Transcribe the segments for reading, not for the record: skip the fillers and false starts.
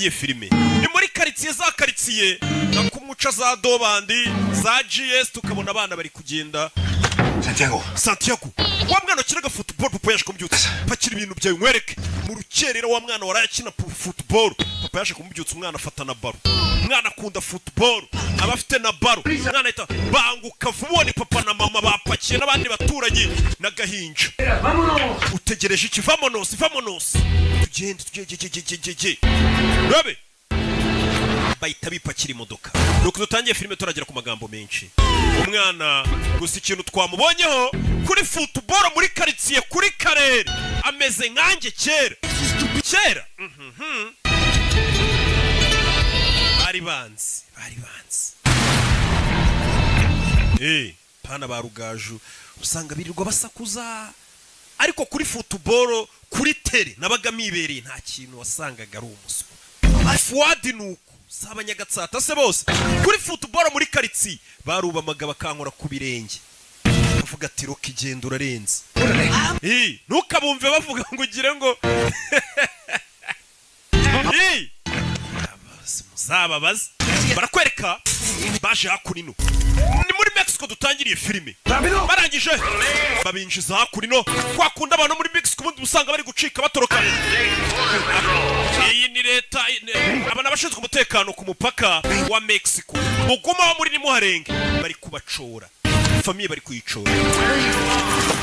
dutangiye filime ni muri karitsiye za karitsiye nakumuca za dobandi za GS tukabona abana bari kugenda Santiago wa mwana ukinaga football papa yaje kumubyutsa pakira ibintu byawe nkwereke mu rukerera wa mwana warayakina football papa yaje kumubyutsa umwana afata na baro umwana akunda football abafite na baro umwana ahita banguka vuba ni papa na mama bapakiye n'abandi baturage nagahinja utegereje iki vamonos tugende rabe bahita bipakira imodoka nuko dutangiye filime turagera ku magambo menshi umwana gusa ikintu twamubonyeho kuri football muri karitsiye kuri karere ameze nkanjye kera bari banzi pana barugaju usanga birirwa basakuza ariko kuri football kuri tele nabaga mibereye nta kintu wasangaga ari umuswa Fuadi nuko sabanyagatsata se bose kuri football muri karitsiye barubamaga bakankora ku birenge bavuga ati roki genda urarenze ntukabumve bavuga ngo ugire ngo muzababaze barakwereka baje hakurino ni muri Mexico dutangiriye filime barangije babinjiza hakurino kwakunda abantu muri Mexico ubundi usanga bari gucika batoroka iyi ni leta abana bashinzwe umutekano ku mupaka wa Mexico muguma wa muri nimuharenge bari kubacora famiye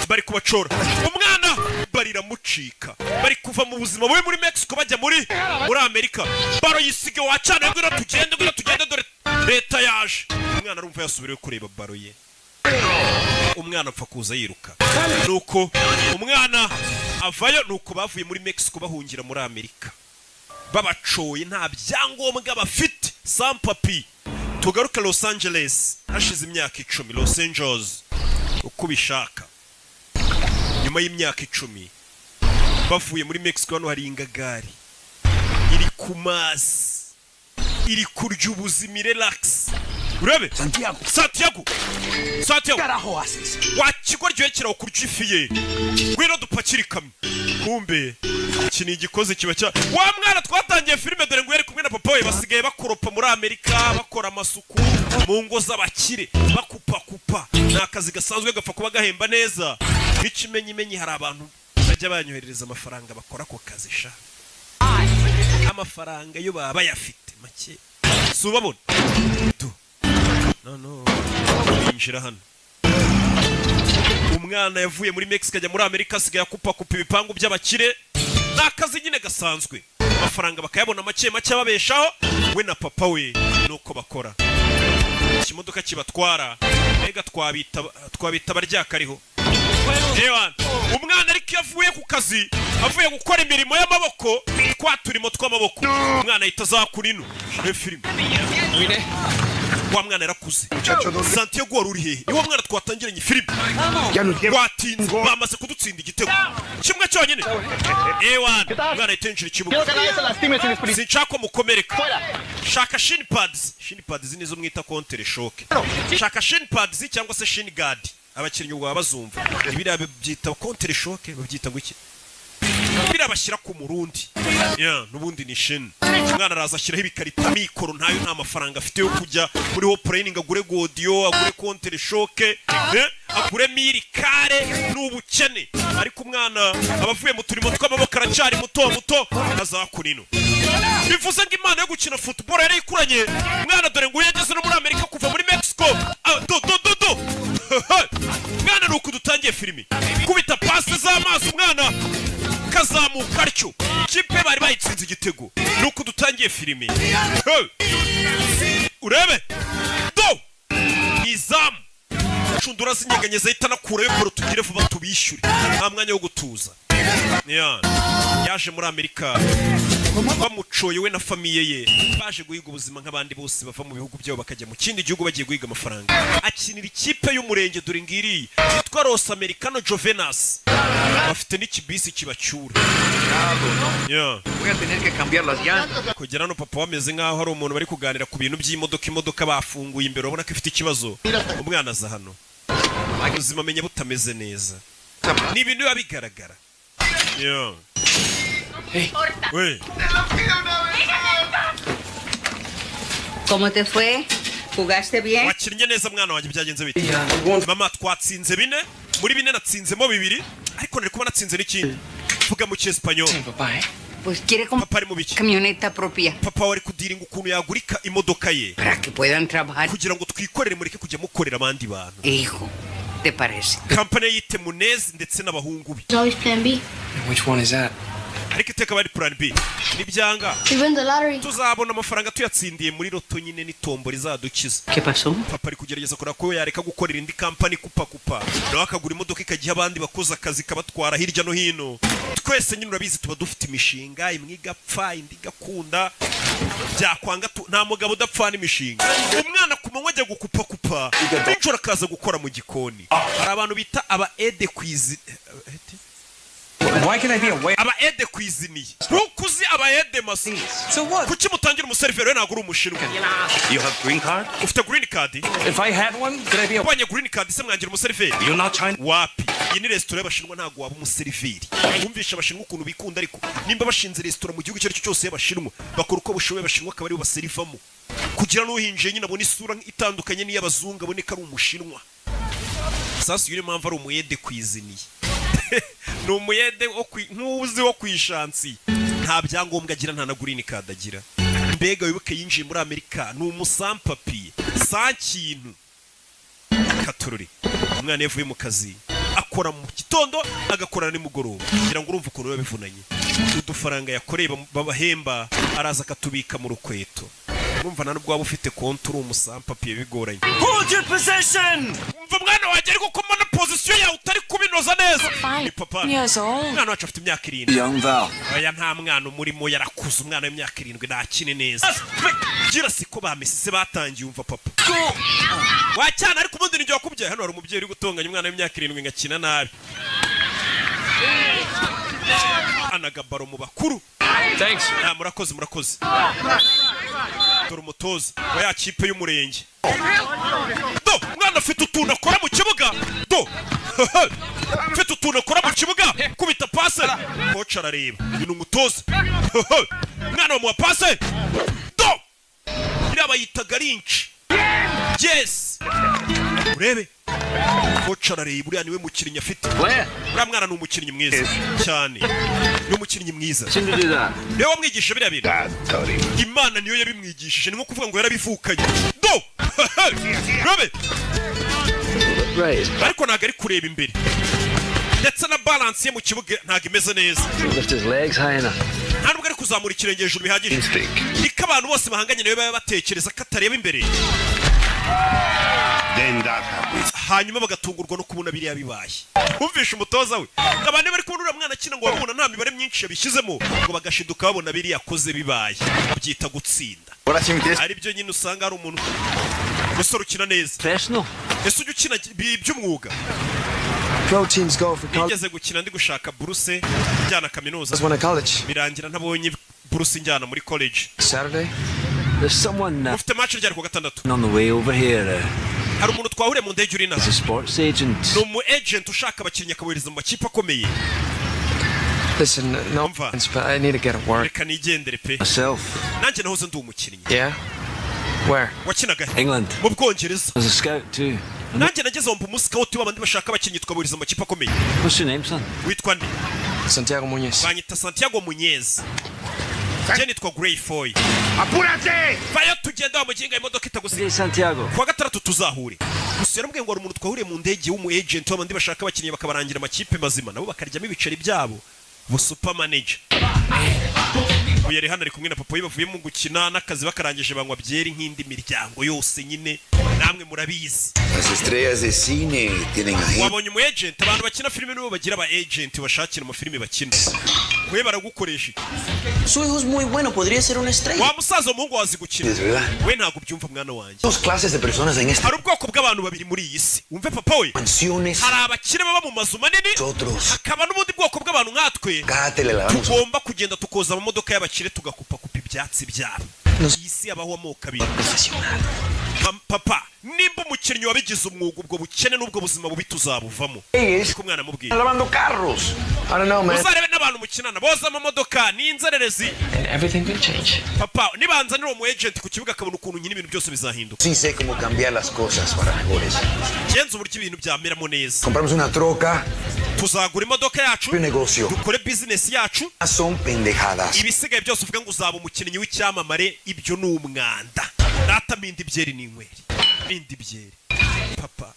bari kubacora umwana barira mucika bari kuva mu buzima bubi muri Mexico bajya muri Amerika baro yisige wacana ngo tugende dore leta yaje umwana arumva yasubiriye kureba baro ye umwana apfa kuza yiruka nuko umwana avayo nuko bavuye muri Mexico bahungira muri Amerika babacoye nta byangombwa bafite sans papier tugaruka Los Angeles hashize imyaka 10 Los Angeles uko bishaka nyuma y'imyaka 10 bavuye muri Mexico hano hari ingagari iri kumasi iri kurya ubuzima relax urabe Santiago carajo haces wakigoryoye kiraho kurya ifiye gwino dupakira ikamyo kumbe iki ni igikoze kiba cya wa mwana twatangiye filime dore ngo yari kumwe na papa we basigaye bakoropa muri Amerika bakora amasuku mu ngo z'abakire bakupa nakazi gasanzwe gapfa kuba gahemba neza nk'ikimenyimenyi hari abantu bajya banyoherereza amafaranga bakora ko kazi sha amafaranga yo baba bayafite make subabona no injira hano umwana yavuye muri Mexico ajya muri Amerika asigaye akupa ibipangu by'abakire nakazi nyine gasanzwe amafaranga bakayabona make babeshaho we na papa we nuko bakora ikimodoka kibatwara mbega twabita baryakariho umwana ariko yavuye ku kazi avuye gukora imirimo y'amaboko twaturimo tw'amaboko umwana ahita azakurino filime wa mwana yarakuze Santiago wari uri hehe niwo mwana twatangiranye filime watinze bamaze kudutsinda igitego kimwe cyonyine mwana itenjira ikibuga sinshaka mukomereka shaka shin pads nizo mwita counter shock shaka shin pads cyangwa se shin guard abakinnyi baba bazumva ibira byita counter shock babyita ngo iki birabashyira ku murundi nubundi ni shin umwana araza ashyiraho ibikarita mikoro ntayo nta mafaranga afite yo kujya muri ho training agure godiyo agure counter shock agure mirikare n'ubukene ariko umwana abavuye mu turimo tw'amaboko aracyari muto azakurino bivuze ngo imana yo gukina football yari ikuranye umwana dore ngo yageze no muri Amerika kuva muri Mexico umwana nuko dutangiye filime kubita passe z'amaso umwana kazamuka arcyo kipe bari bayitsinze igitego nuko dutangiye filime urebe izamu cundura zinyeganyeza ahita nakurayo poro tugire vuba tubishyure nta mwanya wo gutuza yaje muri Amerika bamucoye we na famiye ye baje guhiga ubuzima nk'abandi bose bava mu bihugu byabo bakajya mu kindi gihugu bagiye guhiga amafaranga akinira ikipe y'umurenge dore ngiri yitwa Los Americano Jovenas bafite n'ikibisi kibacyura kugera hano papa wameze nk'aho hari umuntu bari kuganira ku bintu by'imodoka bafunguye imbere urabona ko ifite ikibazo umwana aza hano ubuzima amenya butameze neza ni ibintu biba bigaragara Hey. ¿Cómo te fue? ¿Jugaste bien? wakinnye neza mwana wanjye byagenze bite mama twatsinze bine muri bine natsinzemo 2 ariko nari kuba natsinze n'ikindi vuga mu cyespanyo Pues quiere comprar papa ari mu biki camioneta propia papa wari kudiringa ukuntu yagurika imodoka ye para que puedan trabajar. kugira ngo twikorere mureke kujya mukorera abandi bantu Hijo, ¿te parece? kampani yite Munez ndetse n'abahungu be There's always plan B. Which one is that? ariko iteka bari plan B nibyanga We win the lottery. tuzabona amafaranga tuyatsindiye muri loto nyine n'itombo rizadukiza ¿Qué pasó? papa ari kugerageza kureba ko yareka gukorera indi kampani kupa nawe akagura imodoka ikagiha abandi bakoze akazi kabatwara hirya no hino twese nyine urabizi tuba dufite imishinga imwe igapfa indi igakunda byakwanga nta mugabo udapfana imishinga umwana ku manywa ajya gukupa nijoro akaza gukora mu gikoni hari abantu bita aba ede kwizi Why can I be away? aba ede kwiziniye ntukuzi aba ede masi So what? kuki mutangira umuseriveri we ntabwo uri umushinwa You have green card? ufite green card If I had one, could I be away? ubonye green card se mwangira umuseriveri You're not Chinese? wapi iyi ni resitora y'abashinwa ntabwo waba umuseriveri wumvisha abashinwa ukuntu bikunda ariko nimba bashinze resitora mu gihugu icyo ari cyo cyose y'abashinwa bakora uko bashoboye abashinwa akaba aribo baserivamo kugira n'uhinjiye nyine abone isura itandukanye n'iy'abazungu abone ko ari umushinwa sasa iyo mpamvu ari umuyede kwiziniye ni umuyede nk'uzi wo kwishansi nta byangombwa agira nta na green card agira mbega wibuke yinjiye muri Amerika ni umusampapiye sa kintu katururi umwana yavuye mu kazi akora mu gitondo agakorana nimugoroba kugira ngo urumve ukuntu biba bivunanye udufaranga yakoreye babahemba araza akatubika mu rukweto urumva na nubwo waba ufite konti uri umusampapiye bigoranye Hold your position! umva mwana wanjye ariko ko mbona position yawe utari kubinoza neza ni papa umwana wacu afite imyaka 7 Young Val. aya nta mwana umurimo yarakuze umwana w'imyaka 7 ntakine neza gira siko bamesise batangiye umva papa wacyana ariko ubundi nijye wakubyaye hano hari umubyeyi uri gutonganya umwana w'imyaka 7 ngakina nabi anagabaro mu bakuru Thanks. murakoze dore umutoza wa ya kipe y'umurenge do mwana afite utuntu akora mu kibuga do afite utuntu akora mu kibuga kubita pase koca arareba uyu ni umutoza mwana wa pase do iriya bayita garinci yes urebe koca arareba uriya niwe mukinnyi afite uriya mwana ni umukinnyi mwiza cyane ni umukinnyi mwiza niwe wamwigisha biriya bintu imana niyo yabimwigishije ni nko kuvuga ngo yarabivukanye do urebe ariko ntabwo ari kureba imbere ndetse na balance ye mu kibuga ntabwo imeze neza nta nubwo ari kuzamura ikirenge hejuru bihagije niko abantu bose bahanganye nawe baba batekereza ko atareba imbere hanyuma bagatungurwa no kubona biriya bibaye bumvisha umutoza we abantu bari kubona uriya mwana akina ngo babona nta mibare myinshi yabishyizemo ngo bagashiduka babona biriya akoze bibaye babyita gutsinda ari byo nyine usanga hari umuntu umusore ukina neza ese ujya ukina by'umwuga nigeze gukina ndi gushaka buruse njyana kaminuza birangira ntabonye buruse njyana muri college ufite match ryari ku gatandatu hari umuntu twahuriye mu ndege uri nazo ni umu agent ushaka abakinnyi akabohereza mu makipe akomeye reka nigendere pe nanjye nahoze ndi umukinnyi wakinaga mu Bwongereza nanjye nageze mu musikawuti w'abandi bashaka abakinnyi tukabohereza mu makipe akomeye witwa nde banyita Santiago Muñez njye nitwa Gray Foy vayo tugenda wamuginga imodoka itagusiga kuwa gatandatu tuzahure gusa yarambwiye ngo hari umuntu twahuriye mu ndege w'umu agent w'abandi bashaka abakinnyi bakabarangira amakipe mazima nabo bakaryamo ibiceri byabo bu super manager ubu yari hano ari kumwe na papa we bavuye mu gukina n'akazi bakarangije banywa byeri nk'indi miryango yose nyine namwe murabizi wabonye umu agent abantu bakina filime nibo bagira aba agent bashakira amafilime bakina we baragukoresha Su hijo es muy bueno, podría ser una estrella. wa musaza umuhungu wazi gukina we ntabwo ubyumva mwana wanjye Dos clases de personas en esta hari ubwoko bw'abantu babiri muri iyi si wumve papa we mansiones. hari abakire baba mu mazu manini Nosotros, hakaba n'ubundi bwoko bw'abantu nkatwe cada te le lavamos. tugomba kugenda tukoza amamodoka y'abakire tugakupakupa ibyatsi byabo iyi si yabaho amoko abiri Profesional. papa nimba umukinnyi wabigize umwuga ubwo bukene n'ubwo buzima bubi tuzabuvamo ko umwana amubwiye Lavando carros. I don't know, man. uzarebe n'abantu mukinana boza amamodoka n'inzererezi And everything will change. papa nibanzanira uwo agent ku kibuga akabona ukuntu nyine ibintu byose bizahinduka Sí sé cómo cambiar las cosas para mejores. genza uburyo ibintu byameramo neza Compramos una troca, tuzagura imodoka yacu un negocio. dukore business yacu Son pendejadas. ibisigaye byose uvuga ngo uzaba umukinnyi w'icyamamare ibyo ni umwanda data mindi byeri n'inyweri mindi byeri papa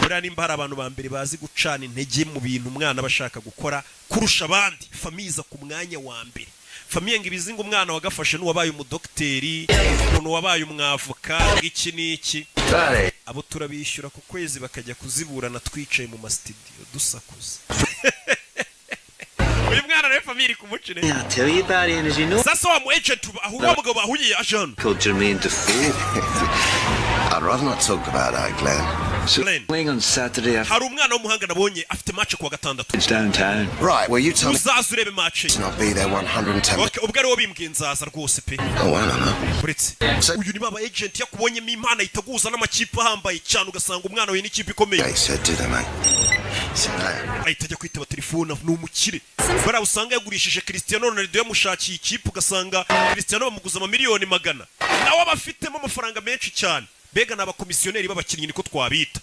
buriya nimba hari abantu ba mbere bazi gucana intege mu bintu umwana aba ashaka gukora kurusha abandi famiye iza ku mwanya wa mbere famiye ngo ibizi ngo umwana wagafashe n'uwabaye umudogiteri umuntu wabaye umwavoka iki n'iki Dale. abo turabishyura ku kwezi bakajya kuziburana twicaye mu masitidiyo dusakuza uyu mwana rero famiye iri kumucire I'll tell you about it, as you know. sasa wa mu agent wa mugabo bahuye ajana Called Jermaine Defoe. I'd rather not talk about that, Glenn. Glenn Playing on Saturday after hari umwana w'umuhanga nabonye afite match kuwa gatandatu downtown. Right, well, you tell me uzaza urebe match ye. and I'll be there 110. Okay, ubwo ariwo bimbwiye nzaza rwose pe Oh, I don't know. uretse uyu ni baba agent yakubonyemo impano itaguza n'amakipe ahambaye cyane ugasanga umwana we n'ikipe ikomeye They said, do they, mate? See you later. ahita ajya kwitaba telefone ni umukire bariya usanga yagurishije Cristiano Ronaldo yamushakiye ikipe ugasanga Cristiano bamuguza amamiliyoni 100 nawe aba afitemo amafaranga menshi cyane mbega ni abakomisiyoneri b'abakinnyi niko twabita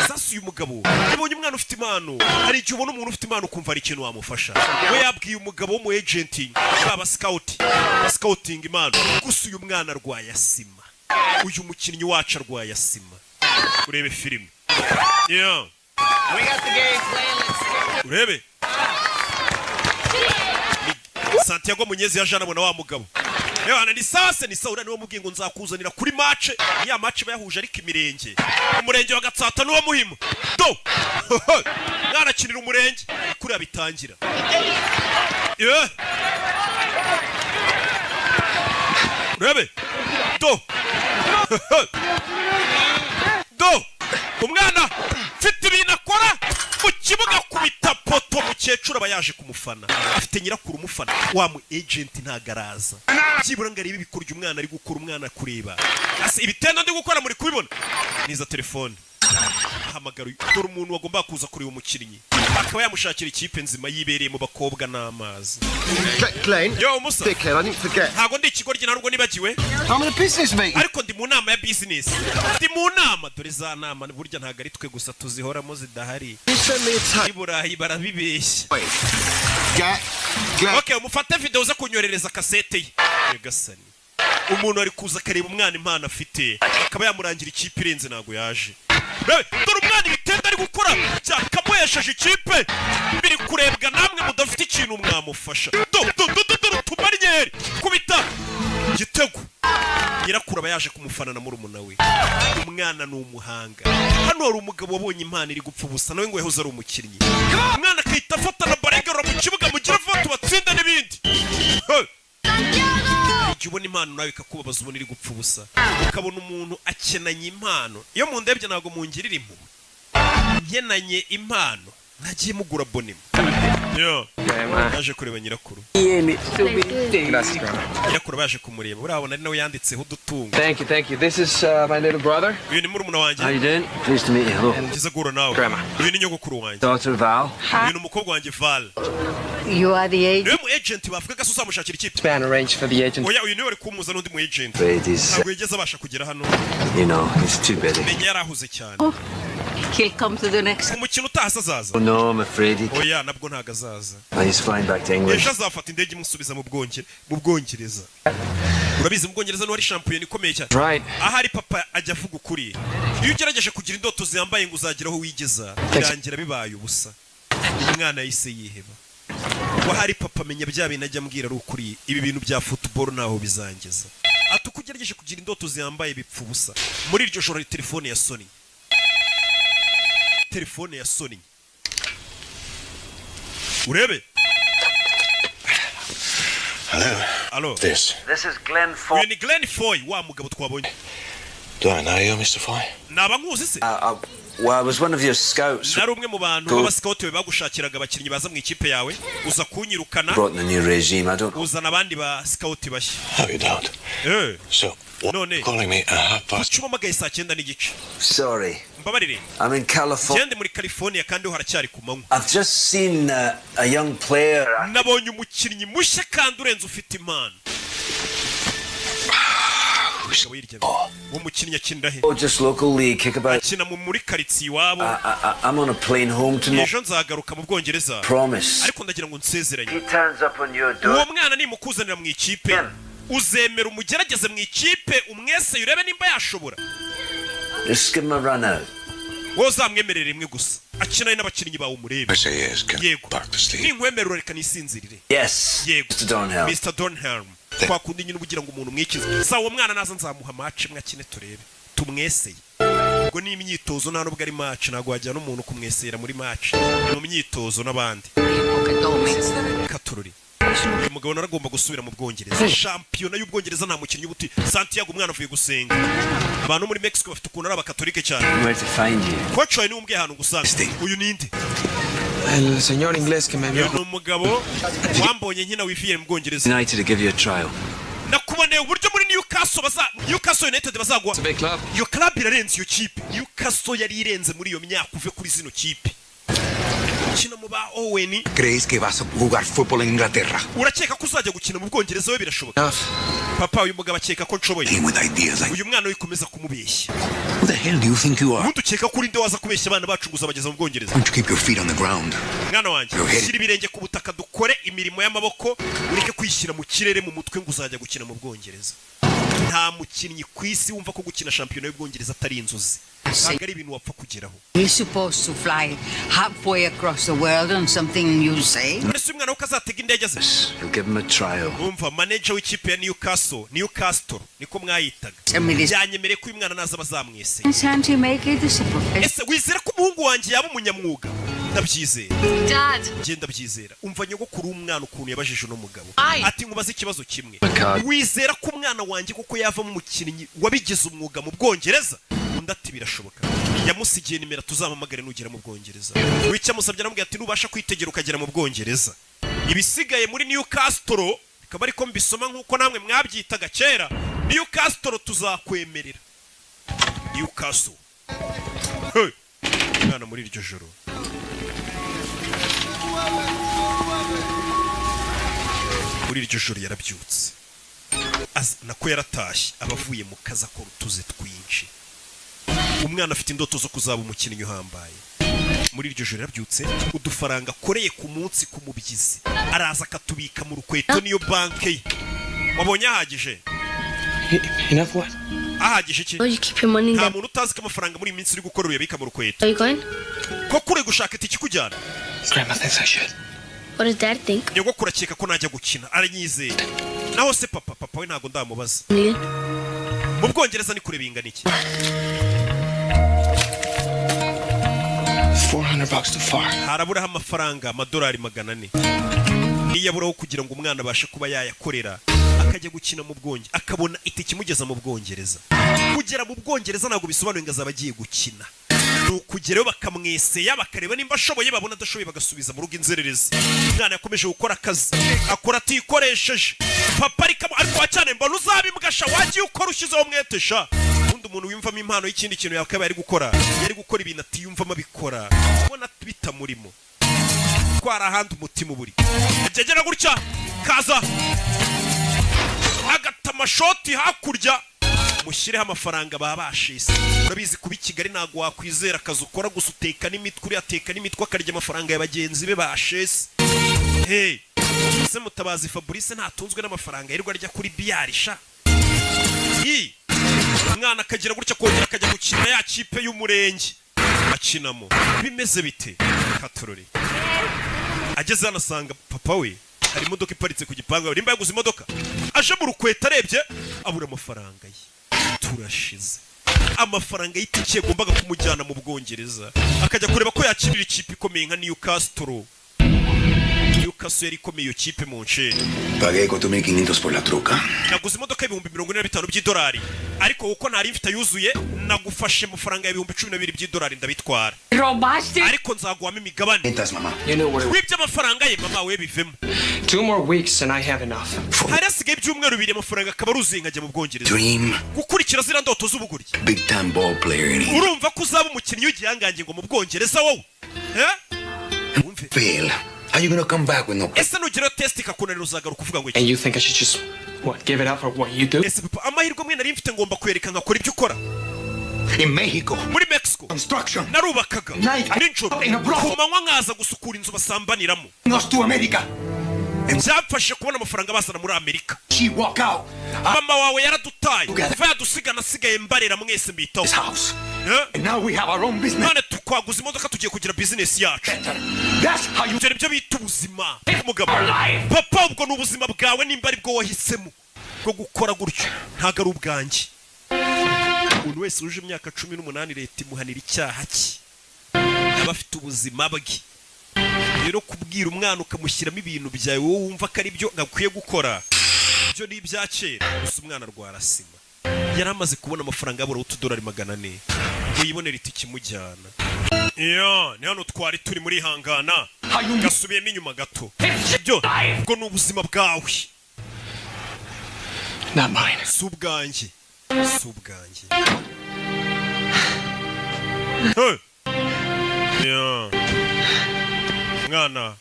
sasa uyu mugabo yabonye umwana ufite impano hari igihe ubona umuntu ufite impano ukumva ari ikintu wamufasha we yabwiye umugabo wo mu agent baba scouting impano gusa uyu mwana arwaye asima uyu mukinnyi wacu arwaye asima urebe filime yeah. urebe Santiago Munyezi yaje anabona wa mugabo Yohana ni sase ni saura niwo mubwiye ngo nzakuzanira kuri match ya match bayahuje ariko imirenge umurenge wa Gatsata nuwo muhima do mwana kinira umurenge kuri abitangira yeah. Urebe do do umwana mfite ibintu akora mu kibuga kubita poto mukecuru aba yaje kumufana afite nyirakuru umufana wa mu agent ntagaraza byibura ngo arebe ibikoryo umwana ari gukora umwana kureba ase ibitendo ndi gukora muri kubibona niza telefone hamagara dore umuntu wagomba kuza kureba umukinnyi akaba yamushakira ikipe nzima yibereye mu bakobwa n'amazi Glenn, yo umusa dickhead, I didn't forget. ntago ndi ikigoryi ntabwo nibagiwe I'm in a business meeting. ariko ndi mu nama ya business ndi mu nama dore za nama burya ntago ari twe gusa tuzihoramo zidahari You send me a tape. i Burayi barabibeshya Glenn, okay umufate video uza kunyorereza kasete ye yegasani umuntu ari kuza akareba umwana impano afite akaba yamurangira ikipe irenze ntago yaje dore umwana ibitenda ari gukora byakamuhesheje ikipe biri kurebwa namwe mudafite ikintu mwamufasha tumaryeri kubita igitego nyirakuru aba yaje kumufana na murumuna we umwana ni umuhanga hano hari umugabo wabonye impano iri gupfa ubusa nawe ngo yahoze ari umukinnyi umwana akahita afata na baregera mu kibuga mugira vuba tubatsinda n'ibindi igihe ubona impano nawe ikakubabaza ubona iri gupfa ubusa ukabona umuntu akenanye impano iyo mu ndebye ntabwo mungirira impuhwe nkenanye impano nagiye mugura bonima yo naje kureba nyirakuru nyirakuru baje kumureba urabona ari nawe yanditseho udutungo Thank you. This is my little brother. uyu ni murumuna How wanjye you doing? Pleased to meet you. Hello. ngize guhura nawe Grandma. uyu ni nyogokuru wanjye Daughter Val. uyu ni umukobwa wanjye Val You are the agent. niwe mu agent bavuga ko uzamushakira ikipe Span arranged for the agent. oya uyu niwe wari kumuza n'undi mu agent Afraid he's, ntabwo yigeze abasha kugera hano you know, he's too busy. menya yarahuze cyane He'll come to the next. umukino utahase azaza Oh no, I'm afraid he. oya nabwo ntago azaza He's flying back to England. ejo azafata indege imusubiza mu Bwongereza urabizi mu Bwongereza niho ari shampiyona ikomeye cyane Right. ahari papa ajya avuga ukuri iyo ugerageje kugira indoto ziyambaye ngo uzagera aho wigeza birangira bibaye ubusa umwana yahise yiheba wahari papa menya bya bintu ajya ambwira ari ukuri ibi bintu bya football ntaho bizangeza ati uko ugerageje kugira indoto ziyambaye bipfa ubusa muri iryo joro telefone ya Sony urebe Hello. this. This is Glenn uyu ni Glenn Foy wa mugabo twabonye Do I know you, Mr. Foy? naba nkuzi se Well, I was one of your scouts. nari umwe mu bantu b'abasikauti be bagushakiraga abakinnyi baza mu ikipe yawe uza kunyirukana Brought in a new regime. I don't. uzana abandi ba scout bashya No, you don't. eh So, none Calling me at 9:30. ucumamagaye saa 9 n'igice Sorry. mbabarire I'm in California. ngende muri California kandi ho haracyari ku manywa I've just seen a young player. nabonye umukinnyi mushya kandi urenze ufite impano uwo mukinnyi akinira he Oh, just local league. Kick about. akina muri karitsiye iwabo I'm on a plane home tomorrow. ejo nzagaruka mu Bwongereza Promise. ariko ndagira ngo nsezeranye He turns up on your uwo door. mwana nimukuzanira mu ikipe uzemera umugerageze mu ikipe umwese urebe nimba yashobora Just give him a run out. wowe uzamwemerere rimwe gusa akina n'abakinnyi bawe umurebe I say yes, get yego back to sleep. ninkwemerera reka nisinzirire Yes. yego Mr. Donham. Mr. Donham twakundi nyine ubugira ngo umuntu mwikize sa uwo mwana naza nzamuha match imwe akine turebe tumweseye ubwo ni imyitozo nta nubwo ari match ntabwo wajyana umuntu kumwesera muri match ni mu myitozo n'abandi katururi umugabo naragomba gusubira mu Bwongereza shampiyona y'Ubwongereza nta mukinnyi ubuti Santiago umwana avuye gusenga abantu muri Mexico bafite ukuntu ari abakatolike cyane Where to find you? coach wawe ni umbwiye ahantu gusanga uyu ninde El señor inglés que me vio. ni umugabo wambonye nkina wifiye mu Bwongereza United to give you a trial. nakuboneye uburyo muri Newcastle United bazagwa It's a big club. iyo club irarenze iyo kipe Newcastle yari irenze muri iyo myaka uve kuri zino kipe ukina mu ba Owen ¿Crees que vas a jugar fútbol en Inglaterra? urakeka ko uzajya gukina mu Bwongereza we birashoboka Enough. papa uyu mugabo akeka ko nshoboye With ideas like, uyu mwana wikomeza kumubeshya who the hell do you think you are? ubundi ukeka ko urinde waza kubeshya abana bacu ngo uzabageza mu Bwongereza Why don't you keep your feet on the ground? mwana wanjye Yoheri. shyira ibirenge ku butaka dukore imirimo y'amaboko ureke kwishyira mu kirere mu mutwe ngo uzajya gukina mu Bwongereza nta mukinnyi ku isi wumva ko gukina shampiyona y'Ubwongereza atari inzozi ntabwo ari ibintu wapfa kugeraho You're supposed to fly halfway across the world on something you say. mbese umwana we ukazatega indege ze You'll give him a trial. umva manager w'ikipe ya Newcastle niko mwayitaga Tell me this. yanyemereye ko uyu mwana naza bazamwese Can't you make it a profession? ese wizera ko umuhungu wanjye yaba umunyamwuga ndabyizera Dad, ngenda byizera umva nyogokuru w'umwana ukuntu yabajije uno mugabo Aye. ati nkubaze ikibazo kimwe God. wizera ko umwana wanjye kuko yavamo umukinnyi wabigize umwuga mu Bwongereza undi ati birashoboka yamusigiye nimero tuzampamagare nugera mu Bwongereza wicyo amusabye aramubwira ati nubasha kwitegera ukagera mu Bwongereza ibisigaye muri Newcastle bikaba ariko mbisoma nk'uko namwe mwabyitaga kera Newcastle tuzakwemerera Newcastle hey. Mwana muri iryo joro muri iryo joro yarabyutse nako yaratashye abavuye mu kazi akora utuze twinshi umwana afite indoto zo kuzaba umukinnyi uhambaye muri iryo joro yarabyutse udufaranga akoreye ku munsi ku mubyizi araza akatubika mu rukweto niyo banke ye wabonye ahagije Enough what? ahagije iki oh, you keep your money nta there. muntu utazi ko amafaranga muri iyi minsi uri gukora uyabika mu rukweto Are you going? ko kure gushaka itike ikujyana Grandma thinks I should. What does Dad think? nyogokuru akeka ko najya gukina aranyizera naho se papa we ntabwo ndamubaza Million? mu Bwongereza ni kure bingana iki $400 too far. haraburaho amafaranga amadolari 400 niyaburaho kugira ngo umwana abashe kuba yayakorera akajya gukina mu Bwongereza akabona itike imugeza mu Bwongereza kugera mu Bwongereza ntabwo bisobanuye ngo azaba agiye gukina ni ukugerayo bakamweseya bakareba nimba ashoboye babona adashoboye bagasubiza mu rugo inzererezi umwana yakomeje gukora akazi akora atikoresheje papa ariko wacyane mbona uzabimbwasha wagiye ukora ushyizeho umwetesha ubundi umuntu wiyumvamo impano y'ikindi kintu yakaba yari gukora ibintu atiyumvamo abikora ubona bitamurimo twara ahandi umutima uburi agegera gutya kaza agata amashoti hakurya mushyireho amafaranga babashise urabizi kuba i Kigali ntabwo wakwizera akazi ukora gusa uteka n'imitwe uriya ateka n'imitwe akarya amafaranga ya bagenzi be bashese hey ese Mutabazi Fabrice ntatunzwe n'amafaranga yirirwa arya kuri biyarisha umwana akagira gutya kongera akajya gukina ya kipe y'umurenge akinamo bimeze bite katorore ageze hano asanga papa we hari imodoka iparitse ku gipangu nimba yaguze imodoka aje mu rukweta arebye abura amafaranga ye turashize amafaranga y'itike yagombaga kumujyana mu Bwongereza akajya kureba ko yakirira ikipe ikomeye nka Newcastle yari ikomeye iyo kipe mu nsheri Pagué 4.500 por la truca. naguze imodoka y'ibihumbi 45 by'idolari ariko kuko ntari mfite yuzuye nagufashe amafaranga y'ibihumbi 12 by'idolari ndabitwara Robaste? ariko nzaguhamo imigabane Entas, mamá. You know what it wibye amafaranga ye mama we bivemo 2 more weeks and I have enough. hari hasigaye ibyumweru bibiri amafaranga akaba aruzuye nkajya mu Bwongereza Dream. gukurikira ziriya ndoto z'ubuguryi. Big time ball player in England. Urumva ko uzaba umukinnyi w'igihangange ngo mu Bwongereza wowe? Wumve. Fail. How you gonna come back with no... Ese nugira test ikakunanira uzagaruka uvuga ngo iki? And you think I should just, what, give it up for what you do? Ese papa amahirwe mwe nari mfite ngomba kwereka nkakora ibyo ukora. In Mexico. Muri Mexico Construction. narubakaga Night. nijoro In a brothel. ku manywa nkaza gusukura inzu basambaniramo. Us to America. Byamfashe kubona amafaranga basana muri Amerika. She walk out. Mama wawe yaradutaye Together. kuva yadusiga nasigaye mbarera mwese mbitaho. This house. And now we have our own business. none tukwaguza imodoka tugiye kugira business yacu. Better. That's how you... ibyo nibyo bita ubuzima umugabo. Papa ubwo ni ubuzima bwawe nimba ari bwo wahisemo bwo gukora gutyo ntabwo ari ubwanjye. Umuntu wese uje imyaka 18 leta imuhanira icyaha cye aba afite ubuzima bwe. Rero kubwira umwana ukamushyiramo ibintu byawe wowe wumva ko ari byo ngakwiye gukora ibyo ni ibya kera. Gusa umwana arwara sima yari amaze kubona amafaranga yabura $2 400 ngo yibonere itike imujyana. Iyo ni hano twari turi muri hangana gasubiyemo inyuma gato. Ibyo ubwo ni ubuzima bwawe Not mine. si ubwanjye si ubwanjye. Hey! Yeah. Mwana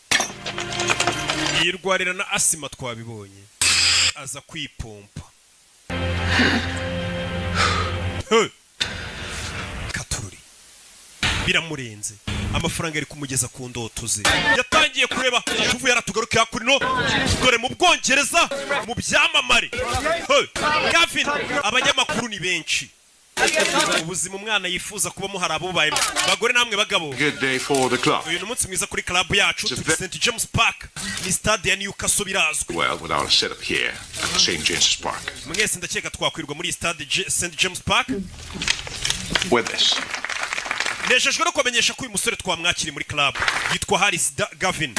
yirwarira na asima twabibonye aza kwipompa. Hey! Katururi biramurenze amafaranga ari kumugeza ku ndoto ze. Yatangiye kureba tuvuye yaratugaruka kuri no dore mu Bwongereza mu byamamare. Hey! Gavin abanyamakuru ni benshi. Ubuzima umwana yifuza kubamo hari abo baye bagore namwe bagabo. Good day for the club. Uyu numunsi mwiza kuri club yacu St James Park ni stade ya Newcastle birazwi. Well, with our setup here at St. James's Park. Mwese ndakeka twakwirwa muri stade St James Park. With this. Nejejwe no kumenyesha ko uyu musore twamwakiri muri club yitwa Harris Gavin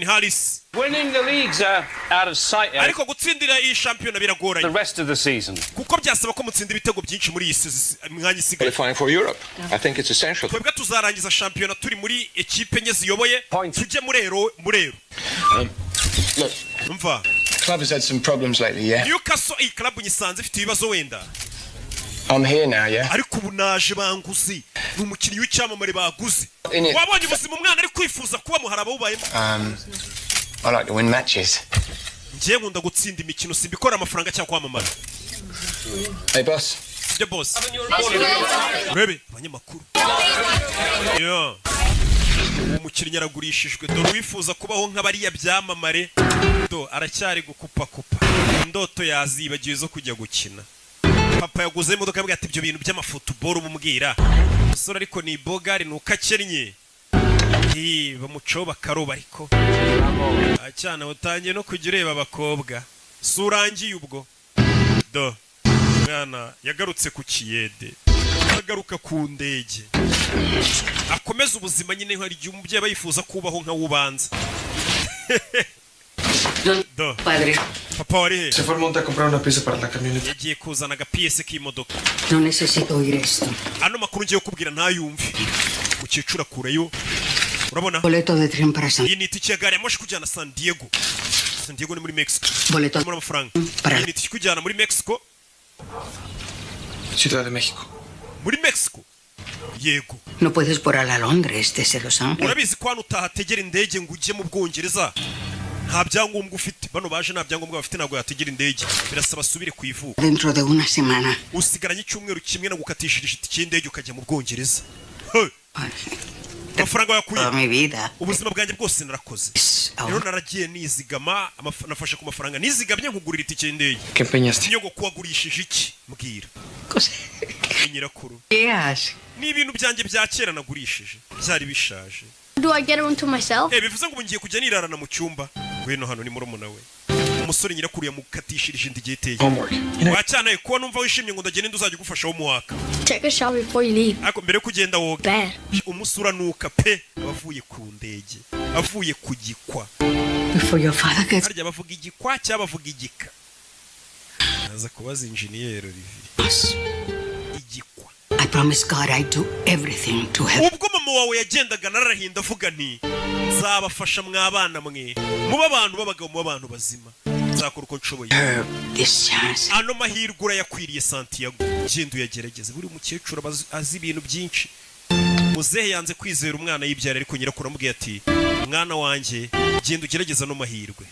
Harris. Winning the leagues are out of sight Ariko gutsindira iyi shampiyona the biragoranye rest of the season. kuko byasaba ko mutsinda ibitego byinshi muri iyi mwanya isigaye. Qualifying for Europe. I think it's essential. Twebwe tuzarangiza shampiyona turi muri ekipe enye ziyoboye tujye murero. Look, Umva the club has had some problems lately, yeah? Newcastle iyi club nyisanze ifite ibibazo wenda I'm here now, yeah? ariko ubu naje banguzi ni umukinnyi w'icyamamare baguze. In it. Wabonye ubuzima umwana ari kwifuza kuba muharaba bubayemo. I like to win matches. Ngiye nkunda gutsinda imikino simbikora amafaranga cyangwa kwamamara. Hey, boss. The boss. Rebe abanyamakuru. Yeah. Umukinnyi aragurishijwe dore wifuza kubaho nk'abariya byamamare do aracyari gukupa indoto yazibagiwe zo kujya gukina. Papa yaguze imodoka yambwiye ati ibyo bintu by'amafootball bumubwira umusore ariko ni bogari nuko akennye bamucaho bakaroba ariko acyana utangiye no kujya ureba abakobwa si urangiye ubwo do mwana yagarutse ku kiyede agaruka ku ndege akomeza ubuzima nyine nk'ari igihe umubyeyi aba yifuza kubaho nka wubanza. Do Padre, papa wari he Se fue al monte a comprar una pieza para la camioneta. yagiye kuzana agapiyese k'imodoka. no necesito oír esto. Ano makuru ngiye kubwira ntayumve ukecura akureyo urabona Boleto de tren para San... iyi ni itike ya gari ya moshi kujyana San Diego ni muri Mexico. Boleto muri amafaranga para... iyi ni itike kujyana muri Mexico Ciudad de México. muri Mexico yego. No puedes volar a Londres desde Los Ángeles. Urabizi ko hano utahategera indege ngo ujye mu Bwongereza nta byangombwa ufite. Bano baje nta byangombwa bafite ntabwo yategera indege birasaba asubire ku ivuko. Dentro de una semana. Usigaranye icyumweru kimwe no gukatishirije itike y'indege ukajya mu Bwongereza. Amafaranga yakuye Toda mi vida. ubuzima bwanjye bwose narakoze. Rero naragiye nizigama nafashe ku mafaranga nizigamye nkugurira itike y'indege. ¿Qué empeñaste? Nyogo kuwagurishije iki mbwira nyirakuru Yes. ni ibintu byanjye bya kera nagurishije byari bishaje. Do I get one to myself? Bivuze ngo ngiye kujya nirarana mu cyumba weno hano ni murumuna we umusore nyirakuru yamukatishirije indi gihe iteye Homework. You know, wacyanaye kuba numva wishimye ngo ndagende nduzajya gufasha wo muwaka Take a shower before you leave. ariko mbere yo kugenda woga Bad. umusura nuka pe abavuye ku ndege avuye ku gikwa Before your father gets... harya bavuga igikwa cyangwa bavuga igika naza kubaza injiniyeri Olivier igikwa. I promise God I'd do everything to help. Ubwo mama wawe yagendaga narahinda avuga nti nzabafasha mwabana mwe muba abantu b'abagabo mu abantu bazima nzakora uko nshoboye This chance. ano mahirwe urayakwiriye Santiago genda uyagerageze buri mukecuru azi ibintu byinshi muzehe yanze kwizera umwana yibyara ariko nyirakuru amubwiye ati mwana wanjye genda ugerageza no mahirwe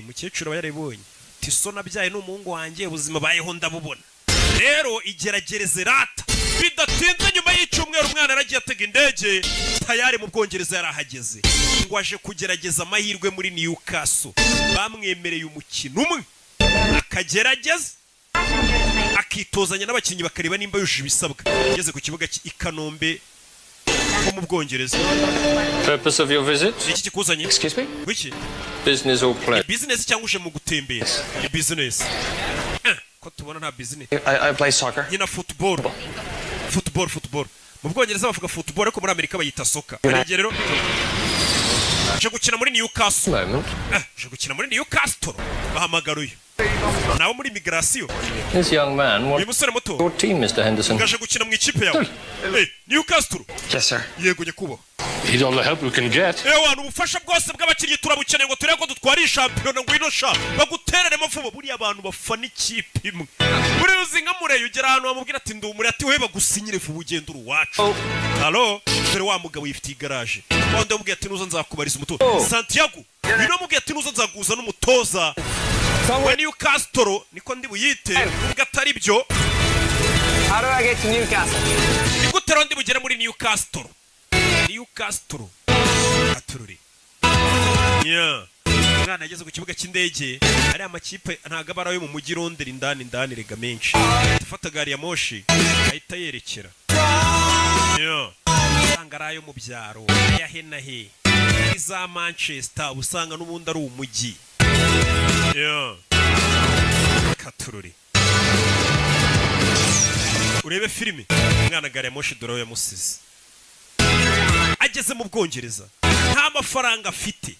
mukecuru aba yarabibonye ati so nabyaye n'umuhungu wanjye ubuzima bayeho ndabubona rero igeragereze rata bidatinze nyuma y'icyumweru umwana aragiye atega indege tayari mu Bwongereza yarahageze ngo aje kugerageza amahirwe muri Newcastle bamwemereye umukino umwe akagerageza akitozanya n'abakinnyi bakareba nimba yujuje ibisabwa ageze ku kibuga i Kanombe ho mu Bwongereza. Purpose of your visit? Iki kikuzanye? Excuse me? Wiki? Business or pleasure? Business cyangwa uje mu gutembera? Ni business. Ko tubona nta business. I play soccer. Nyina football. Football. Mu Bwongereza bavuga football ariko muri Amerika bayita soccer. Rero je gukina muri Newcastle. Je gukina muri Newcastle. Bahamagaruye. Nawo muri migration. This young man, uyu musore muto. Your team, Mr. Henderson. Ngaje gukina mu ikipe yawe. Newcastle. Yes, sir. Yego nyekubo. Need all the help we can get. Ewa ubufasha bwose bw'abakinnyi turabukeneye ngo tureko dutwara shampiyona ngwino sha baguterere mafubo buri abantu bafana ikipe imwe. Buri uzinga mureyo ugera ahantu bamubwira ati ndumure ati we bagusinyire fu bugenda uruwacu. Allo, dore wa mugabo yifitiye garage. Wande mubwiye ati nuzo nzakubariza umutoza. Santiago, bino mubwiye ati nuzo nzaguza n'umutoza. When Newcastle niko ndi buyite gatari byo. How do I get to Newcastle? Nigutero ndi bugera muri Newcastle. Newcastle atururi mwana yageze ku kibuga cy'indege ari amakipe ntago abara yo mu mujyi Londres indani rega menshi dufata gari ya moshi ahita yerekera usanga ari ayo mu byaro ayahenahe iza Manchester usanga n'ubundi ari umujyi katururi urebe filime mwana gari ya moshi dore yamusize ageze mu Bwongereza nta mafaranga afite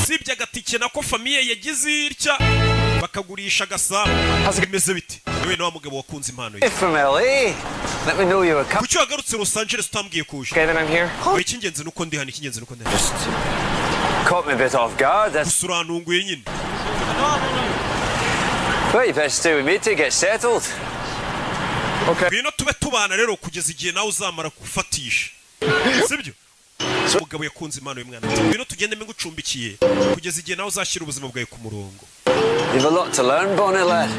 sibye agatike nako famiye yagize irya bakagurisha gasabo bimeze biti yewe nawe mugabo wakunze impano ye From LA. Let me know you were coming. kuki wagarutse Los Angeles utambwiye kuje Okay, then I'm here. icy'ingenzi nuko ndi hano icy'ingenzi nuko ndi hano Caught me a bit off guard. That's usurantunguye nyine well, you better stay with me to get settled. Okay. ngwino tube tubana rero kugeza igihe nawe uzamara gufatisha sibyo umugabo yakunze impano y'umwana ngwino tugende ngucumbikiye kugeza igihe nawe uzashyira ubuzima bwawe ku murongo. You've a lot to learn, Bonnie lad.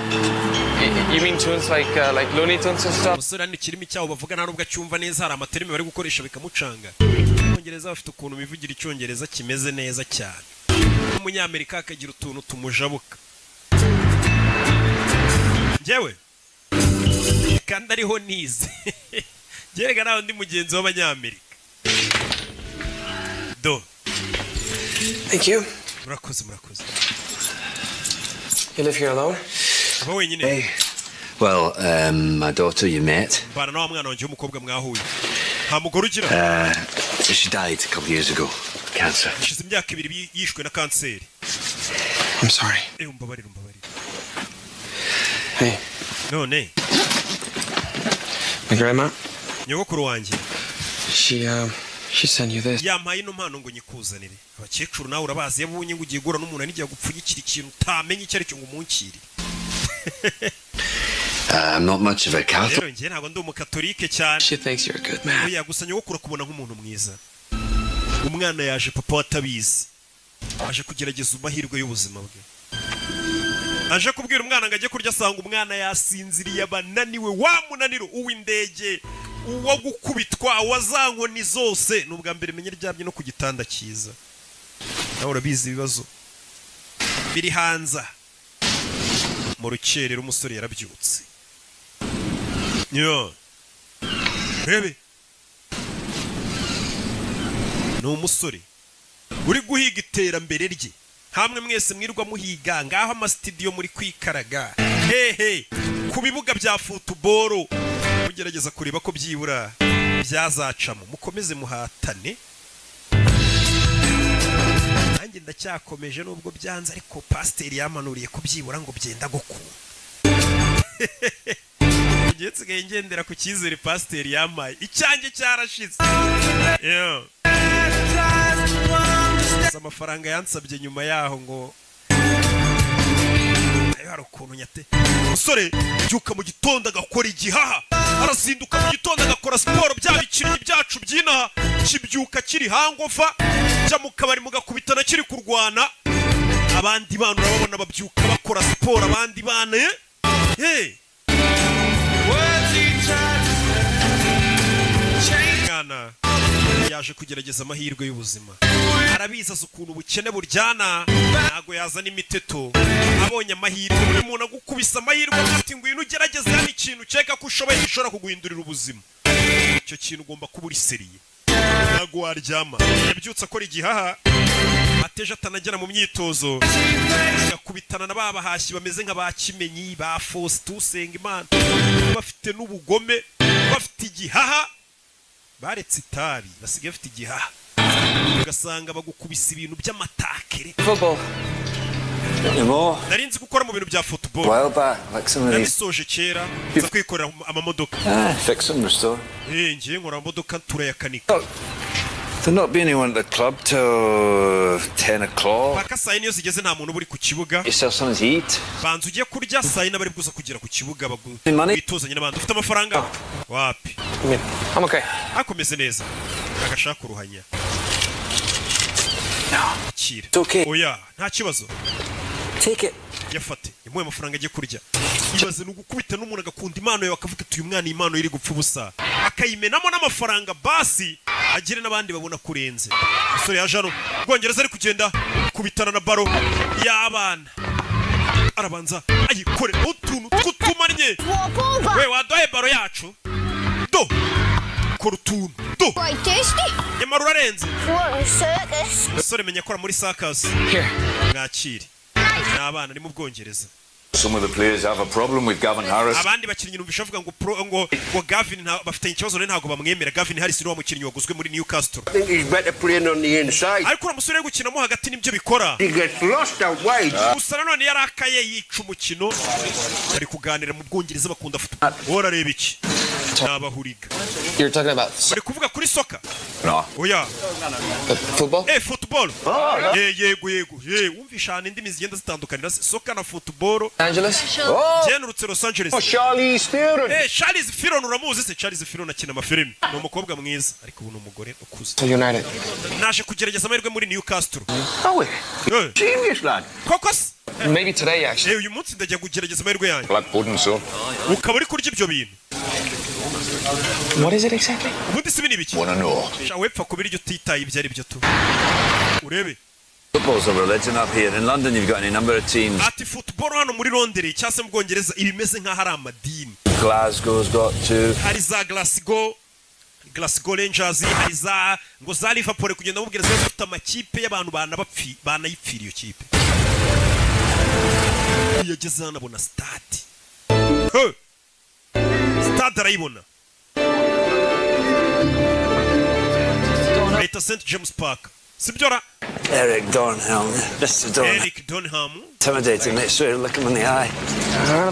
You mean tunes like Looney Tunes and stuff? Musore ni kirimi cyawo bavuga nta nubwo acyumva neza hari amaterimi bari gukoresha bikamucanga. Abongereza bafite ukuntu bivugira icyongereza kimeze neza cyane. Umunyamerika akagira utuntu tumujabuka. Njyewe kandi ariho nize. Gerega naho ndi mugenzi w'abanyamerika. Do. Thank you. Murakoze. You live here alone? Aba wenyine. Hey. Well, my daughter you met. Bana nawe mwana wanjye w'umukobwa mwahuye. Nta mugore ugira. She died a couple years ago. Cancer. Ishize imyaka 2 yishwe na kanseri. I'm sorry. Umbabarira. Hey. None. My grandma? Nyogokuru wanjye. She sent you this. Yampaye ino mpano ngo nyikuzanire. Abakecuru nawe urabazi yabunye ngo ugiye gura n'umuntu anigiye gupfunyikira ikintu utamenye icyo ari cyo ngo umunkire. I'm not much of a Catholic. Rero njye ntabwo ndi umukatolike cyane. She thinks you're a good man. Oya gusa nyogokuru kubona nk'umuntu mwiza. Umwana yaje papa watabizi. Aje kugerageza amahirwe y'ubuzima bwe. Aje kubwira umwana ngo ajye kurya asanga umwana yasinziriye abananiwe wa munaniro uw'indege uwo gukubitwa wazankoni zose nubwa mbere menye ryabye no ku gitanda cyiza. Nawe urabizi ibibazo biri hanza mu rukerero umusore yarabyutse. Rebe ni umusore uri guhiga iterambere rye hamwe mwese mwirwa muhiga ngaho amastudio muri kwikaraga hehe ku bibuga bya football mugerageza kureba ko byibura byazacamo mukomeze muhatane. Nanjye ndacyakomeje nubwo byanze ariko pasiteri yamanuriye kubyibura ngo byenda gukura. Ngiye nsigaye ngendera ku cyizere pasiteri yamaye icyanjye cyarashize. amafaranga yansabye nyuma yaho ngo hari ukuntu nyate umusore byuka mu gitondo agakora igihaha, arazinduka mu gitondo agakora siporo, bya bikinnyi byacu by'inaha kibyuka kiri hangofa, jya mu kabari mugakubitana kiri kurwana, abandi bana urababona babyuka bakora siporo, abandi bana mwana yaje kugerageza amahirwe y'ubuzima, arabizi azi ukuntu ubukene buryana, ntago yazana imiteto, abonye amahirwe, buri muntu agukubisa amahirwe ati ngwino ugerageze hano ikintu ukeka ko ushoboye gishobora kuguhindurira ubuzima, icyo kintu ugomba kuba uri seriye, ntago waryama. Yabyutse akora igihaha, ateje atanagera mu myitozo, agakubitana na ba bahashyi bameze nka ba Kimenyi, ba Faustin Usengimana, bafite n'ubugome, bafite igihaha, baretse itabi basigaye bafite igihaha, ugasanga bagukubisa ibintu by'amatakere. Football. Nari nzi gukora mu bintu bya football. Well back, like some of these. Nabisoje kera, nza kwikorera amamodoka. Fix them, restore. Ngiye nkora amamodoka turayakanika. There'll not be anyone at the club till 10 o'clock. Paka saa niyo zigeze nta muntu uri ku kibuga. Yourself something to eat. Banza ugiye kurya saa yine bari kuza kugera ku kibuga Money? bitozanye n'abandi. Ufite amafaranga? Wapi? I'm okay. Akomeze neza. Agashaka uruhanya. Kire. It's okay. Oya, nta kibazo. Take it. Yafate. Yamuye amafaranga agiye kurya. Ibaze n'ugukubita n'umuntu agakunda impano yawe akavuga ati uyu mwana impano iri gupfa ubusa. Akayimenamo n'amafaranga basi agire n'abandi babona kurenze. Umusore yaje hano Bwongereza ari kugenda kubitana na baro y'abana. Arabanza ayikore utuntu tw'utumanye. We wadoye baro yacu. Do. Korutuntu. Do. Quite tasty. Nyamara urarenze. What a circus. Umusore menya akora muri circus. Here. Mwakire. N'abana ari mu Bwongereza. Some of the players have a problem with Gavin Harris. Abandi bakinnyi numvisha avuga ngo Gavin bafite ikibazo ntago bamwemera. Gavin Harris ni wa mukinnyi waguzwe muri Newcastle. I think he's better playing on the inside. Ariko umusore gukinamo hagati nibyo bikora. He gets lost out wide. Gusa nanone yarakaye yica umukino. Ari kuganira mu Bwongereza bakunda football. Wora reba iki? Nabahuriga. You're talking about Bari kuvuga kuri soccer. No. Oya. football? Football. Yego. Umvisha indimi zigenda zitandukanira soccer na football. Angeles? Jenurutse Los Angeles. Charlie Theron. Charles Theron uramuzi se? Charles Theron akina amafilimi. Ni umukobwa mwiza ariko ubu ni umugore ukuze. So United. Naje kugerageza amahirwe muri Newcastle. Oh, serious lad. Kokos. Maybe today actually. Uyu munsi ndajya kugerageza amahirwe yanjye. Black pudding, so. Ukaba uri kurya ibyo bintu. What is it exactly? Ubundi si bini biki? Wanna know? Wepfa kubiryo utitaye ibyo ari byo tu. Urebe. Football's a religion up here. In London, you've got any number of teams. Ati football hano muri Londres cyangwa se mu Bwongereza ibimeze nk'aho ari amadini. Glasgow's got two. Hari za Glasgow Rangers, hari za ngo za Liverpool kugenda mubwira zifite amakipe y'abantu banayipfira iyo kipe. Yageze hano abona stade. Stade arayibona. Leta St James Park. Sibyora. Eric Dornhelm. Mr. Dornhelm. Eric Dornhelm. Intimidating. Make sure you look him in the eye.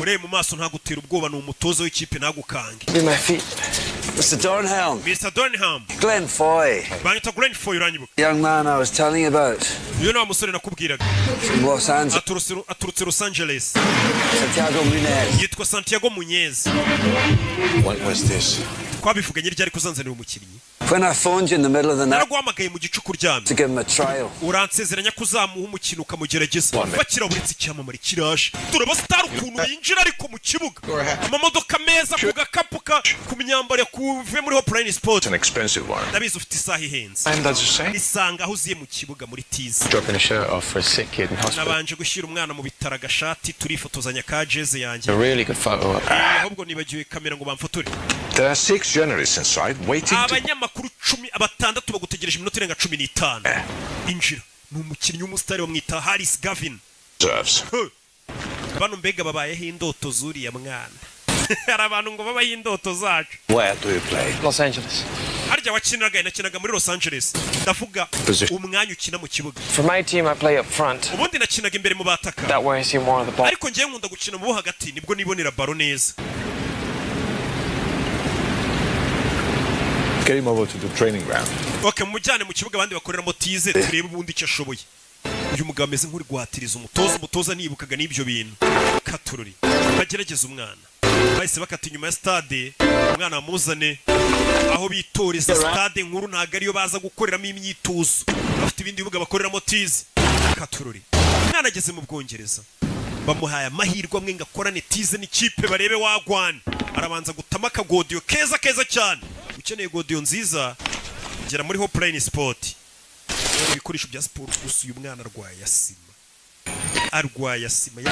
Ure mu maso ntagutera ubwoba ni umutozo w'ikipe nagukange. Be my feet. Mr. Dornhelm. Mr. Dornhelm. Glenn Foy. Banyita Glenn Foy uranyibuka. Young man I was telling you about. Uyu ni wa musore nakubwiraga. From Los Angeles. Aturutse Los Angeles. Santiago Munez. Yitwa Santiago Munez. What was this? Twabivuganye ryari kuzanzanira umukinnyi. When I phoned you in the middle of the night Naraguhamagaye mu gicuku uryamye. to give him a trial. Uransezeranya kuzamuha umukino ukamugerageza. Bakira buri icyamamare kiraje. Turaba star ukuntu yinjira ariko mu kibuga. Amamodoka meza ku gakapu ku myambaro ya kuve muri Hopline Sport. It's an expensive one. Ndabizi ufite isaha ihenze. And does it say? Isanga aho uziye mu kibuga muri Tizi. Dropping a shirt off for a sick kid in hospital. Nabanje gushyira umwana mu bitaro agashati turifotozanya ka jeze yanjye. A really good photo op. Ahubwo nibagiwe kamera ngo bamfotore. There are 6 journalists inside waiting to... Abanyamakuru 16 bagutegereje iminota irenga 15. Injira. Ni umukinnyi w'umusitari bamwita Harris Gavin. Serves. Bano mbega babayeho indoto zuriya mwana. Hari abantu ngo babayeho indoto zacu. Where do you play? Los Angeles. Harya nakinaga muri Los Angeles. Ndavuga umwanya ukina mu kibuga. For my team, I play up front. Ubundi nakinaga imbere mu bataka. That way I see more of the ball. Ariko ngiye nkunda gukina mu bo hagati nibwo nibonera baro neza. Get him over to the training ground. Okay, mujyane mu kibuga abandi bakoreramo tize turebe ubundi icyo ashoboye. Uyu mugabo ameze nk'uri guhatiriza umutoza nibukaga n'ibyo bintu. Katururi bagerageza umwana. Bahise bakata inyuma ya stade, umwana bamuzane aho bitoreza. Stade nkuru ntago ariyo baza gukoreramo imyitozo, bafite ibindi bibuga bakoreramo tize. Katururi umwana ageze mu Bwongereza, bamuhaye amahirwe amwe ngakorane tize n'ikipe barebe wagwana. Arabanza gutama akagodiyo keza cyane. Ukeneye godiyo nziza gera muri Hopeline Sport. Ibikoresho bya siporo gusa uyu mwana arwaye asima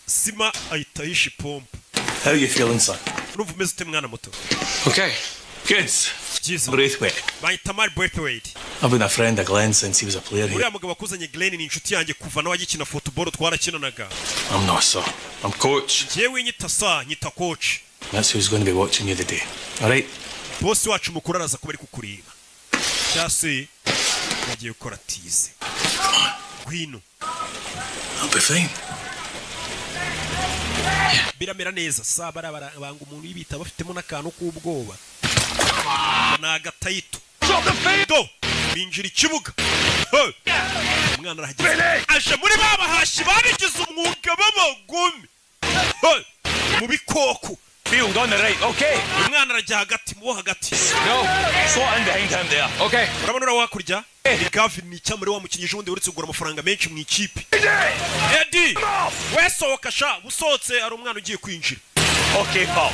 sima ahita yisha ipompa. How you feeling, son? Urumva umeze ute mwana muto? Okay, good. Braithwaite. Bahita Mari Braithwaite. I've been a friend of Glenn since he was a player here. Uriya mugabo akuzanye Glenn ni inshuti yanjye kuva nawe agikina football twarakinanaga. I'm not, sir. I'm coach. Jewe nyita sa nyita coach. That's who's going to be watching you today. All right? Boss wacu mukuru araza kuba ari kukureba. Cyase yagiye gukora tize. Gwino. I'll be fine. Biramera neza sabara banga umuntu yibita bafitemo nakantu k'ubwoba. Nagatayito. Do binjira ikibuga. Umwana arahageze. Aje muri babahashi babigize umwuga b'abagome. Mu bikoko. Field on the right, okay. Umwana arajya hagati mu hagati. No, slot in behind him there. Okay. Urabona ura wakurya? Gavin ni cyamure wa mukinnyi wundi uretse kugura amafaranga menshi mu ikipe. Eddie. Wesohoka sha usotse ari umwana ugiye kwinjira. Okay, pal.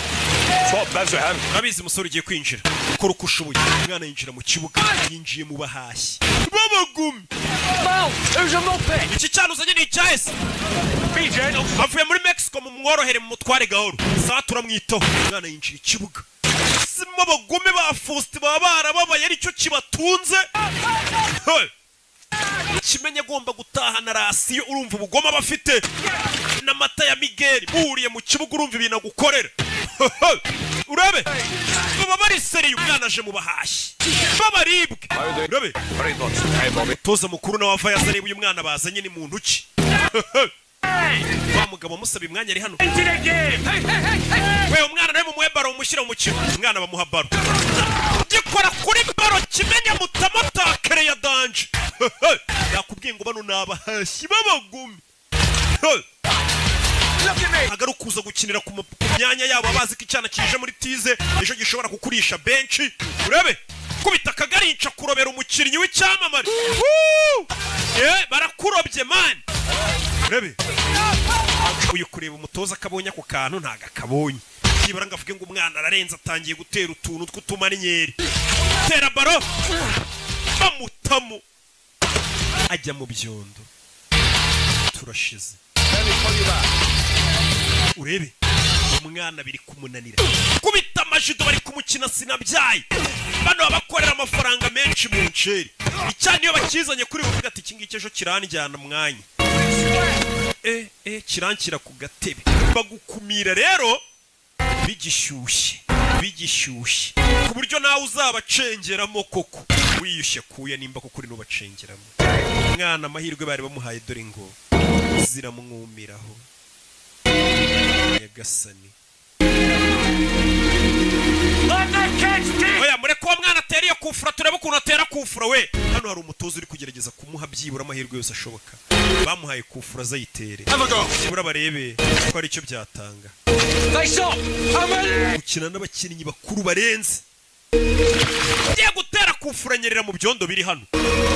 Swap bibs with him. Nabizi musore ugiye kwinjira. Kora uko ushoboye. Umwana yinjira mu kibuga yinjiye mu bahashyi. Babagumi. Pal, who's your moped? Iki cyano uzanye ni Jais. Be gentle. Avuye muri Mexico mu mworohere mu mutware gahoro. Saa turamwitaho. Umwana yinjira ikibuga. Sima abagome ba Faustin barababaye aricyo kibatunze. Kimenye agomba gutahana rasiyo urumva ubugoma bafite n'amata ya Miguel buriye mu kibuga urumva ibintu agukorera. Urabe baba bari seri umwana aje mu bahashyi babaribwe. Urabe toza mukuru na wava yazareba uyu mwana bazanye ni muntu ki. Wa mugabo musaba imwanya ari hano. We umwana nawe mumuhe baro umushyira mu mukino. Umwana bamuha baro. Gikora kuri baro kimenya mutamotakere ya danje. Yakubwiye ngo bano nabahashyi babagumi. Agarukuza gukinira ku myanya yabo abazi ko icyana kije muri tize ejo gishobora kukurisha benshi. Urabe kubita kagarinca kurobera umukinnyi w'icyamamare. Barakurobye man. Urabe uyu kureba umutoza akabonye ako kantu ntaga kabonye. Kibara ngavuge ngo umwana ararenza atangiye gutera utuntu tw'utumarinyeri. Tera baro bamutamo ajya mu byondo. Turashize. Urebe umwana biri kumunanira. Kubita amajido bari kumukina sinabyaye. Bano abakorera amafaranga menshi mu nceri. Icyane iyo bakizanye kuri buvuga ati kingiki ejo kiranjyana mwanya. Kirankira ku gatebe. Bagukumira rero bigishyushye. Ku buryo nawe uzabacengeramo koko. Wiyushye kuye nimba ko kuri nubacengeramo. Umwana amahirwe bari bamuhaye dore ngo ziramwumiraho. Nyagasani. Oya mureko mwana ateriye kufura turebe ukuntu atera kufura we. Hano hari umutozo uri kugerageza kumuha byibura amahirwe yose ashoboka. Bamuhaye kufura zayitere. Byibura barebe ko ari cyo byatanga. Ukina n'abakinnyi bakuru barenze. Ugiye gutera kufura nyerera mu byondo biri hano.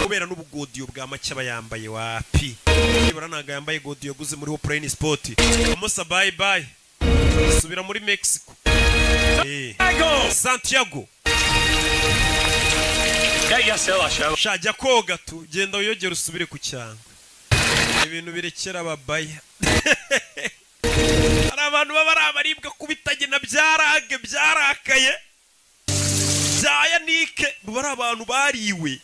Kubera n'ubugodiyo bwa make abayambaye wapi. Byibura ntago yambaye godiyo guze muri Hopeline Sport. Amusa bye bye. Subira muri Mexico. Santiago. Shajya koga tu genda uyogera usubire ku cyangwa. Ibintu birekera babaya. Hari abantu baba ari abaribwa kubitage na byarakaye. Byaya nike bari abantu bariwe.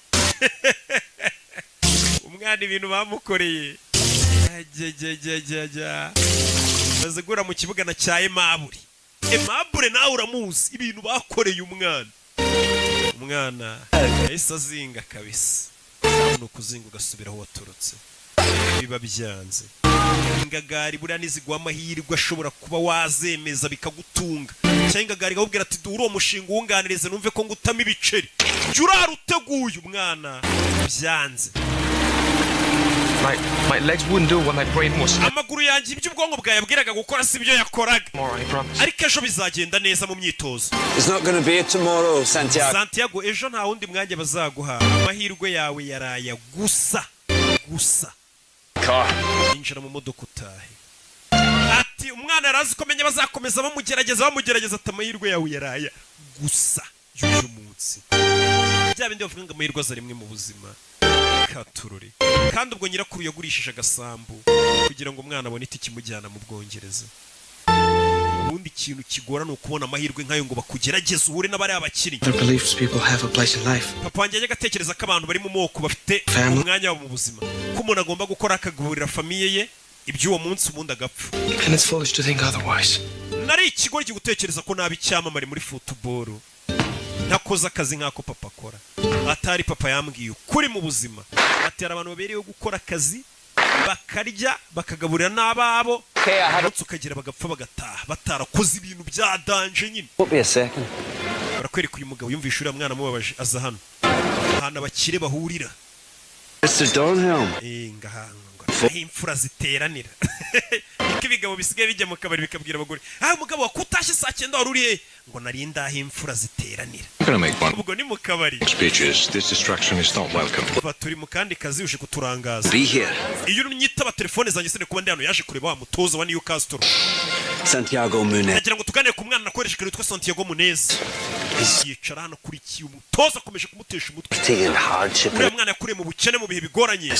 Umwana ibintu bamukoreye. Bazigura mu kibuga na cya Emabure. Emabure nawe uramuzi ibintu bakoreye umwana. Umwana yahise azinga kabisa. No kuzinga ugasubira aho waturutse. Biba byanze. Ingagari buriya nizigwa amahirwe ashobora kuba wazemeza bikagutunga. cyangwa gari gahubwira ati duri uwo mushinga wunganirize numve ko ngutama ibiceri jura ruteguye umwana byanze My legs wouldn't do what my brain was. amaguru yanjye ibyo ubwonko bwayabwiraga gukora si byo yakoraga I promise. ariko ejo bizagenda neza mu myitozo It's not going to be a tomorrow, Santiago. Santiago ejo nta wundi mwanya bazaguha amahirwe yawe yaraya gusa Car. injira mu modoka utahe ati umwana yarazi ko menya bazakomeza bamugerageza ati amahirwe yawe yaraya gusa y'uyu munsi bya bindi bavuga ngo amahirwe aza rimwe mu buzima katururi kandi ubwo nyirakuru yagurishije agasambu kugira ngo umwana abone itike imujyana mu Bwongereza ubundi ikintu kigora ni ukubona amahirwe nk'ayo ngo bakugerageze uhure n'abari abakinnyi papa wanjye yajyaga atekereza ko abantu bari mu moko bafite umwanya wabo mu buzima ko umuntu agomba gukora akagaburira famiye ye iby'uwo munsi ubundi agapfa nari ikigo gutekereza ko nabi icyamamare muri football ntakoze akazi nk'ako papa akora atari papa yambwiye ukuri mu buzima atera abantu babereyeho gukora akazi bakarya bakagaburira n'ababo ndetse ukagira bagapfa bagataha batarakoze ibintu bya danje nyine barakwereka uyu mugabo yumvisha uriya mwana amubabaje aza hano ahantu abakire bahurira Mr. Donhelm. aho imfura ziteranira niko ibigabo bisigaye bijya mu kabari bikabwira abagore umugabo wakutashye saa 9 wari uri he ngo nari ndaho imfura ziteranira ubwo ni mu kabari Speeches, this distraction is not welcome. turi mu kandi kazi uje kuturangaza Be here. iyo unyitaba telefone zanjye sene kuba ndi hano yaje kureba wa mutozo wa Newcastle Santiago Munez. nagira ngo tuganire ku mwana nakoresheje witwa Santiago Munez yicara hano kuri iki umutoza akomeje kumutesha umutwe uriya mwana yakuriye mu bukene mu bihe bigoranye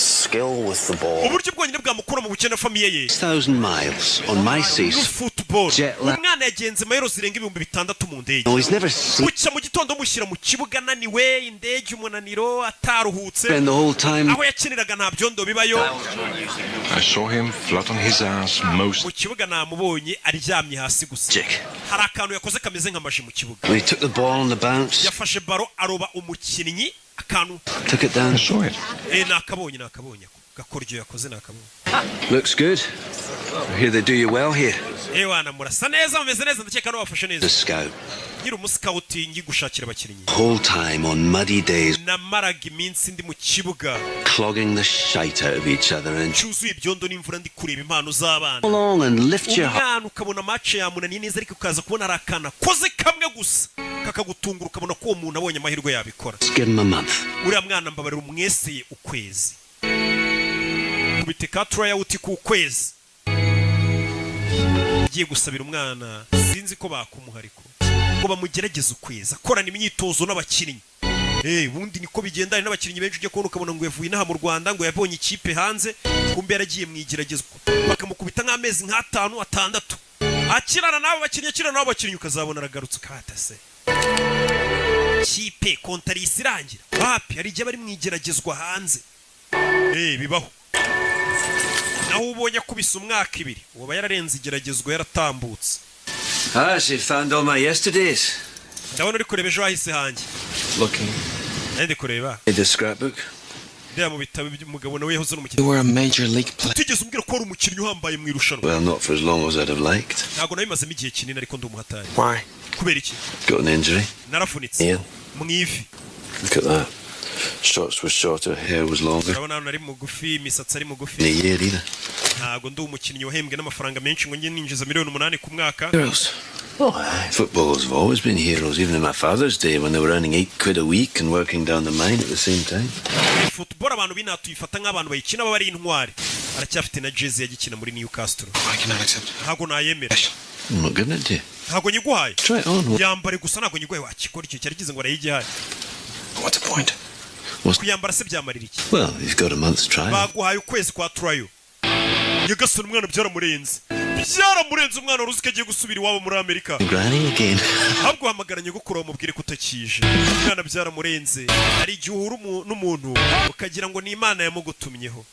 uburyo bwonyine bwamukura mu bukene famiye ye 6,000 miles on my seas. football Jet lag. umwana yagenze mayero zirenga 6,000 mu ndege No, he's never seen bucya mu gitondo mushyira mu kibuga ananiwe indege umunaniro ataruhutse the whole time. aho yakiniraga nta byondo bibayo I saw him flat on his ass most. mu kibuga namubonye aryamye hasi gusa Jack. hari akantu yakoze kameze nk'amaji mu kibuga We took the ball on the bounce, yafashe baro aroba umukinnyi akantu took it down. I saw it. nakabonye gakoryo yakoze nakabonye Looks good. I hear they do you well here. wana murasa neza mumeze neza ndakeka no wafashe The neza scout. nkiri umuscouting gushakira abakinnyi Whole time on muddy days, namaraga iminsi ndi mu kibuga clogging the shite out of each other and cyuzuye ibyondo n'imvura ndi kureba impano z'abana along and lift your heart. umwana ukabona match yamunaniye neza ariko ukaza kubona ari akana koze kamwe gusa kakagutungura ukabona ko uwo muntu abonye amahirwe yabikora Give him a month. uriya mwana mbabarira umweseye ukwezi kubite ka tryout ku kwezi agiye gusabira umwana sinzi ko bakumuha ariko ngo bamugerageze ukwezi akorana imyitozo n'abakinnyi bundi niko bigendana n'abakinnyi benshi ujya kubona ukabona ngo yavuye inaha mu Rwanda ngo yabonye ikipe hanze kumbe yaragiye mu igeragezwa bakamukubita nk'amezi nk'atanu atandatu akirana n'abo bakinnyi ukazabona aragarutse ukatase kipe kontarisi irangira wapi hari igihe bari mu igeragezwa hanze bibaho naho ubonye akubise umwaka 2 uba yararenze igeragezwa yaratambutse She found all my yesterdays. ndabona uri kureba ejo hahise hanjye Looking ndi kureba in the scrapbook. ndeba mu bitabo by'umugabo nawe yahoze n'umukinnyi You were a major league player. tigeze umbwira ko ari umukinnyi uhambaye mu irushanwa Well, not for as long as I'd have liked. ntabwo nabimazemo igihe kinini ariko ndi umuhatari Why? kubera iki Got an injury. narafunitse Yeah. mu ivi Look at that. Shots were shorter, hair was longer. urabona hano ari mugufi imisatsi ari mugufi In a year either. ntabwo ndi umukinnyi wahembwe n'amafaranga menshi ngo njye ninjiza $8,000,000 ku mwaka Heroes. Oh, aye. Footballers have always been heroes, even in my father's day when they were earning £8 a week and working down the mine at the same time. football abantu bina tuyifata nk'abantu bayikina baba ari intwari aracyafite na jersey yagikina muri Newcastle I cannot accept. ntabwo nayemera I'm not giving it to you. ntabwo nyiguhaye Try it on. yambare gusa ntabwo nyiguhaye wakikora icyo cyarigize ngo arayigihaye What's the point? kuyambara se byamarira iki Well, you've got a month's trial. baguhaye ukwezi kwa trial nyagasoni umwana byaramurenze umwana uruzi ko agiye gusubira iwabo muri Amerika Granny again. ahubwo uhamagara nyogokuru bamubwire ko utakije umwana byaramurenze hari igihe uhura n'umuntu ukagira ngo ni Imana yamugutumyeho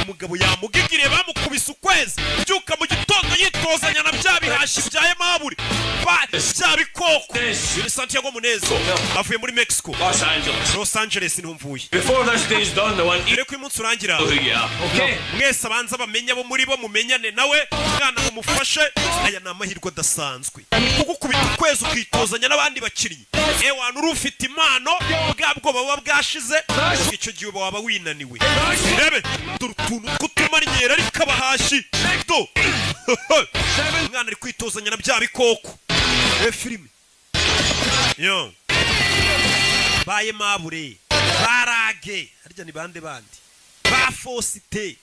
umugabo yamugigiriye bamukubise ukwezi byuka mu gitondo yitozanya na bya bihashi bya Emaburi bya bikoko ni Santiago Munezo avuye muri Mexico Los Angeles ntumvuye Before this day's done, the one eat. reko umunsi urangira Okay. mwese abanza bamenya abo muri bo mumenyane nawe mwana mumufashe aya ni amahirwe adasanzwe kugukubita ukwezi ukitozanya n'abandi bakinnyi ewana uri ufite impano bwa bwoba buba bwashize icyo gihe uba waba winaniwe rebe dore utuntu tw'utumarinyera ariko abahashi do umwana ari kwitozanya na bya bikoko filime yo baye mabure barage harya ni bande bandi ba Fosite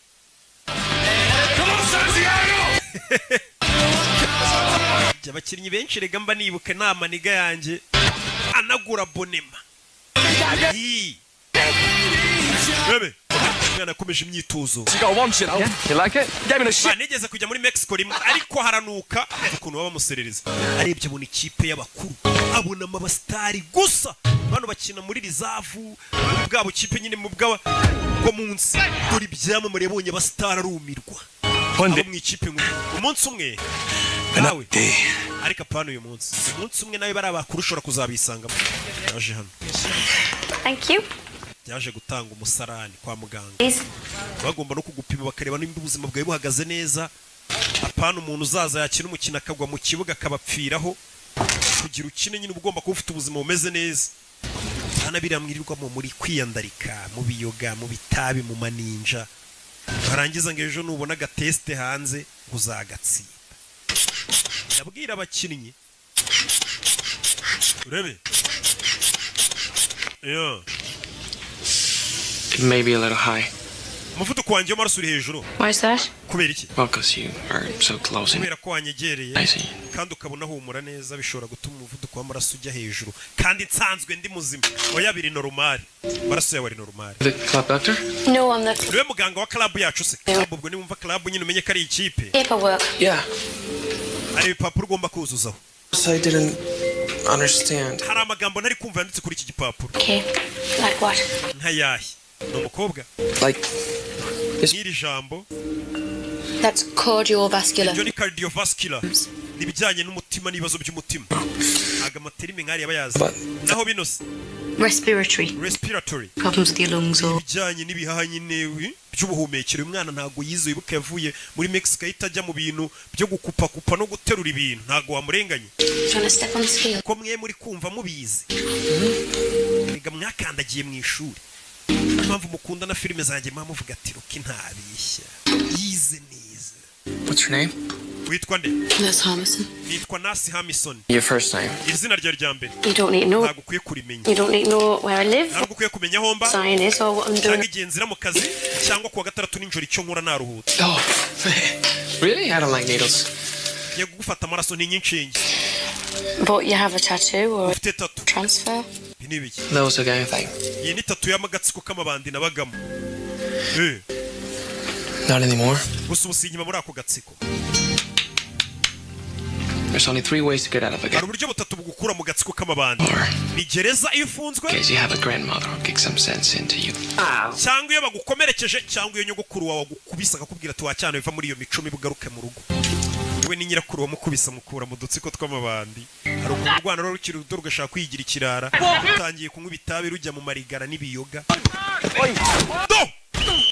abakinnyi benshi rega mba nibuka inama niga yanjye anagura bonema bebe mwana akomeje imyitozo You got one, you know. Yeah, you like it? Gave me the shit. nigeze kujya muri Mexico rimwe ariko haranuka ukuntu baba bamuserereza arebye abona ikipe y'abakuru abona amabastari gusa bano bakina muri rizavu bwabo kipe nyine mu bwo munsi dore ibyamamare yabonye abastari arumirwa abo mu ikipe umunsi umwe nawe ariko apana uyu munsi umunsi umwe nawe bari abakuru ushobora kuzabisangamo yaje hano Thank you. yaje gutanga umusarani kwa muganga Please. bagomba no kugupima bakareba nimba ubuzima bwawe buhagaze neza apana umuntu uzaza yakina umukino akagwa mu kibuga akabapfiraho kugira ukine nyine ugomba kuba ufite ubuzima bumeze neza hana biramwirirwamo muri kwiyandarika mu biyoga mu bitabi mu maninja barangiza ngo ejo nubona agateste hanze uzagatsinda ndabwira abakinnyi urebe yo It may be a little high. umuvuduko wanjye w'amaraso uri hejuru Why is that? kubera iki Well, because you are so close in. kubera ko wanyegereye I see. kandi ukabona humura neza bishobora gutuma umuvuduko w'amaraso ujya hejuru kandi nsanzwe ndi muzima oya biri normal amaraso yawe ari normal The club doctor? No, I'm the niwe muganga wa club yacu se club ubwo niwumva club nyine umenye ko ari ikipe paperwork. Yeah. hari ibipapuro ugomba kuzuzaho So I didn't understand. hari amagambo ntari kumva yanditse kuri iki gipapuro Okay. Like what? nkayahe ni umukobwa Like, n'iri jambo That's cardiovascular. ibyo ni cardiovascular n'ibijyanye n'umutima n'ibibazo by'umutima ntabwo amaterime nk'ari yaba yazi naho bino se Respiratory respiratory problems with your lungs or ibijyanye n'ibihaha nyine by'ubuhumekero uyu mwana ntabwo yize wibuka yavuye muri Mexico ahita ajya mu bintu byo gukupakupa no guterura ibintu ntabwo wamurenganye Trying to step on the scale. ko mwe muri kumva mubizi rega mwakandagiye mu ishuri impamvu mukunda na filime zanjye muvuga ati ruki ntabishya yize neza what's your name? witwa nde Nurse Harmison. nitwa Nasi Hamison Your first name. izina ryawe rya mbere You don't need to know. ntabwo ukwiye kurimenya You don't need to know where I live, ntabwo ukwiye kumenya aho mba sign is, or what I'm cyangwa doing. igihe nzira mu kazi cyangwa kuwa gatandatu nijoro icyo nkora naruhutse Oh, really? I don't like needles. ngiye gufata amaraso n'inyinshi But you have a tattoo or a ufite tatu transfer? ibi ni ibiki That was a gang thing. iyi ni tatu y'amagatsiko k'amabandi nabagamo Not anymore. gusa ubu sinyuma muri ako gatsiko There's only 3 ways to get out of a hari gang. uburyo butatu bugukura mu gatsiko k'amabandi Or ni gereza iyo ufunzwe in case you have a grandmother who kicks some sense into you. cyangwa iyo bagukomerekeje cyangwa iyo nyogokuru wawe agukubise akakubwira ati wacyane biva muri iyo mico mibi ugaruke mu rugo we ni nyirakuru wamukubise amukura mu dutsiko tw'amabandi hari ukuntu urwana rero rukiri ruto rugashaka kwigira ikirara utangiye kunywa ibitabi rujya mu marigara n'ibiyoga do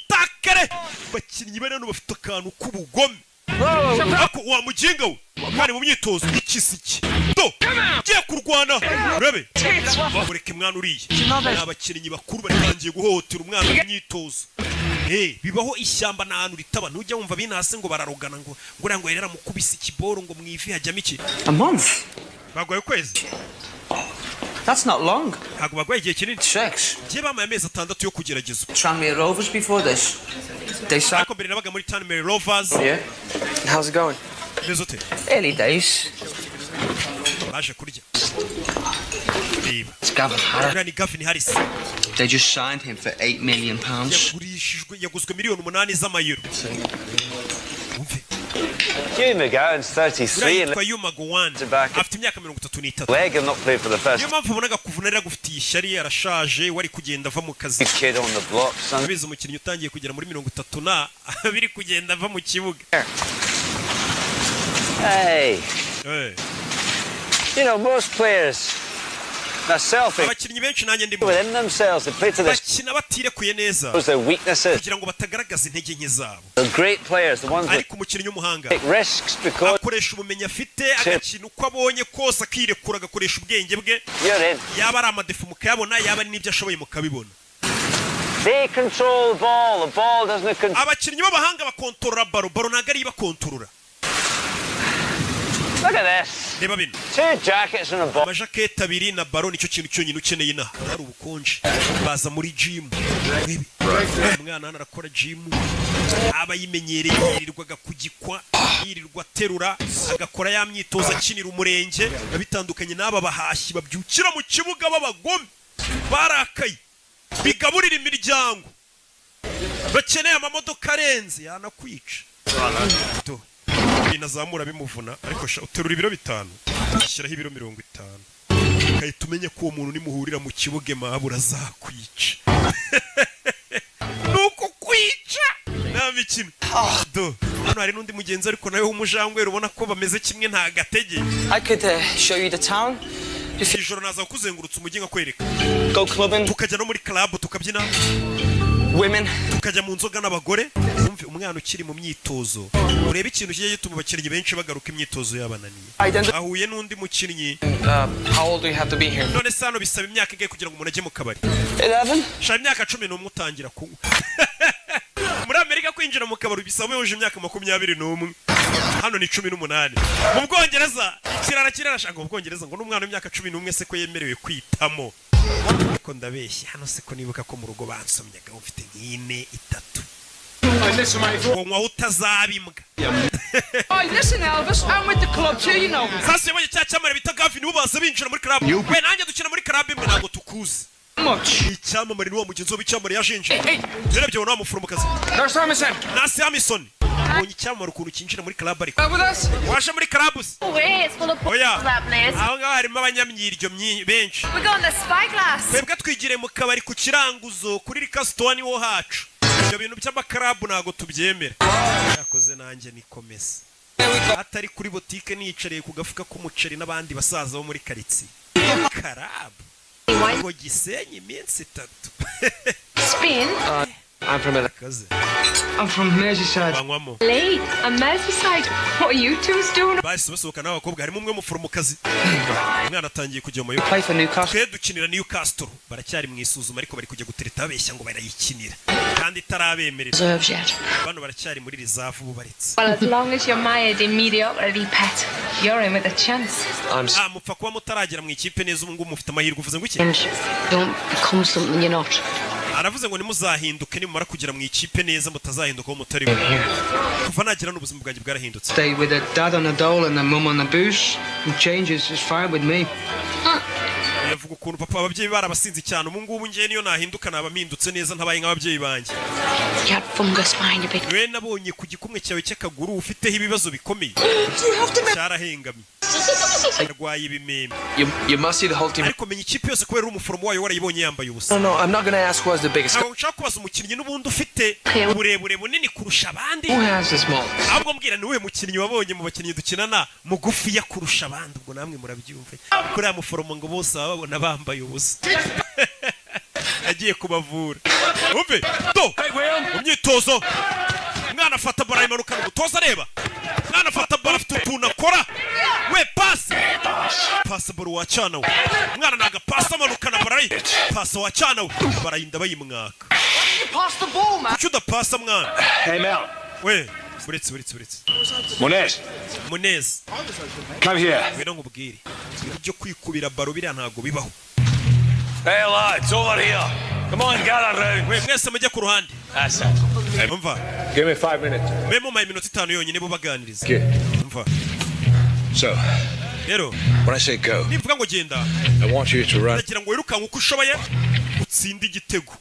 takare bakinnyi bane hano bafite akantu k'ubugome ako wamuginga we kandi mu myitozo ikisiki do giye kurwana urebe mureke mwana uriye ni abakinnyi bakuru batangiye guhohotera umwana mu myitozo bibaho ishyamba n'ahantu ritaba ntujya wumva binase ngo bararogana ngo nguriya ngo yari aramukubise ikiboro ngo mu ivi hajyamo iki A month? bagwaye ukwezi That's not long. ntabwo bagwaye igihe kinini 6. ngiye bamaye amezi 6 yo kugerageza Tranmere Rovers before this. They signed ariko mbere nabaga muri Tranmere Rovers Yeah? And how's it going? neza ute early days. baje kurya reba It's Gavin Harris. uriya ni Gavin Harris They just signed him for £8 million. yaguzwe miliyoni 8 z'amayero umve Hugh McGowan's 33 uriya and yitwa Hugh McGowan afite imyaka 33 leg and not played for the first niyo mpamvu ubonaga kuvuna rero agufitiye ishyari arashaje wari kugenda ava mu kazi kid on the block, son. abizi umukinnyi utangiye kugera muri 30 na biri kugenda ava mu kibuga Hey. You know, most players are selfish abakinnyi benshi nanjye ndimo within themselves. They play to bakina batirekuye neza their weaknesses. kugira ngo batagaragaza intege nke zabo. The great players, the ones that ariko umukinnyi w'umuhanga take risks because akoresha ubumenyi afite agakina uko abonye kose akirekura agakoresha ubwenge bwe you're in. yaba ari amadefu mukayabona yaba ari n'ibyo ashoboye mukabibona. They control the ball doesn't control. abakinnyi b'abahanga bakontorora baro ntabwo ari bakontorora. Look at this. reba bino 2 jackets and a ball. amajaketi abiri na baro nicyo kintu cyonyine ukeneye inaha. hari ubukonje baza muri jimu. umwana hano arakora jimu aba yimenyereye yirirwaga kugikwa yirirwa aterura agakora ya myitozo akinira umurenge bitandukanye n'aba bahashyi babyukira mu kibuga b'abagome barakaye bigaburira imiryango bakeneye amamodoka arenze yanakwica. binazamura bimuvuna ariko uterura ibiro 5 shyiraho ibiro 50 kahita umenye ko uwo muntu nimuhurira mu kibuga mabura azakwica. nuko kwica nta mikino. hano hari n'undi mugenzi ariko nawe w'umujangwe ubona ko bameze kimwe nta gatege. I could show you the town. ijoro naza kuzengurutsa umujyi nkakwereka. Go clubbing. tukajya no muri club tukabyina. Women. tukajya mu nzoga n'abagore. umve umwana ukiri mu myitozo urebe ikintu kigiye gituma abakinnyi benshi bagaruka imyitozo yabananiye. ahuye n'undi mukinnyi. How old do you have to be here? none se hano bisaba imyaka ingahe kugira ngo umuntu ajye mu kabari? 11. shaka imyaka 11 utangira kunywa. muri Amerika kwinjira mu kabari bisaba uje imyaka 21. hano ni 18. mu Bwongereza kirarashaka mu Bwongereza ngo n'umwana w'imyaka 11 se ko yemerewe kwitamo. ko ndabeshya hano se ko nibuka ko mu rugo bansomyaga ufite nk'ine 3. ngo utazabimbwa. Listen Elvis, I'm with the club too, you know. sasa yabonye cya cyamara bita Gavin ubaza binjira muri club. we nanjye dukina muri club imwe ntabwo tukuzi. icyamamare n'uwo mugenzi w'icyamamare yajenje. yarebye wa muforomokazi. Nurse Hamilton. Nasi Hamilton. ubonye icyamamare ukuntu kinjira muri club ariko. With us? waje muri club se. oya aho ngaho harimo abanyamyiryo benshi. We're going to Spyglass. twebwe twigire mu kabari ku kiranguzo kuri Rikastoni wo hacu. ibyo bintu by'amakarabu ntabwo tubyemera. yakoze nanjye nikomeza. atari kuri botike nicariye ku gafuka k'umuceri n'abandi basaza bo muri karitsiye. karabu ngo Gisenyi iminsi 3. Spain? I'm from Merseyside. banywamo Lee, and Merseyside. What are you two doing? bahise basohoka n'abakobwa harimo umwe muforomokazi. umwana atangiye kujya mu Play for Newcastle. twe dukinira Newcastle baracyari mu isuzuma ariko bari kujya gutereta babeshya ngo barayikinira kandi itarabemerera. Reserves yet. bano baracyari muri reserve bubaritse. Well, as long as you're mired in mediocrity, pet, you're in with a chance. mupfa kuba mutaragera mu ikipe neza ubu ngubu mufite amahirwe uvuze ngo iki? Don't become something you're not. aravuze ngo nimuzahinduke nimumara kugera mu ikipe neza mutazahinduka aho mutari. kuva nagira n'ubuzima bwanjye bwarahindutse. Stay with a dad on a dole and a mum on a booze. And changes is fine with me. yavuga ukuntu papa ababyeyi barabasinzi cyane ubu ngubu ngiye niyo nahinduka naba mpindutse neza ntabaye nk'ababyeyi banjye. You had fungus behind your big. we nabonye ku gikumwe cyawe cy'akaguru ufiteho ibibazo bikomeye. cyarahengamye. arwaye ibimeme. You must see the whole team. ariko menya ikipe yose kubera umuforomo wayo warayibonye yambaye ubusa. No, I'm not gonna ask who has the biggest. ntabwo nshaka kubaza umukinnyi n'ubundi ufite uburebure bunini kurusha abandi. Who has the small? ahubwo mbwira ni we mukinnyi wabonye mu bakinnyi dukinana mugufiya kurusha abandi ubwo namwe murabyumva. kuri aya muforomo ngo bose baba babona bambaye ubusa. agiye kubavura. umve mu myitozo umwana afata bora imanuka umutoza areba. umwana afata bora afite utuntu akora. we pasi bora wacana we. umwana naga pasi amanukana barayi. pasi wacana we barayinda bayimwaka. kuki udapasa mwana? Hey, Mel. we uretse Munez Come here. wera nkubwire ibyo kwikubira baro biriya ntabwo bibaho. Hey, lads, over here. Come on, gather round. we mwese mujye ku ruhande. That's it. umva Give me 5 minutes. be mu minota 5 yonyine bubaganiriza. Okay. umva So, rero when I say go, nivuga ngo genda I want you to run. ndagira ngo wirukanke uko ushoboye utsinde igitego.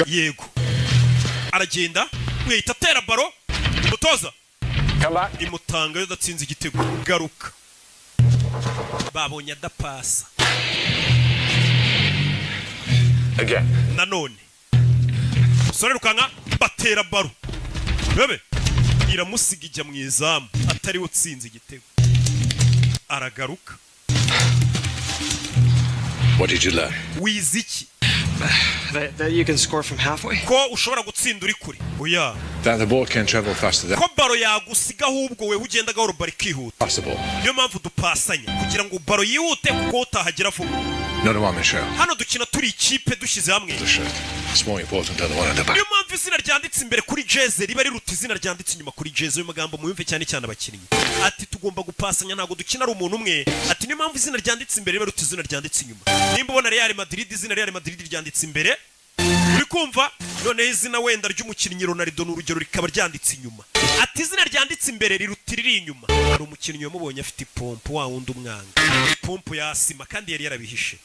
yego aragenda mwita atera baro umutoza Come back. imutanga yo datsinze igitego garuka. babonye adapasa Again. nanone usore rukanka batera baro bebe iramusiga ijya mu izamu atari utsinze igitego. aragaruka. What did you learn? Wiziki. That you can score from halfway. Ko ushobora gutsinda uri kuri. Oya. That the ball can travel faster than Ko baro yagusiga ahubwo we ugenda gahoro bari kihuta. possible. Niyo mpamvu dupasanya kugira ngo baro yihute kuko utahagera vuba. Not a one, Michelle. Hano dukina turi ikipe dushyize hamwe. It's more important than the one at the back. Niyo mpamvu izina ryanditse imbere kuri jeze riba riruta izina ryanditse inyuma kuri jeze. Uyu magambo muyumve cyane cyane abakinnyi. Ati tugomba gupasanya ntago dukina ari umuntu umwe. Ati niyo mpamvu izina ryanditse imbere riba riruta izina ryanditse inyuma. Nimba ubona Real Madrid izina Real Madrid ryanditse imbere uri kumva noneho izina wenda ry'umukinnyi Ronaldo n'urugero rikaba ryanditse inyuma. Ati izina ryanditse imbere riruta iriri inyuma. Hari umukinnyi wamubonye afite ipompo wa wundi umwanga. Ipompo ya sima kandi yari yarabihishe.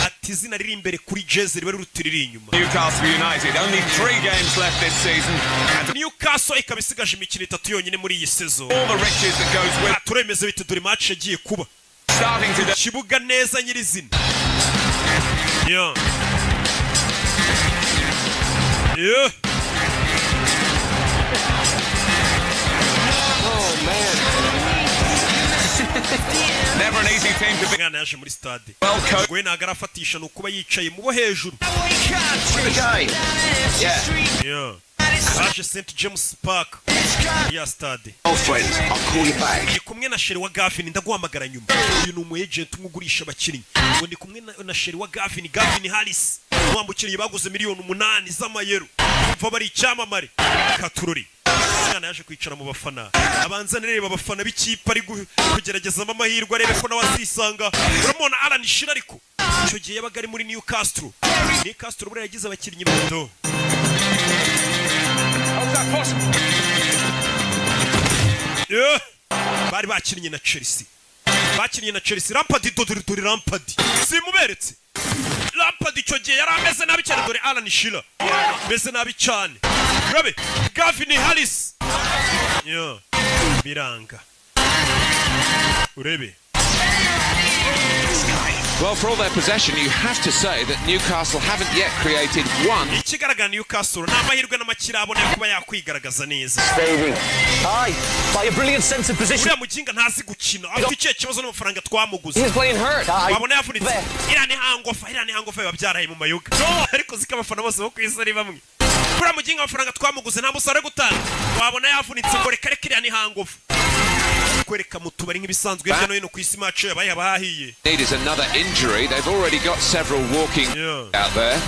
Ati izina riri imbere kuri jeze riba riruta iriri inyuma. Newcastle United, only 3 games left this season. And Newcastle ikaba isigaje imikino 3 yonyine muri iyi season. all the riches that goes with Turemeze bite dore match yagiye kuba. starting today. Kibuga neza nyirizina. Yeah. Yeah. Oh, man. Never an easy team to be. Mwana yaje muri stade. Well coached. We nagara afatisha nukuba yicaye mu bo hejuru. The game. Yeah. Yeah. Baje St James Park. Ya stade. Oh, friends, I'll call you back. Ndi kumwe na Sheri wa Gavin ndaguhamagara nyuma. Uyu ni umu agent umugurisha abakinnyi. Ngo ndi kumwe na Sheri wa Gavin Harris. Wa mukinnyi baguze $8 z'amayero. Umva bari icyamamare. Katurori. Mwana yaje kwicara mu bafana. Abanza nereba abafana b'ikipe ari kugerageza amahirwe arebe ko nawazisanga. Uramona Alan Shearer ariko. Icyo gihe yabaga ari muri Newcastle. Newcastle buri yagize abakinnyi bato. Yeah. Bari bakinnye na Chelsea. Bakinnye na Chelsea. Lampard dore Lampard. Simuberetse. Lampard icyo gihe yari ameze nabi cyane dore Alan Shearer. Meze nabi cyane. Urabe Gavin Harris. Yeah. Biranga. Urebe. Well, for all their possession, you have to say that Newcastle haven't yet created one. Ikigaragara Newcastle n'amahirwe n'amakirabone kuba yakwigaragaza neza. Staging. Aye, by a brilliant sense of position. Uriya muginga ntazi gukina. Afite ikihe kibazo n'amafaranga twamuguze. He's playing hurt. Wabona yavunitse. Iriya ni hangofa babyaraye mu mayoga. Ariko zika abafana bose bo kwisi ari bamwe. Uriya muginga amafaranga twamuguze nta musare gutanga. Wabona yavunitse ngo reka iriya ni hangofa. Kwereka mu tubari nk'ibisanzwe hirya no hino ku isi match yabaye abahiye. Need is another injury. They've already got several walking out there.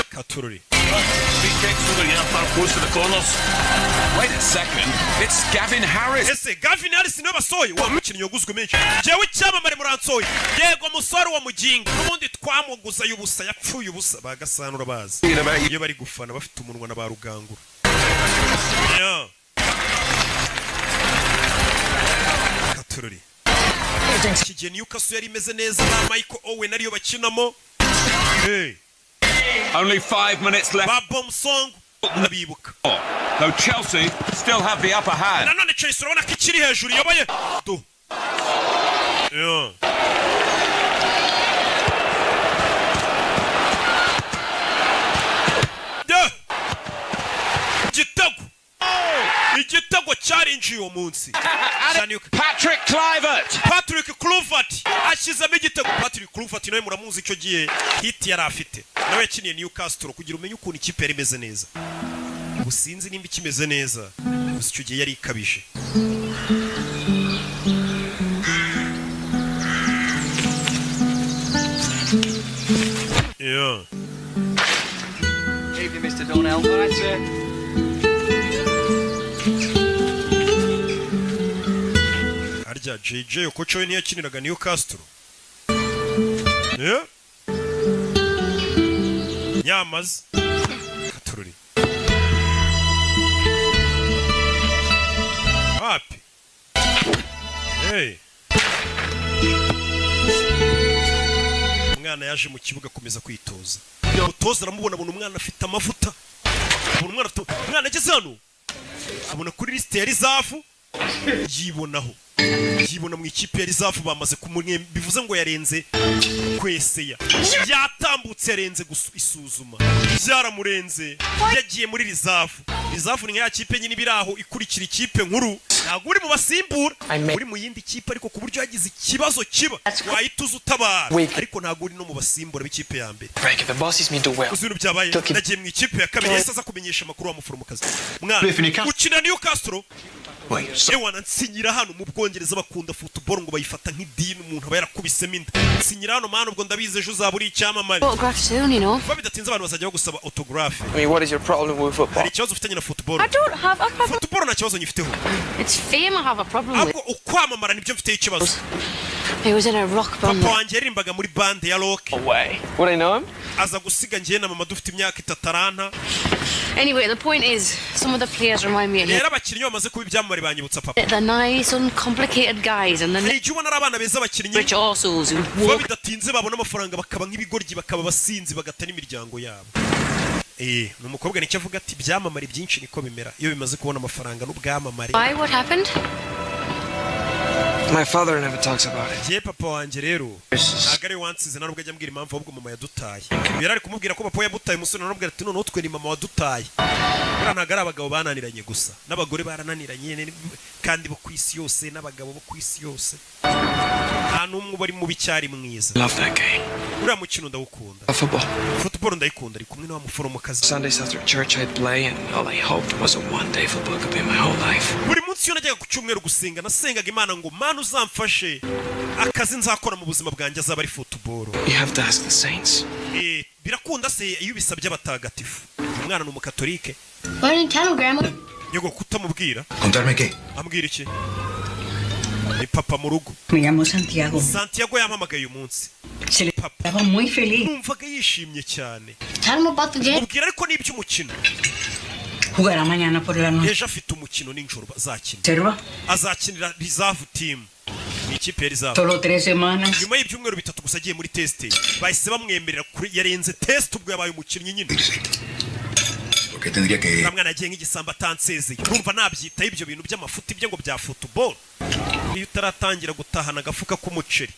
Katurori. Wait a second. It's Gavin Harris. Ese Gavin Harris niwe basohoye wa mukinnyi yaguzwe menshi. Jewe icyamamare muransoye. Yego musore wa muginga. N'ubundi twamuguza y'ubusa yapfuye ubusa bagasanura bazi. Iyo bari gufana bafite umunwa na ba rugangura. Yeah. Katurori. Iki gihe Newcastle yari imeze neza na Michael Owen ariyo bakinamo. Hey. Only 5 minutes left. Babom Song ndabibuka. Though Chelsea still have the upper hand. Nanone Chelsea urabona ko ikiri hejuru yoboye. Do. Yeah. Igitego cyarinjiye uwo munsi. Patrick Kluivert ashyizemo igitego. Patrick Kluivert nawe muramuzi icyo gihe hit yari afite. Nawe yakiniye Newcastle kugira umenye ukuntu ikipe yari imeze neza. Ubusinzi nimba ikimeze neza. Gusa icyo gihe yari ikabije. Yeah. Evening, Mr. Donnell. That's it. Arya JJ Okocha we ntiyakiniraga Newcastle. Yeah. Nyamaze. Katurori. Happy. Hey. Umwana yaje mu kibuga komeza kwitoza. Umutoza aramubona abona umwana afite amavuta. Umwana ageze hano. Abona kuri liste ya Rizafu. Yibonaho. yibona mu ikipe ya Rizavu bamaze bivuze ngo yarenze kweseya yatambutse yarenze isuzuma byaramurenze yagiye muri Rizavu ni ya kipe nyine biraho ikurikira ikipe nkuru ntabwo uri mu basimbura uri mu yindi kipe ariko ku buryo yagize ikibazo kiba wahituza utabara ariko ntabwo uri no mu basimbura b'ikipe ya mbere uzuru byabaye nagiye mu ikipe ya kabiri yese aza kumenyesha amakuru wa muforomokazi mwana ukina Newcastle ewana nsinyira hano mu Bwongereza bakunda football ngo bayifata nk'idini umuntu aba yarakubisemo inda nsinyira hano mana ubwo ndabize ejo uzaba uri icyamamare kuba bidatinze abantu bazajya gusaba autograph. I mean, what is your problem with football? Hari ikibazo ufitanye na football? I don't have a problem. Football nta kibazo nyifiteho. It's fame I have a problem with. Ahubwo ukwamamara nibyo mfite ikibazo. He was in a rock band. Papa wanjye yarimbaga muri band ya rock. Away. Would I know him? Aza gusiga njye na mama dufite imyaka 3 Anyway, the point is, some of the players remind me of him. Rero abakinnyi bamaze kuba ibyamamare banyibutsa papa. The nice, uncomplicated guys and the ubona ari abana beza abakinnyi rich assholes who vuba bidatinze babona amafaranga bakaba nk'ibigoryi bakaba abasinzi bagata n'imiryango yabo. Numukobwa nicyo avuga ati byamamare byinshi niko bimera iyo bimaze kubona amafaranga n'ubwamamare. Why, what happened? My father never talks about it. Je papa wanje rero agare wansize narubwo ajya mbwira impamvu ahubwo mama yadutaye. Yari kumubwira ko papa yabutaye umusore narubwo ati none utwe ni mama wadutaye. Bura ntagara abagabo bananiranye gusa n'abagore barananiranye kandi bo kwisi yose n'abagabo bo kwisi yose. Nta numwe bari mu bicyari mwiza. Love that game. Ura mukino ndawukunda. Football ndayikunda ari kumwe n'abamuforomokazi. Sundays after church I'd play and all I hoped was a one day football could be my whole life. Buri munsi yo najyaga ku cyumweru gusenga nasengaga Imana ngo Mana uzamfashe akazi nzakora mu buzima bwanjye azaba ari football. You have to ask the saints. Birakunda se iyo bisabye abatagatifu. Umwana n'umukatolike. Learning Tamil grammar. Yego kutamubwira. Contarme qué? Ambwira iki? Ni papa mu rugo. Me llamo Santiago. Santiago yampamagaye umunsi. Se le estaba muy feliz. Numvaga yishimye cyane. Tell him about the game. Mubwira ariko n'iby'umukino. Jugará mañana por la noche. Ejo afite umukino n'injoro bazakina. Serva. Azakinira Reserve team. Ikipe ya Reserve. Solo 3 semanas. Nyuma y'ibyumweru 3 gusa agiye muri test. Bahise bamwemerera kuri yarenze test ubwo yabaye umukinnyi nyine. Porque tendría que Kamwana agiye nk'igisamba atansezeye. Urumva nabyita ibyo bintu by'amafuti bye ngo bya football. Iyo utaratangira gutahana agafuka k'umuceri.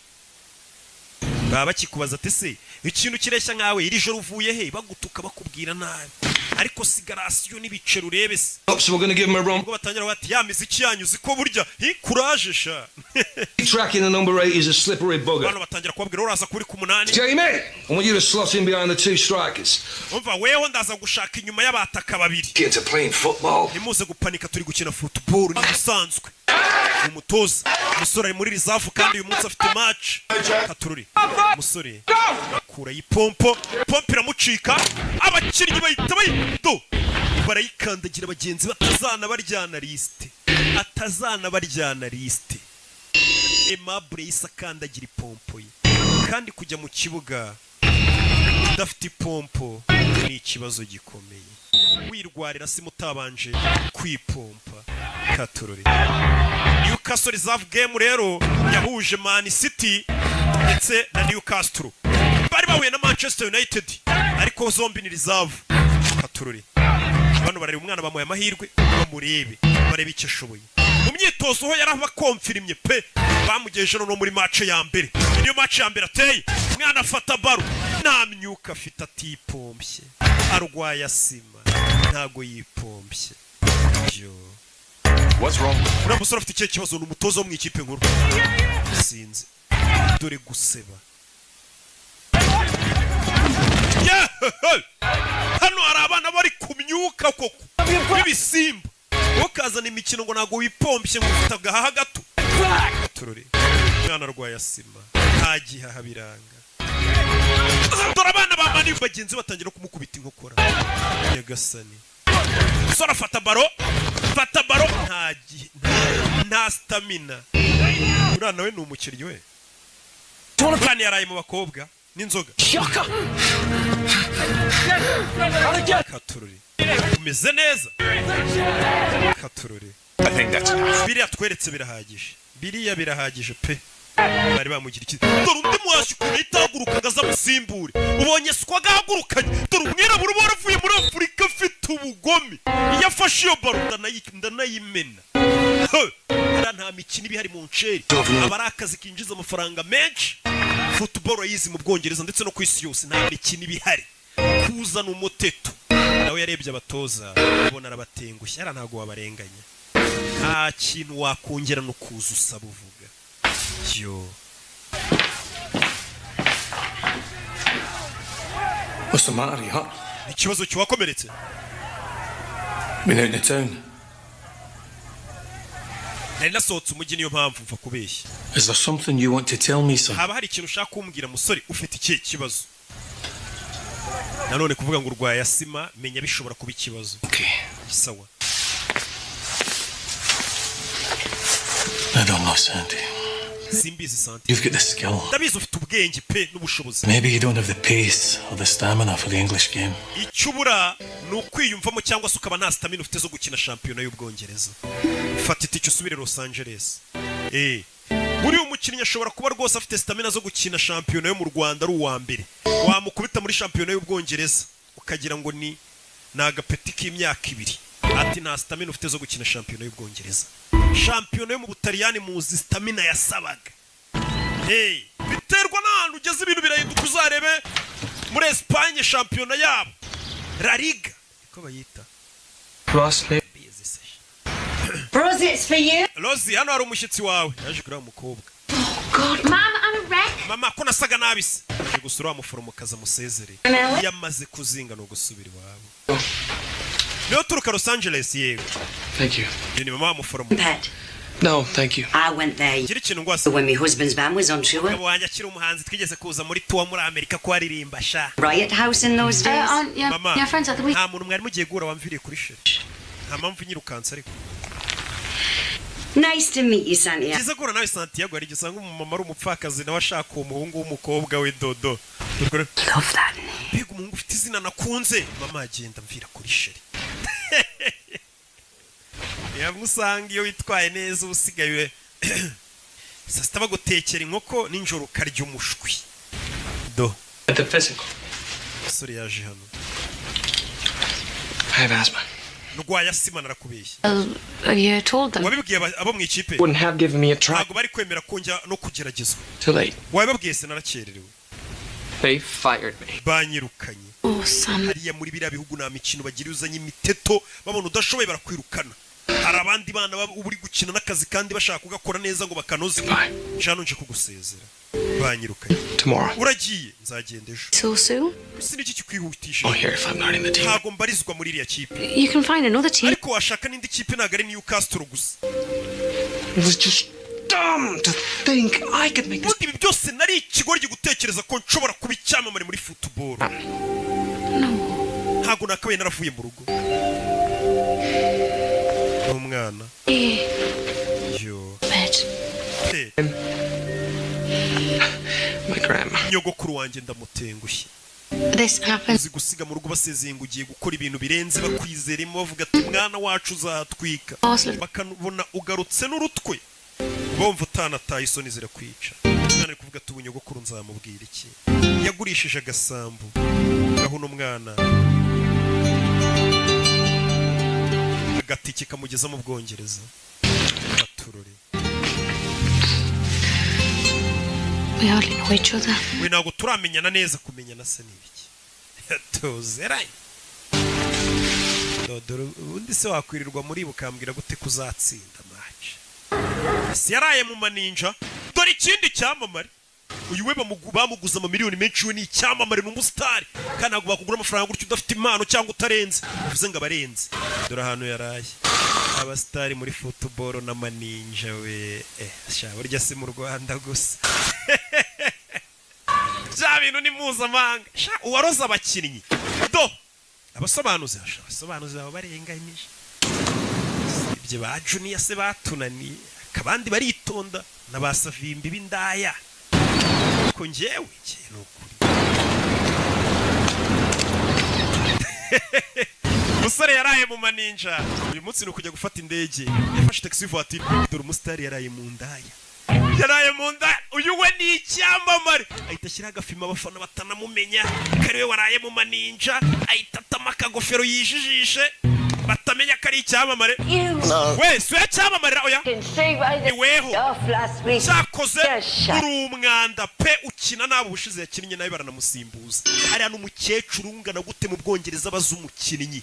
Baba bakikubaza ati se ikintu kireshya nkawe iri joro uvuye he bagutuka bakubwira nabi. Ariko sigarasiyo n'ibicero urebe se. So we're going to give him a run. Ubwo batangira bati ya miziki yanyuze ko burya courage sha. Tracking the number 8 is a slippery bugger. Bano batangira kubabwira uraza kuri ku 8. Jamie, I want you to slot in behind the 2 strikers. Umva weho ndaza gushaka inyuma y'abataka babiri. Kids are playing football. Nimuze gupanika turi gukina football ni bisanzwe. Umutoza umusore ari muri Reserve kandi uyu munsi afite match. Katururi umusore akura yipompo iramucika abakinnyi bahita bayito barayikandagira bagenzi batazana baryana liste Aimable isakandagira ipompo ye kandi kujya mu kibuga udafite ipompo ni ikibazo gikomeye wirwarira si mutabanje kwipompa. Katururi Newcastle Reserve game rero yahuje Man City ndetse na Newcastle bari bahuye na Manchester United ariko zombi ni Reserve. Katururi bano barari umwana bamuye amahirwe bamurebe barebe icyo ashoboye mu myitozo ho yaraba konfirimye pe bamugeje no muri match ya mbere. Niyo match ya mbere ateye umwana afata baro nta myuka afite atipompye arwaye asima ntago yipompye. What's wrong? Ura musore afite icyo kibazo n'umutozo wo mu ikipe nkuru. Sinzi. Dore guseba. Hano hari abana bari kumyuka koko. Bibisimba. Ukazana imikino ngo nago wipompye ngo ufite agahaha gato. Tururi. Mwana arwaye asima. Ntagihaha biranga. Dore abana ba Mani bagenzi batangira kumukubita inkokora. Yagasani. Sora fata baro nta stamina. Urana we n'umukiryi we. Kandi yaraye mu bakobwa n'inzoga. Katururi umeze neza. Katururi I think that's enough. biriya tweretse birahagije pe. Bari bamugira iki dore undi mwashi ko itagurukaga za musimbure ubonye siko gahagurukanye dore umwirabura waravuye muri Afurika afite ubugome yafashe iyo baro ndanayimena nta mikino ibihari mu nceri aba ari akazi kinjiza amafaranga menshi. Football yizi mu Bwongereza ndetse no ku isi yose nta mikino ibihari. Kuzana umuteto nawe yarebye abatoza ubona arabatengushye ara ntago wabarenganya. Nta kintu wakongera no kuza usaba uvuga yo. What's the matter, you hot? Ikibazo cyakomeretse. Been out in the town. Nari nasohotse umujyi niyo mpamvu mva kubeshya. Is there something you want to tell me, son? Haba hari ikintu ushaka kumbwira musore ufite ikihe kibazo? Nanone kuvuga ngo urwaye asima menya bishobora kuba ikibazo. Okay. Sawa. I don't know, Sandy. Simbizi Santi. You've got the skill. Ndabizi ufite ubwenge pe n'ubushobozi. Maybe you don't have the pace or the stamina for the English game. Icyubura ni ukwiyumvamo cyangwa se ukaba nta stamina ufite zo gukina shampiyona y'Ubwongereza. Fata itike usubire Los Angeles. Muri uyu mukinnyi ashobora kuba rwose afite stamina zo gukina shampiyona yo mu Rwanda ari uwa mbere. Wamukubita muri shampiyona y'Ubwongereza ukagira ngo ni agapeti k'imyaka 2. Ati nta stamina ufite zo gukina shampiyona y'Ubwongereza. Shampiyona yo mu Butaliyani muzi stamina yasabaga. Biterwa n'ahantu ugeze ibintu birahinduka uzarebe muri Espagne shampiyona yabo La Liga ko bayita. Rosie, it's for you. Rosie, hano hari umushyitsi wawe yaje kuri umukobwa. God, Mom, I'm a wreck. Mama ko nasaga nabise. Yaje gusura umuforomokazi amusezere. Yamaze kuzinga no gusubira iwabo. Niyo turuka Los Angeles yewe. Thank you. Ni mama w'umuforomo. Pet. No, thank you. I went there Gira ikintu ngwase. when my husband's band was on tour. Wanya akiri umuhanzi twigeze kuza muri tour muri Amerika ko aririmba sha. Riot House in those days. Mama, your friends at the week. nta muntu mwari mugiye guhura wamviriye kuri sheri. Nta mpamvu nyirukansa ariko. Nice to meet you, Santiago. Kiza gura nawe Santiago ari gisanga umumama ari umupfakazi nawe ashaka umuhungu w'umukobwa we Dodo. Love that name. Mbega umuhungu ufite izina nakunze. Mama agenda mvira kuri sheri. Yamusanga iyo witwaye neza usigaye sasta bagutekera inkoko ninjoro ukarya umushwi. Do. At the physical. Sorry yaje hano. I have asthma. Nugwaya sima narakubeshye. You told them. Wabibwiye abo mu ikipe. Wouldn't have given me a try. Ntago bari kwemera konjya no kugeragezwa. Too late. Wabibwiye se narakererewe. They fired me. Banyirukanye. Oh, Sam. Hariya muri biriya bihugu nta mikino bagira uzanye imiteto babona udashoboye barakwirukana. Hari abandi bana uri gukina n'akazi kandi bashaka kugakora neza ngo bakanoze. Jano nje kugusezera. Banyirukanye. Tomorrow. Uragiye nzagenda ejo. So soon? Siniki kikwihutisha. Oh, here if I'm not in the team. Ntago mbarizwa muri iriya kipe. You can find another team. Ariko washaka n'indi kipe ntago ari Newcastle gusa. It was just dumb to think I could make this. Ibi byose nari ikigoryi gutekereza ko nshobora kuba icyamamare muri football. Ntago nakabaye naravuye mu rugo. Umwana. Yo. Pet. My grandma. Nyogokuru wanjye ndamutengushye. This happens. Uzi gusiga mu rugo basezeye ngo ugiye gukora ibintu birenze bakwizeremo bavuga ati mwana wacu uzatwika. Bakabona ugarutse n'urutwe. Bumva utanataye isoni zirakwica. Mwana ari kuvuga ati ubunyogokuru nzamubwira iki. Yagurishije agasambu. Gaho n'umwana. Agatike kamugeza mu Bwongereza. Aturore. We hardly know each other. We ntago turamenyana neza kumenyana se n'ibiki. Tuzeranye. Dodo undi se wakwirirwa muri bukambwira gute kuzatsinda match. Si yaraye mu maninja. Dore ikindi cyamamare. Uyu we bamuguza amamiliyoni menshi we ni icyamamare n'umustar. Kandi ntago bakugura amafaranga gutyo udafite impano cyangwa utarenze. Uvuze ngo abarenze. Dore ahantu yaraye. Abastari muri football na maninja we. Sha burya si mu Rwanda gusa. Ja bintu ni mpuzamahanga. Sha uwaroza abakinnyi. Do. Abasobanuzi abo barenganyije. Ibyo ba Junior se batunani. Kabandi baritonda nabasavimbi b'indaya. Ko njyewe kintu ukuri. Musore yaraye mu maninja. Uyu munsi no kujya gufata indege. Yafashe taxi voiture. Dore umustar yaraye mu ndaya. Yaraye mu ndaya. Uyu we ni icyamamare. Ahita ashyira agafima abafana batanamumenya. Kari we waraye mu maninja. Ahita atama akagofero yijijishe. batamenya ko ari icyamamare wese uyacyamarira oya iweho cyakoze uri umwanda pe ukina nabo ubushize yakinnye nawe baranamusimbuza hariya n'umukecuru ungana gute mu Bwongereza abaza umukinnyi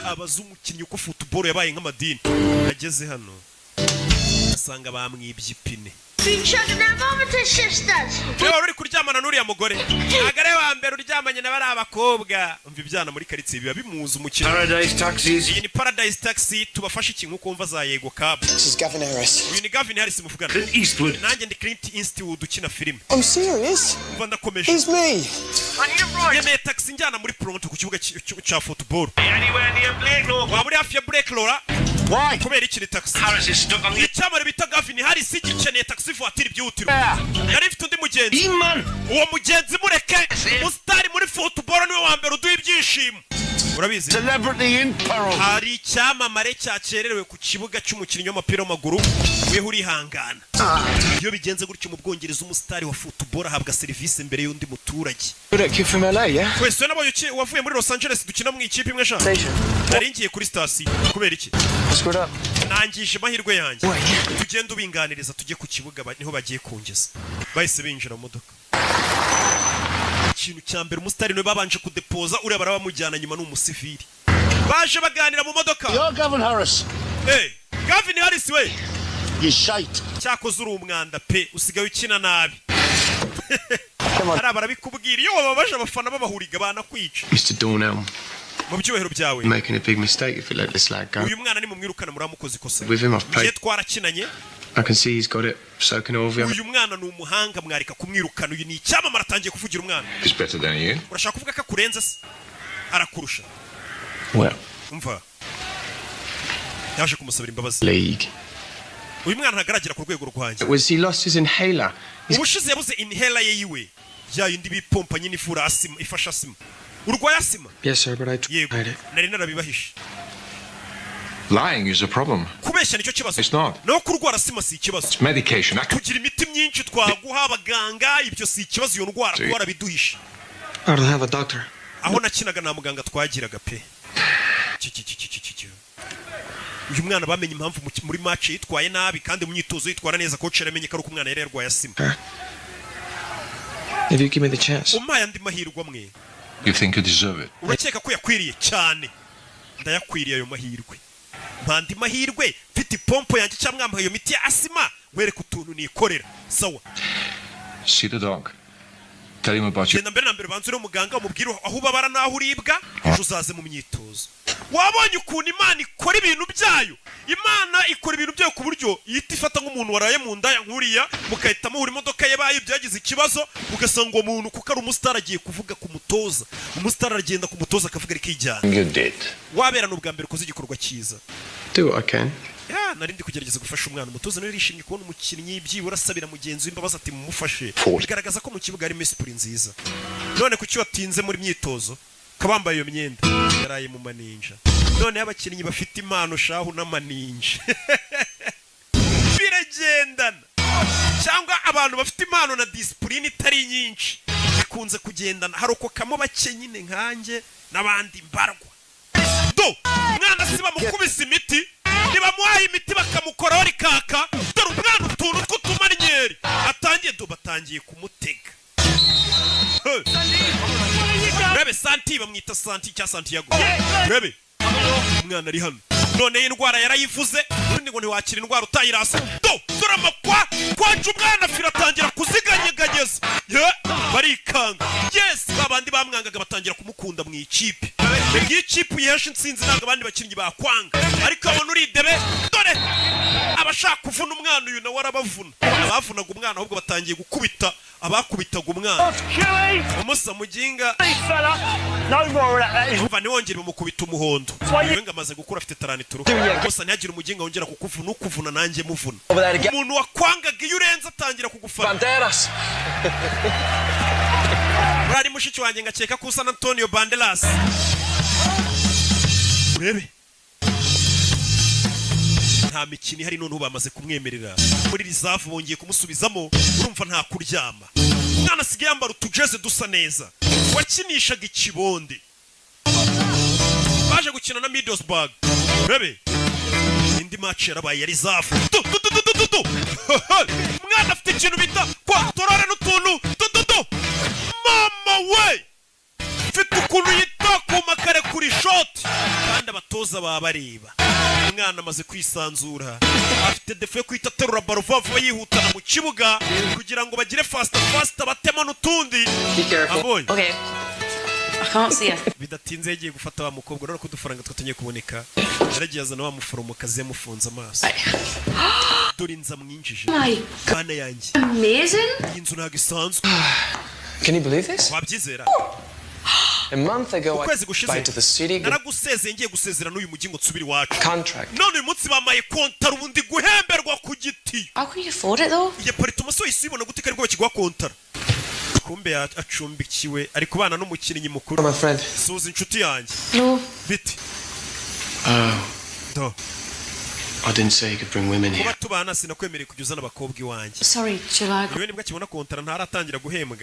abaza umukinnyi uko football yabaye nk'amadini ageze hano asanga bamwibye ipine Reba uri kuryamana n'uriya mugore agare wa mbere uryamanye na bari abakobwa umva ibyana muri karitsiye biba bimuza umukino Paradise Taxis. iyi ni Paradise Taxi tubafashe ikintu kumva za Yego Cab This is Gavin Harris. uyu ni Gavin Harris muvugana Clint Eastwood. nanjye ndi Clint Eastwood ukina filime I'm serious. umva ndakomeje It's me. yemeye taxi njyana muri Toronto ku kibuga cya football Anywhere near Blake, no. waba uri hafi ya Blake Laura Why? kubera iki taxi Harris is stuck on the... icyamare bita Gavin Harris gikeneye taxi voiture byihutiro yari ifite undi mugenzi uwo mugenzi mureke umusitari muri football niwe wa mbere uduha ibyishimo urabizi Celebrity in peril. hari icyamamare cyakererewe ku kibuga cy'umukinnyi w'umupira w'amaguru weho urihangana iyo bigenze gutyo mu Bwongereza umusitari wa football ahabwa serivisi mbere y'undi muturage Good kid from LA, yeah? wese nabonye wavuye muri Los Angeles dukina mu ikipe imwe sha nari ngiye kuri station kubera iki Screwed up. nangije amahirwe yanjye tugenda ubinganiriza tujye ku kibuga niho bagiye kungeza bahise binjira mu modoka ikintu cya mbere umusitari niwe babanje kudepoza uriya barabamujyana nyuma n'umusivili baje baganira mu modoka You're Gavin Harris. Gavin Harris we You shite. cyakoze uri umwanda pe usigaye ukina nabi hari barabikubwira iyo wababaje abafana babahuriga banakwica Mr. Dornell, mu byubahiro byawe you're making a big mistake if you let this lad go. uyu mwana ni mumwirukana muramukoze ikosa With him I've igihe played. twarakinanye I can see he's got it. So can all of you. uyu mwana ni umuhanga mwarika kumwirukana uyu ni icyamamare atangiye kuvugira umwana He's better than you. urashaka kuvuga ko akurenze se arakurusha Well, umva yaje kumusabira imbabazi league. uyu mwana ntagaragera ku rwego rwanjye Was he lost his inhaler? ubushize yabuze inhaler ye yiwe ya yindi bipompa nyine ifura asima ifasha asima urwaye asima Yes, sir, but I yego tried it. nari narabibahishe Lying is a problem. kubeshya nicyo kibazo It's not. no kurwara asima si ikibazo It's medication. tugira imiti myinshi twaguha abaganga ibyo si ikibazo iyo ndwara See. twarabiduhishe I don't have a doctor. aho nakinaga nta muganga twagiraga pe uyu mwana bamenye impamvu muri match yitwaye nabi kandi mu myitozo yitwara neza coach yaramenye ko ari umwana yari yarwaye asima If you give me the chance. umpaye andi mahirwe amwe You think you deserve it. urakeka ko yakwiriye cyane ndayakwiriye ayo mahirwe mpandi mahirwe mfite ipompo yanjye cyangwa mwambaye iyo miti ya asima wereka utuntu nikorera sawa See the dog. Tell him about you. genda mbere na mbere banze uri muganga umubwire aho ubabara n'aho uribwa ejo uzaze mu myitozo wabonye ukuntu imana ikora ibintu byayo imana ikora ibintu byayo ku buryo ihita ifata nk'umuntu waraye mu ndaya nkuriya mugahita muhura imodoka ye bayo byagize ikibazo ugasanga uwo muntu kuko ari umusitari agiye kuvuga ku mutoza umusitari aragenda ku mutoza akavuga rikijyana You did. wabera n'ubwa mbere ukoze igikorwa cyiza Do what I can. nari ndi kugerageza gufasha umwana umutoza nawe yishimye kubona umukinnyi byibura asabira mugenzi w'imbabazi ati mumufashe bigaragaza ko mu kibuga harimo esipuri nziza none kuki watinze muri myitozo kabambaye iyo myenda yaraye mu maninja none abakinnyi bafite impano shahu n'amaninja biragendana cyangwa abantu bafite impano na disipurine itari nyinshi bikunze kugendana harokokamo bake nyine nkanjye n'abandi mbarwa do mwana si bamukubise imiti nibamuhaye imiti bakamukoraho rikaka dore umwana utuntu tw'utumanyeri batangiye kumutega rebe santi bamwita santi cya santiago rebe umwana ari hano none indwara yarayivuze ubundi ngo ntiwakira indwara utayirasa dore amakwa kwaje umwana fira atangira kuziganyeganyeza barikanga yes babandi bamwangaga batangira kumukunda mu ikipe iyo ikipe uyihesha intsinzi ntabwo abandi bakinnyi bakwanga ariko abona uridebe dore abashaka kuvuna umwana uyu nawe arabavuna abavunaga umwana ahubwo batangiye gukubita abakubitaga umwana umusa muginga umva ntiwongere bamukubita umuhondo ngo amaze gukura afite taranituru gusa ntihagire umuginga wongera kukuvuna ukuvuna nanjye muvuna umuntu wakwangaga iyo urenze atangira kugufana urari mushiki wanjye ngakeka ko usa na Antonio Banderas urebe nta mikino ihari none bamaze kumwemerera muri rizavu bongeye kumusubizamo urumva nta kuryama umwana asigaye yambara utujeze dusa neza wakinishaga ikibonde baje baje gukina na Middlesbrough bebe indi match yarabaye yari zafu mwana afite ikintu bita control n'utuntu mama we mfite ukuntu yita ku makare kuri shot kandi abatoza babareba umwana amaze kwisanzura afite defe kwita terura baro vuba yihutana mu kibuga kugira ngo bagire fast batema n'utundi abonye Okay. I can't see her. bidatinze yagiye gufata wa mukobwa rero ko dufaranga twatangiye kuboneka yaragiye azana wa muforomokazi yamufunze amaso dore inza mwinjije bana yanjye Amazing. inzu ntago isanzwe Can you believe this? wabyizera A month ago, I ukwezi gushize went to the city. naragusezeye ngiye gusezera n'uyu mujyi ngo nsubire iwacu Contract. none uyu munsi bamaye kontara ubundi guhemberwa ku giti How can you afford it though? iyo parito umusore yisibona gute ko aribwo bakiguha kontara kumbe acumbikiwe ari kubana n'umukinnyi mukuru My friend. suza inshuti yanjye No. biti do I didn't say you could bring women kuba here. tubana sinakwemereye kujya uzana abakobwa iwanjye Sorry, shall I? niwe nibwo akibona kontara ntaratangira guhembwa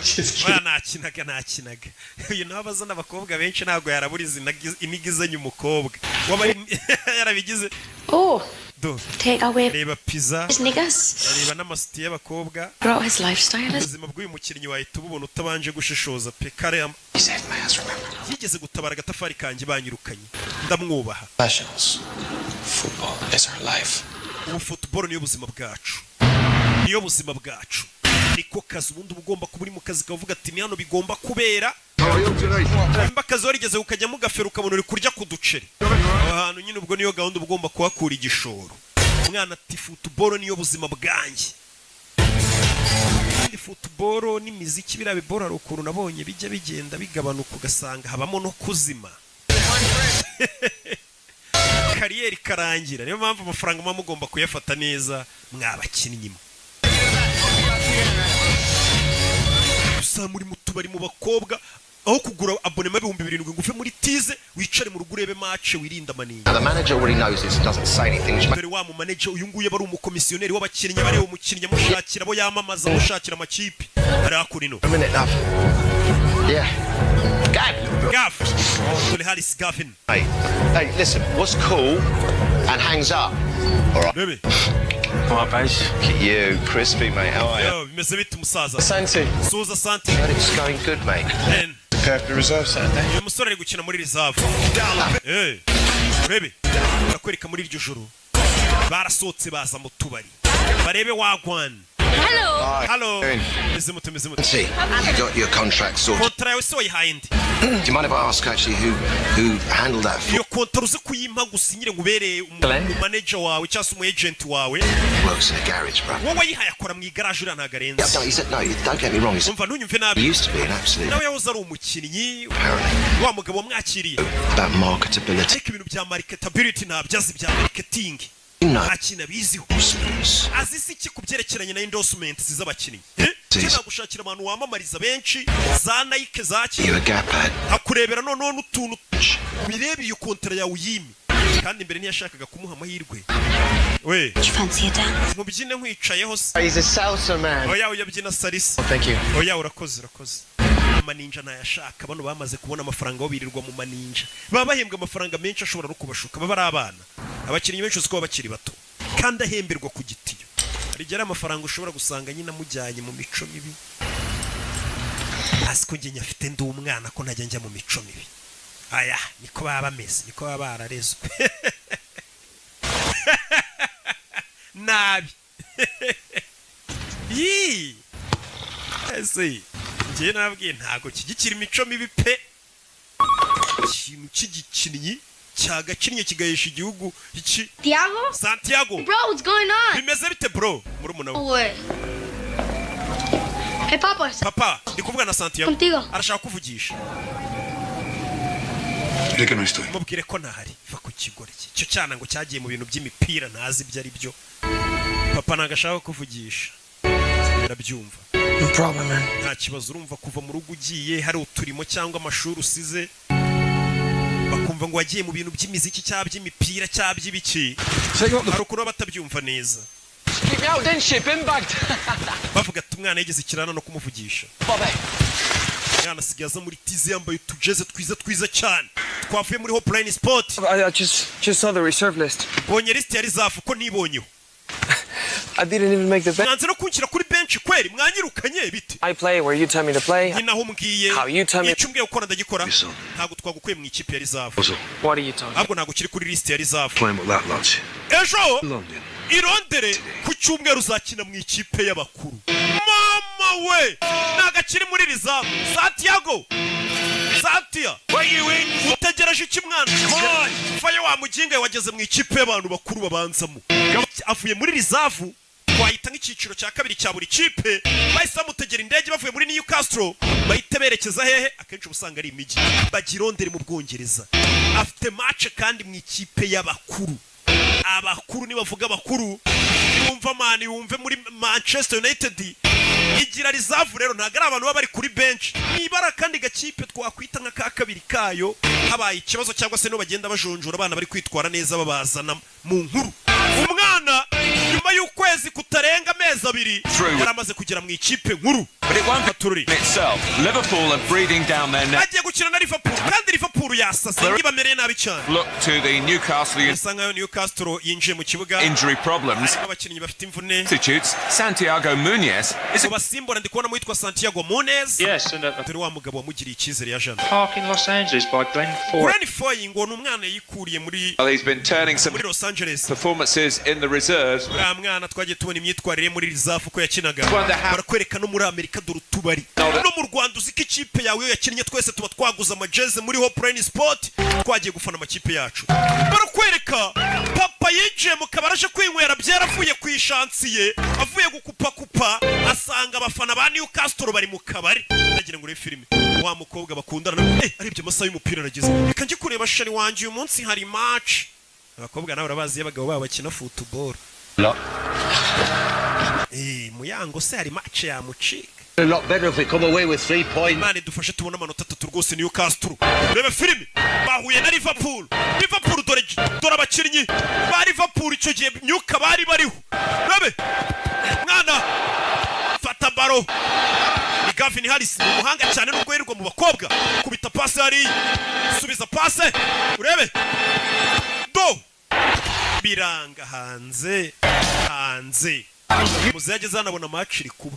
Just oya nakinaga uyu nawe abazana abakobwa benshi ntabwo yaraburiza inigizanye umukobwa waba yarabigize Oh, do take away reba pizza his niggas. reba n'amasiti y'abakobwa Brought his lifestyle. ubuzima bw'uyu mukinnyi wahita ububona utabanje gushishoza pe kare He saved my ass, remember? yigeze gutabara agatafari kanjye banyirukanye ndamwubaha Professionals. Football is our life. ubu football niyo buzima bwacu niyo buzima bwacu niko kazi ubundi uba ugomba kuba uri mu kazi kavuga ati ni hano bigomba kubera nimba akazi warigeze ukajyamo ugafera ukabona uri kurya ku duceri aho hantu nyine ubwo niyo gahunda uba ugomba kuhakura igishoro umwana ati football niyo buzima bwanjye kandi football n'imiziki biriya bibora hari ukuntu nabonye bijya bigenda bigabanuka ugasanga habamo no kuzima kariyeri karangira niyo mpamvu amafaranga muba mugomba kuyafata neza mwabakinnyi mwe gusa muri mu tubari mu bakobwa aho kugura abonema ibihumbi 7 ngufe muri tize wicare mu rugo urebe match wirinda manini The manager already knows this and doesn't say anything. dore wa mu manager uyu nguye bari umukomisiyoneri w'abakinnyi bareba umukinnyi amushakira abo yamamaza amushakira amakipe ari hakurino A minute, love. Yeah. Gav dore Harris Gavin Hey, listen, what's cool and hangs up? bebe What, base? Look at you, crispy, mate. How are you? yo bimeze bite umusaza Santi. suza santi Heard it's going good, mate. then Prepare for the reserve Saturday. uyu musore ari gukina muri reserve bebe ndakwereka muri iryo joro barasohotse baza mu tubari barebe wagwan hello meze mute See, you got your contract sorted. kontra yawe se wayihaye ndi Do you mind if I ask actually who handled that? iyo kontra uze kuyimpa gusinyire ngo ubereye manager wawe cyangwa se umu agent wawe Works in a garage, bro. wowe wayihaye akora mu igaraje uriya ntago arenze Yeah, no, he said no. Don't get me wrong. He said umva ntunyumve he nabi used to be an absolute nawe yahoze ari umukinnyi apparently wa mugabo wamwakiriye about marketability. ariko ibintu bya marketability ntabyazi bya marketing You know, nta kintu abiziho spurs. azi si iki ku byerekeranye na endorsement z'abakinnyi gushakira abantu wamamariza benshi za Nike za You kintu a gap ad. akurebera noneho n'utuntu bireba iyo kontara yawe uyime kandi mbere ntiyashakaga kumuha amahirwe we Do you fancy a dance? mubyine nkwicayeho se He's a salsa man. oya uyabyina salisa Thank you. oya urakoze amaninja ntayashaka bano bamaze kubona amafaranga aho birirwa mu maninja baba bahembwa amafaranga menshi ashobora no kubashuka baba ari abana abakinnyi benshi uzi ko baba bakiri bato kandi ahemberwa ku gitiyo hari igihe ari amafaranga ushobora gusanga nyine amujyanye mu mico mibi hasi ko njye nyafite ndi umwana ko ntajya njya mu mico mibi aya niko baba bameze niko baba bararezwe nabi yii ese njye nabwiye ntago kigikira imico mibi pe ikintu cy'igikinnyi cyagakinnye kigahesha igihugu iki Thiago? Santiago Bro, what's going on? bimeze bite bro murumuna we Way. Hey, Papa. papa ndi kuvuga na Santiago Contigo. arashaka kuvugisha Dile que no estoy. mubwire ko ntahari va ku kigore cye cyo cyana ngo cyagiye mu bintu by'imipira ntazi ibyo ari byo papa ntago ashaka kuvugisha ndabyumva No problem, man. nta kibazo urumva kuva mu rugo ugiye hari uturimo cyangwa amashuri usize bakumva ngo wagiye mu bintu by'imiziki cyangwa by'imipira cyangwa by'ibiki hari ukuntu baba batabyumva neza Keep me out, then ship him bagged. bavuga ati umwana yigeze ikirana no kumuvugisha Bobby. mwana asigaye aza muri tizi yambaye utujeze twiza cyane twavuye muri Hopline Sport. I just saw the reserve list. Bonye list ya reserve ko nibonyeho. I didn't even make the bench. Mwanze no kunshyira kuri bench kweri mwanyirukanye biti. I play where you tell me to play. Nyinaho mbwiye. How you tell me. Icumbwe gukora ndagikora. Ntago twagukuye mu ikipe ya reserve. What are you talking? Ahubwo ntago kiri kuri list ya reserve. Playing with that lot. Ejo irondere ku cyumweru uzakina mu ikipe y'abakuru. Mama we nagakiri muri reserve. Santiago Santia utegereje iki mwana? Faye wa muginga wageze mu ikipe y'abantu bakuru babanzamo. Avuye muri reserve twahita nk'icyiciro cya kabiri cya buri kipe. Bahise bamutegera indege bavuye muri Newcastle bahite berekeza hehe? Akenshi ubusanga ari imijyi. Bagirondere mu Bwongereza. Afite match kandi mu ikipe y'abakuru. Abakuru ni bavuga abakuru yumva mani yumve muri Manchester United igira reserve rero ntago ari abantu baba bari kuri bench nibara kandi gakipe twakwita nka ka kabiri kayo habaye ikibazo cyangwa se no bagenda bajonjora abana bari kwitwara neza babazana mu nkuru. Umwana nyuma y'ukwezi kutarenga amezi abiri yaramaze kugera mu ikipe nkuru. But it won't happen itself. Liverpool are breathing down their neck. Agiye gukina na Liverpool kandi Liverpool yasase ngibamereye nabi cyane. Look to the Newcastle Newcastle yinjiye mu kibuga. Injury problems. Abakinnyi bafite imvune. Substitutes Santiago Munez. Basimbora ndikubona mu yitwa Santiago Munez. Yes, and turi wa mugabo wamugiriye icyizere ya Jean. Park in Los Angeles by Glenn Foy. Glenn Foy ngo numwana yikuriye muri Well, he's been turning some Los Angeles performances in the reserves. Mwana twagiye tubona imyitwarire muri reserve ko yakinaga. Barakwereka no muri Amerika dore tubari. No mu Rwanda uziko ikipe yawe yakinnye twese tuba twaguza amajeze muri Hopline Sport twagiye gufana amakipe yacu. Barakwereka papa yinjiye mu kabaraje kwinywera byaravuye ku ishansiye avuye gukupa asanga abafana ba Newcastle bari mu kabari. Ndagira ngo uri filime wa mukobwa bakundana arebye amasaha y'umupira arageze. Reka nje kureba shari wanje uyu munsi hari match. Abakobwa nawe urabazi y'abagabo babo bakina football. Muyango se hari match ya mucika. A lot better if we come away with 3 points. Mane dufashe tubona amanota 3 rwose Newcastle. Reba filime bahuye na Liverpool. Liverpool dore abakinnyi ba Liverpool icyo gihe Nyuka bari bariho. Rebe mwana fata baro. Ni Gavin Harris umuhanga cyane n'ubwo yirirwa mu bakobwa. Kubita pass hari subiza pass. Urebe do biranga hanze muzageze hanabona match iri kuba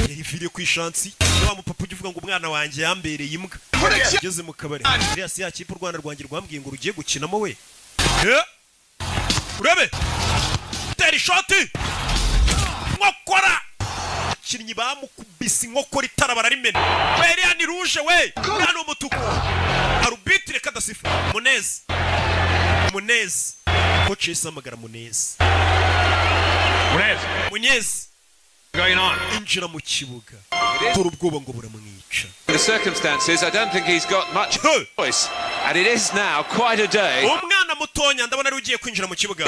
yiviriye ku ishansi wa mupapa ugivuga ngo umwana wanjye yambereye imbwa ageze mu kabari Elias yakipe u Rwanda rwanjye rwambwiye ngo rugiye gukinamo we urebe teri shoti nkokora kinnyi bamukubise inkokora itara bararimena Berian Rouge we hano umutuku arbitre kadasifa Munez coach isamagara Munez going on. Injira mu kibuga dore ubwoba ngo buramwica. The circumstances, I don't think he's got much choice, and it is now quite a day. Umwana mutonya ndabona ari ugiye kwinjira mu kibuga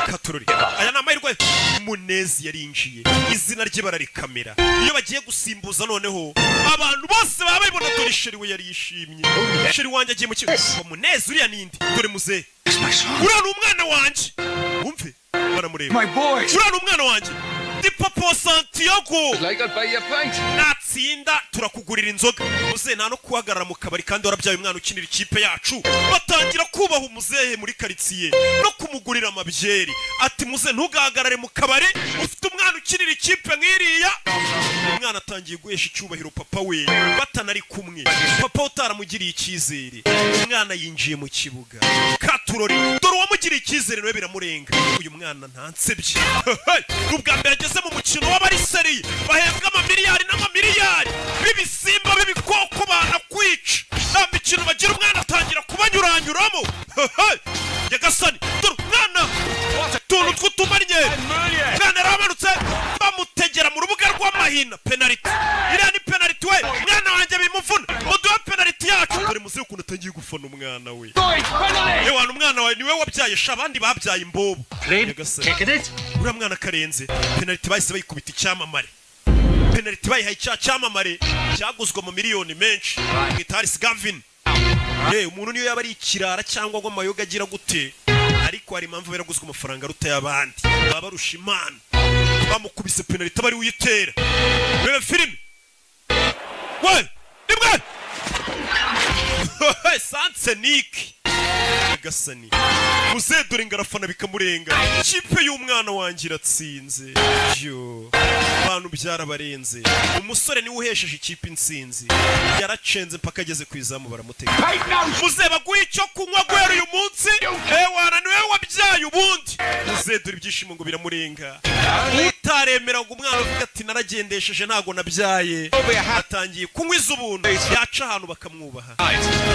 katururi aya namahirwe Munezi yarinjiye izina rye bararikamera iyo bagiye gusimbuza noneho abantu bose baba babibona dore sheri we yari yishimye sheri wanjye agiye mu kibuga Munezi uriya nindi dore muze uriya ni umwana wanjye umve baramureba uriya ni umwana wanjye ndi papa Santiago natsinda turakugurira inzoga muze nta no kuhagarara mu kabari kandi warabyaye umwana ukinira ikipe yacu batangira kubaha umuzehe muri karitsiye no kumugurira amabyeri ati muze ntugahagarare mu kabari ufite umwana ukinira ikipe nk'iriya umwana atangiye guhesha icyubahiro papa we batanari kumwe papa utaramugiriye icyizere umwana yinjiye mu kibuga katurori dore uwamugiriye icyizere nawe biramurenga uyu mwana ntansebye ubwa mbere ageze mu mukino w'abariseri bahembwa amamiliyari n'amamiliyari b'ibisimba b'ibikoko banakwica nta mikino bagira umwana atangira kubanyuranyuramo nyagasani dore umwana tuntu tw'utumanye umwana yaramanutse bamutegera mu rubuga rw'amahina penaliti iriya ni penaliti we umwana wanjye bimuvuna muduhe penaliti yacu dore muzi ukuntu atangiye gufana umwana we yewana umwana wawe niwe wabyaye sha abandi babyaye imbobo nyagasani uriya mwana karenze penaliti bahise bayikubita icyamamare penaliti bayihaye icyamamare cyaguzwe mu miliyoni menshi mwita Harris Gavin umuntu niyo yaba ari ikirara cyangwa ngo amayoga agira gute ariko hari impamvu baraguzwe amafaranga aruta y'abandi baba barusha imana bamukubise penaliti bari uyitera rebe filime we nimwe Sanseniki Gasani Muzedore ngarafana bikamurenga ikipe y'umwana wanjye iratsinze yo abantu byarabarenze umusore niwe uhesheje ikipe insinzi yaracenze mpaka ageze ku izamu baramutega Muzeba guicyo kunywa gwera uyu munsi wana niwe wabyaye ubundi Muzedore ibyishimo ngo biramurenga utaremera ngo umwana uvuga ati naragendesheje ntago nabyaye atangiye kunywa iz'ubuntu yaca ahantu bakamwubaha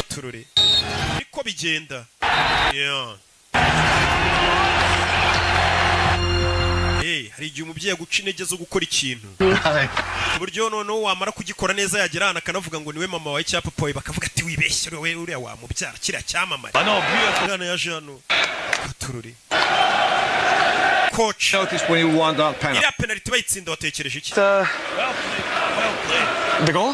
turure niko bigenda hari igihe umubyeyi aguca intege zo gukora ikintu ku buryo noneho wamara kugikora neza yagera ahantu akanavuga ngo niwe mama wawe cyangwa papa wawe bakavuga ati wibeshye we uriya wamubyara kiriya cyamamare umwana yaje hano turure coach iriya penaliti bayitsinda watekereje iki The goal?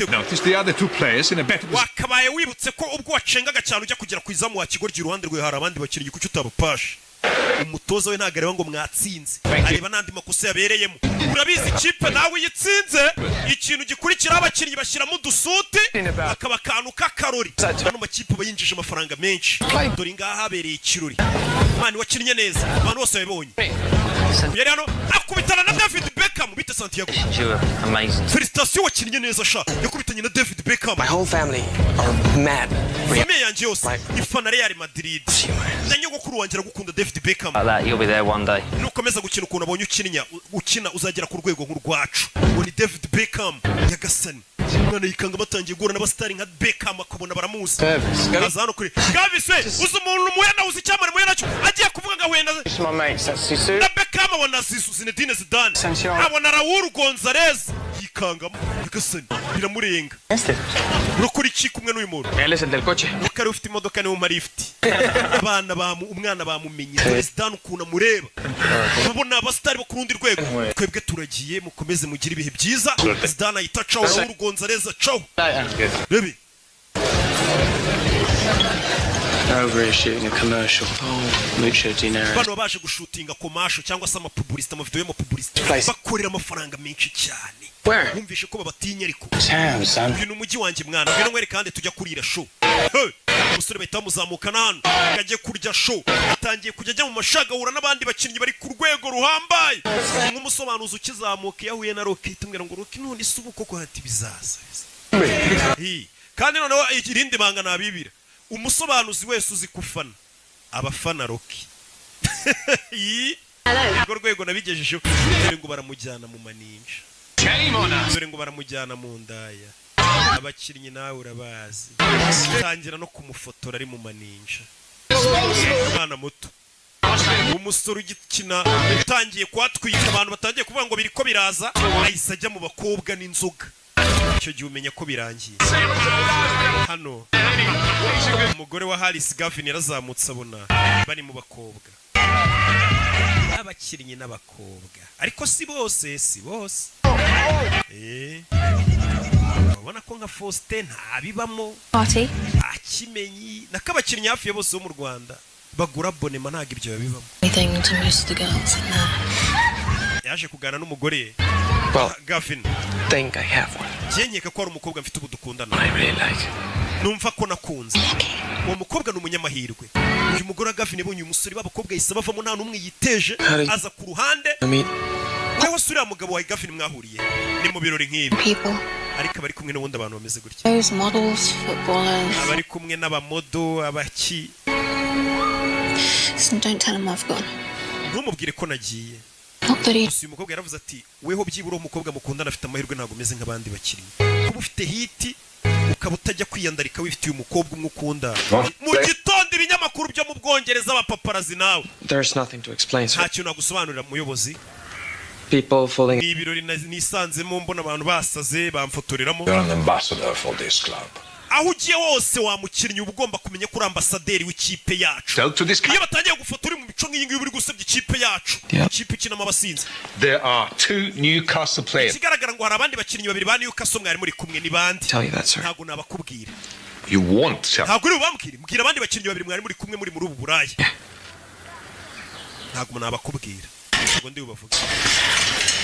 Notice the other two players in a better position. Wakabaye wibutse ko ubwo wacengaga cyane ujya kugera ku izamu wa kigoryi iruhande rwe hari abandi bakiri kucyo utabapashe umutoza we ntagareba ngo mwatsinze areba nandi makosa yabereyemo urabizi ikipe nawe yitsinze ikintu gikurikira abakinnyi bashyiramo udusuti akaba kantu k'akarori hano makipe bayinjije amafaranga menshi dore ngaha habereye ikirori mani wakinnye neza abantu bose babibonye yari hano akubitana na David Beckham bita Santiago Felicitation wakinnye neza sha yakubitanye na David Beckham My whole family are mad. Famille yanjye yose ifana Real Madrid nyogokuru wanjye aragukunda David Beckham You'll be there one day. nukomeza gukina ukuntu abonye ukina uzagera ku rwego nk'urwacu ngo ni David Beckham Yagasani umwana yikanga batangiye guhura n'abasitari nka Beckham akabona baramuzi aza hano kuri Gavis uzi umuntu muyana uzi icyamare muyana cyo agiye kuvuga ngo ahwenda na Beckham abona Zinedine Zidane abona Raúl González yikangamo Yagasani biramurenga urukuri iki kumwe n'uyu muntu Él es el del coche. ukari ufite imodoka niwe marifti umwana bamumenye Zidane ukuntu amureba babona abasitari bo ku rundi rwego twebwe turagiye mukomeze mugire ibihe byiza Zidane ahita caho Raúl González caho rebe Over shooting a commercial. Mucho dinero. bano baje gushutinga commercial cyangwa se amapublicité amavideo y'amapublicité bakorera amafaranga menshi cyane Where? wumvishe ko babatinya ariko Damn, son. uyu ni umujyi wanjye mwana ngwino mwere kandi tujya kurira show umusore bahita bamuzamukana hano ajye kurya show atangiye kujya ajya mu mashagahura n'abandi bakinnyi bari ku rwego ruhambaye nk'umusobanuzi ukizamuka yahuye na Rocky tumwira ngo Rocky none isubu koko hati bizaza kandi noneho irindi banga nabibira umusobanuzi wese uzi kufana abafana Rocky urwo rwego nabigejejeho dore ngo baramujyana mu maninja dore ngo baramujyana mu ndaya abakinnyi nawe urabazi tangira no kumufotora ari mu maninja umwana muto umusore ugikina utangiye kwatwika abantu batangiye kuvuga ngo biriko biraza ahise ajya mu bakobwa n'inzoga icyo gihe umenya ko birangiye hano umugore wa Harris Gavin yarazamutse abona bari mu bakobwa abakinnyi n'abakobwa ariko si bose ubona ko nka Faustin ntabibamo akimenyi nakabakinnyi hafi ya bose bo mu Rwanda bagura abonema ntago ibyo babibamo yaje kugana n'umugore Gavin Think I have one. Jenyeka ko ari umukobwa mfite ubudukundana I really like. numva ko nakunze uwo mukobwa ni umunyamahirwe uyu mugore Gavin yabonye umusore b'abakobwa yise bavamo nta numwe yiteje aza ku ruhande wewe suri mugabo wa Gavin mwahuriye ni mu birori nk'ibi ariko bari kumwe n'ubundi abantu bameze gutya Those models, footballers. abari kumwe n'abamodo abaki Listen, don't tell them I've gone. ntumubwire ko nagiye Not that he. uyu mukobwa yaravuze ati weho byibura umukobwa mukundana afite amahirwe ntago umeze nk'abandi bakinnyi kuba ufite hiti ukaba utajya kwiyandarika wifitiye umukobwa umwe ukunda mu gitondo ibinyamakuru byo mu Bwongereza abapaparazi nawe There's nothing to explain, sir. nta kintu nagusobanurira muyobozi People falling. ni ibirori nisanzemo mbona abantu basaze bamfotoreramo You're an ambassador for this club. aho ugiye hose wamukinnyi uba ugomba kumenya ko uri ambasaderi w'ikipe yacu Tell to this iyo batangiye gufotora uri mu mico nk'iyi ngiyi uri gusebya ikipe yacu ikipe ikinamo abasinzi There are two Newcastle players. ikigaragara ngo hari abandi bakinnyi babiri ba Newcastle mwari muri kumwe ni bandi Tell you that, sir. ntago nabakubwira You want to. ntago uri bubambwire mbwira abandi bakinnyi babiri mwari muri kumwe muri ubu buraya ntago nabakubwira ngo ndi ubavuga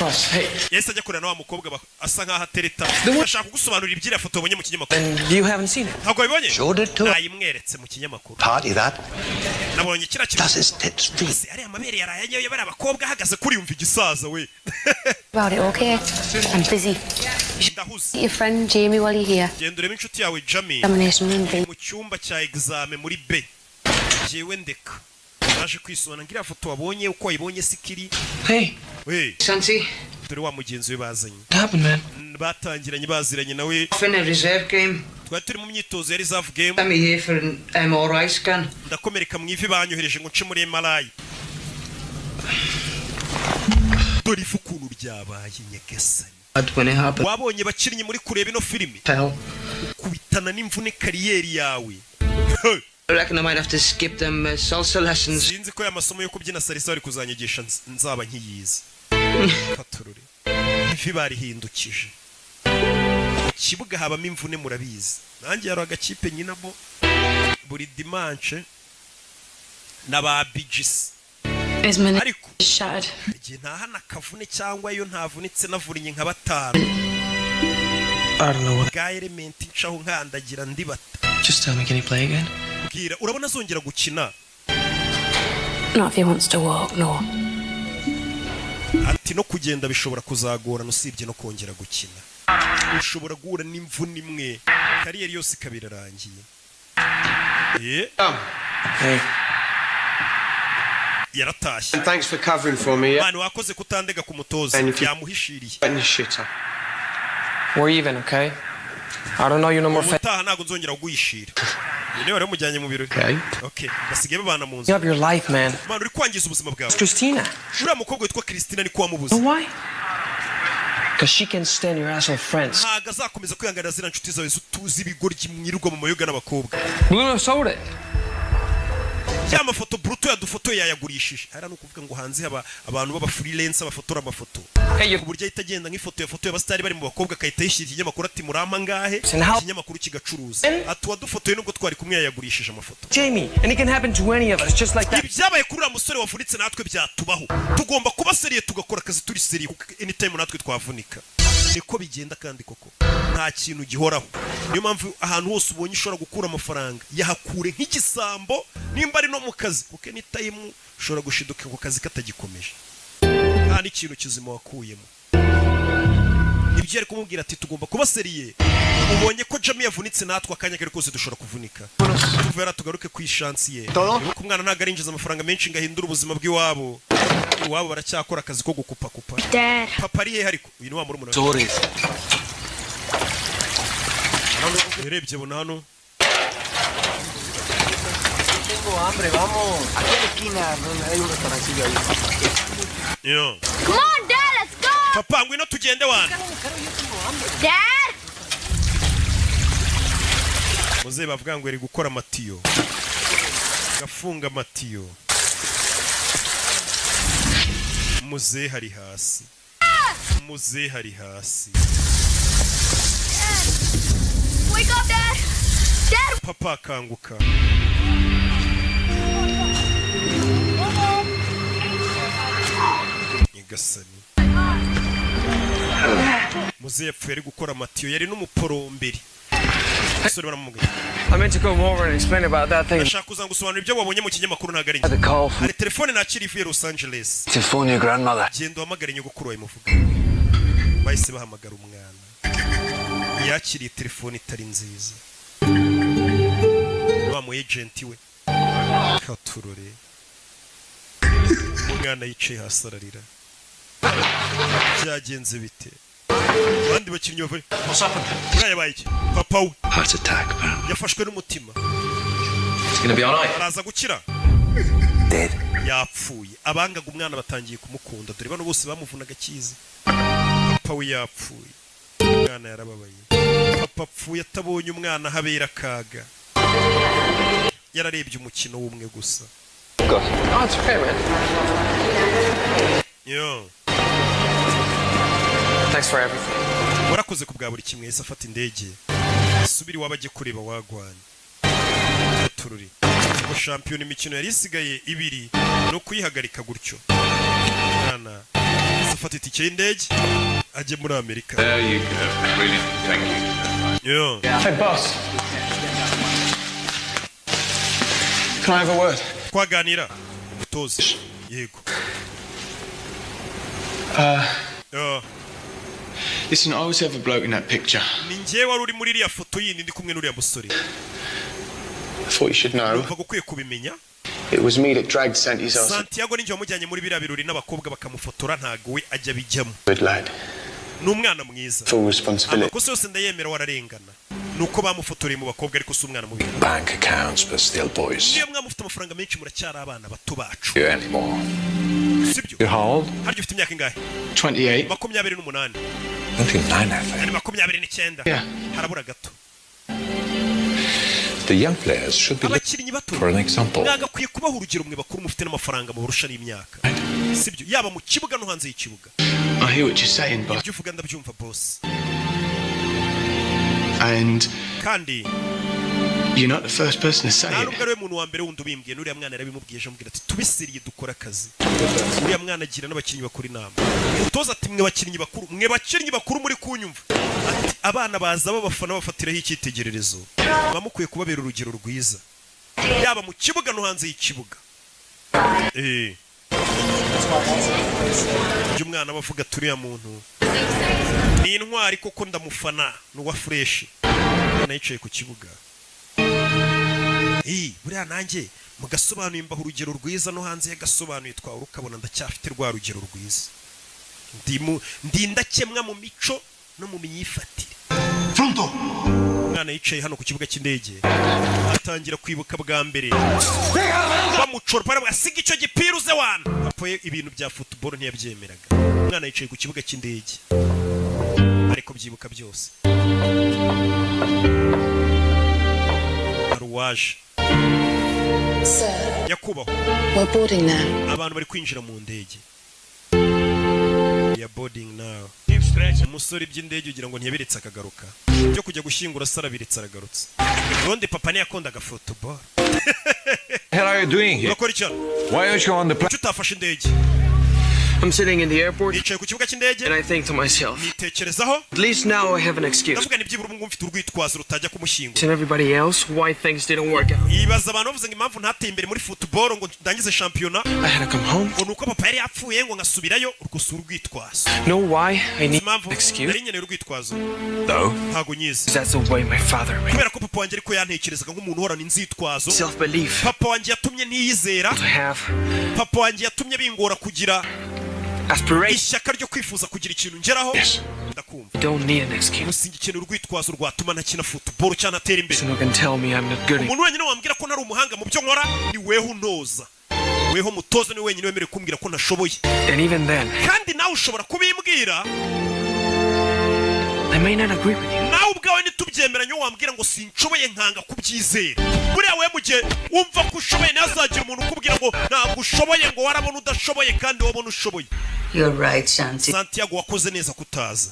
Boss, hey. Yes ajya kurana wa mukobwa asa nkaho atereta ashaka kugusobanurira ibyira foto wabonye mu kinyamakuru And you haven't seen it? ntabwo bibonye Showed it to her. nayimweretse mu kinyamakuru Party that. nabonye kira Does his tits feet. ari amabere yaraye bari abakobwa ahagaze kuri yumva igisaza we About it, okay? I'm busy. ndahuze Your friend Jamie while you're here. genda urebe inshuti yawe Jamie Examination room B. mu cyumba cya examen muri B jewe ndeka naje kwisona ngira foto wabonye uko wayibonye sikiri Hey, we Santi, dore wa mugenzi we bazanye what happened, man? batangiranye baziranye nawe off in a reserve game. twari turi mu myitozo ya reserve game Sent me here for an MRI scan. ndakomereka mu ivi banyohereje ngo nce muri MRI dore ifu ukuntu ryabaye nyagasani When it happened, wabonye bakinnyi muri kureba ino filime fell. kubitana n'imvune kariyeri yawe I reckon I might have to skip them salsa lessons. sinzi ko ya masomo yo kubyina salsa bari kuzanyigisha nzaba nkiyizi katurure ivi barihindukije mu kibuga habamo imvune murabizi nanjye yari agakipe nyinamo buri dimanche n'aba BGC His minute ariko is shattered. igihe ntahana kavune cyangwa iyo ntavunitse navurinye nka batanu I don't know what. bwa element ncaho nkandagira ndibata Just tell me, can he play again? bwira urabona azongera gukina Not if he wants to walk, no. ati no kugenda bishobora kuzagorana usibye no kongera gukina ushobora guhura n'imvune imwe kariyeri yose ikabirarangiye Hey. yaratashye Thanks for covering for me. mwana wakoze kutandega ku mutoza yamuhishiriye Shitter. We're even, okay? I don't know you no more. umutaha ntabwo nzongera kuguhishira niwe wari umujyanye mu birori okay basigaye babana mu You nzu have your life, man. mwana uri kwangiza ubuzima bwawe Christina. uriya mukobwa witwa Christina ni ko wamubuze Know why? Because she can stand your asshole friends. ntabwo azakomeza kwihanganira ziriya nshuti zawe tuzi ibigoryi mwirirwa mu mayoga n'abakobwa Bruno sold it. ya mafoto bruto yadufotoye yayagurishije hariya ni ukuvuga ngo hanze haba abantu b'aba freelance bafotora amafoto Hey, ku buryo ahita agenda nk'ifoto yafotoye abasitari bari mu bakobwa akahita yishyira ikinyamakuru ati murampa ngahe how- ikinyamakuru kigacuruza ati uwadufotoye nubwo twari kumwe yayagurishije amafoto Jamie, and it can happen to any of us, just like that. ibyabaye kuri uriya musore wavunitse natwe byatubaho tugomba kuba seriye tugakora akazi turi seriye kuko anytime natwe twavunika niko bigenda kandi koko nta kintu gihoraho niyo mpamvu ahantu hose ubonye ushobora gukura amafaranga yahakure nk'igisambo nimba ari no mu kazi kuko anytime ushobora gushiduka ku kazi katagikomeje nta n'ikintu kizima wakuyemo ibyo yari kumubwira ati tugomba kuba seriye ubonye ko Jamie yavunitse natwe akanya kari kose dushobora kuvunika tuvera tugaruke ku ishansi ye niba ku mwana ntabwo arinjiza amafaranga menshi ngo ahindure ubuzima bw'iwabo iwabo baracyakora akazi ko gukupakupa Dad. papa ari hehe ariko uyu ni wa murumuna Sorry. urebye bona hano yo Come on, Dad, let's go! papa ngwino tugende wana Dad! muzehe bavuga ngo eri gukora amatiyo gafunga amatiyo muzehe hari hasi muzehe hari hasi Wake up, Dad! Dad! papa akanguka nyagasani muzehe yapfuye ari gukora amatiyo yari n'umuporomberi basore baramubwira I meant to come over and explain about that thing. ndashaka kuza gusobanura ibyo wabonye mu kinyamakuru ntabwo ari The njye call from hari telefone nakiri ivuye Los Angeles to phone your grandmother. genda uhamagare nyogokuru wawe muvuga bahise bahamagara umwana yakiriye telefone itari nziza wa mu agent we katurore umwana yicaye hasi ararira byagenze bite abandi bakinnyi bavuye uriya yabaye iki papa we Heart attack, apparently. yafashwe n'umutima It's gonna be alright. araza gukira Dead. yapfuye abangaga umwana batangiye kumukunda dore bano bose bamuvunaga akizi papa we yapfuye umwana yarababaye papa apfuye atabonye umwana habera akaga yararebye umukino w'umwe gusa Oh, it's okay, man. yo Thanks for everything. warakoze ku bwa buri kimwe yahise afata indege asubire iwabo ajye kureba wagwanye tururi ngo shampiyona imikino yari isigaye ibiri no kuyihagarika gutyo mwana umwana afata itike y'indege ajye muri Amerika. There you go. Brilliant. Thank you. Yeah. Hey, boss. Can I have a word? Twaganira umutoza. Yego. Listen, I was the other bloke in that picture. Ni njye wari uri muri iriya foto yindi ndi kumwe n'uriya musore. I thought you should know. Numva gukwiye kubimenya. It was me that dragged Santi's ass. Santiago ninjye wamujyanye muri biriya birori n'abakobwa bakamufotora ntago we ajya bijyamo. Good lad. N'umwana mwiza. Full responsibility. Amakosa yose ndayemera wararengana. Nuko bamufotoreye mu bakobwa ariko si umwana mubi. Bank accounts, but still boys. Niyo mwamufite amafaranga menshi muracyari abana bato bacu. You anymore. Sibyo. You how old? Harya ufite imyaka ingahe? 28. 28. 29, I think. Ari 29. Yeah. Harabura gato. The young players should be Abakinnyi bato. for an example. Nagakwiye kubaho urugero mwe bakuru mufite n'amafaranga mubarusha n'imyaka. Sibyo. Yaba mu kibuga no hanze y'ikibuga. I hear what you're saying, boss. Ibyo uvuga ndabyumva boss. And Kandi you're not the first person to say nta it. nubwo ariwe muntu wa mbere wundi ubimbwiye n'uriya mwana yarabimubwiye ejo amubwira ati tubisiriye dukora akazi. Uriya mwana agira n'abakinnyi bakuru inama. Umutoza ati mwe bakinnyi bakuru muri kunyumva. Ati abana baza babafana bafatiraho icyitegererezo. Bamukwiye kubabera urugero rwiza. Yaba mu kibuga no hanze y'ikibuga. Ibyo umwana bavuga turiya muntu ni intwari koko ndamufana n'uwa fresh. Umwana yicaye ku kibuga. Buriya nanjye mugasobanuye imbaho urugero rwiza no hanze y'agasobanuye twawe ukabona ndacyafite rwa rugero rwiza. Ndindakemwa mu mico no mu myifatire. Pronto. Umwana yicaye hano ku kibuga cy'indege atangira kwibuka bwa mbere. Bamucora para asiga icyo gipira uze wana. Apoye ibintu bya football ntiyabyemeraga. Umwana yicaye ku kibuga cy'indege. Ariko byibuka byose. Aruwaje. Sir, Yakubaho. we're boarding now. Abantu bari kwinjira mu ndege. Ya boarding now. Umusore by'indege ugira ngo ntiyabiretse akagaruka. Byo kujya gushyingura sarabiretse aragarutse. Ronde papa yakondaga football. What are you doing here? Bakora icyo. Why aren't you on the plane? Utafashe indege. I'm sitting in the airport Nicaye ku kibuga cy'indege. and I think to myself, Nitekerezaho. at least now I have an excuse. Ndavuga ni byibura umwe mfite urwitwazo rutajya kumushyingura. And everybody else, why things didn't work out. Ibaza abantu bavuze ngo impamvu ntateye imbere muri football ngo ndangize shampiyona. I had to come home. Ngo nuko papa yari yapfuye ngo ngasubirayo urwusura urwitwazo. Know why I need Impamvu an excuse? nari nkeneye urwitwazo. No. Ntago nyizi. That's the way my father made Kubera ko papa wanjye ariko yantekerezaga nk'umuntu uhorana inzitwazo. self-belief Papa wanjye yatumye ntiyizera. to have Papa wanjye yatumye bingora kugira aspiration. ishyaka ryo kwifuza kugira ikintu ngeraho. Yes. Ndakumva. Don't need an excuse. Usingikenera urwitwazo rwatuma ntakina football cyane atera imbere. Someone can tell me I'm not good enough. Umuntu wenyine wambwira ko ntari umuhanga mu byo nkora ni weho untoza. Weho mutoza ni wenyine wemerewe kumbwira ko nashoboye. And even then, Kandi nawe ushobora kubimbwira. I may not agree with you. Nawe ubwawe nitubyemeranya wambwira ngo sinshoboye nkanga kubyizera. Buriya we mugihe wumva ko ushoboye ntazagira umuntu ukubwira ngo ntabwo ushoboye ngo warabona udashoboye kandi wabona ushoboye. You're right, Santi. Santiago wakoze neza kutaza.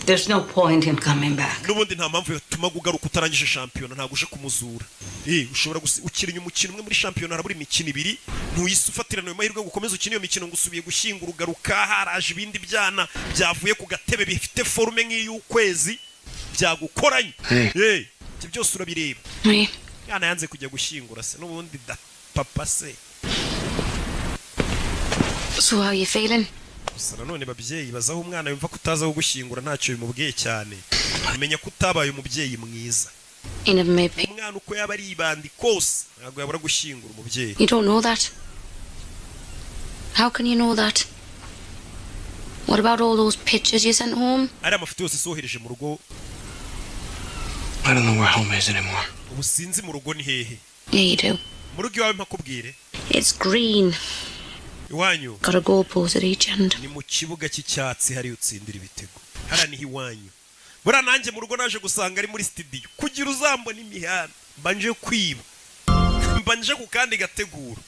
There's no point in coming back. Nubundi nta mpamvu yatuma ugaruka utarangije shampiyona ntago uje kumuzura. Ushobora ukirinya umukino umwe muri shampiyona harabura imikino ibiri ntuyise ufatirana amahirwe yo gukomeza ukina iyo mikino ngo usubiye gushyingura ugaruka haraje ibindi byana byavuye ku gatebe bifite forume nk'iy'ukwezi byagukoranye. Ibyo byose urabireba. Yana yanze kujya gushyingura se nubundi da papa se. So how are you feeling? Gusa nanone babyeyi bazaho umwana yumva kutazaho gushyingura ntacyo bimubwiye cyane. Umenya ko utabaye umubyeyi mwiza. You never made peace. Umwana uko yaba ari ibandi kose ntabwo yabura gushyingura umubyeyi. You don't know that. How can you know that? What about all those pictures you sent home? Ari amafoto yose sohereje mu rugo. I don't know where home is anymore. Ubu sinzi mu rugo ni hehe. Yeah, you do. Mu rugo iwawe mpakubwire. It's green. Iwanyu. Got a goalpost at each end. Ni mu kibuga cy'icyatsi hari utsindira ibitego. Hara ni iwanyu. Bura nanjye mu rugo naje gusanga ari muri studio. Kugira uzambona imihanda. Mbanje kwiba. Mbanje ku kandi gategura.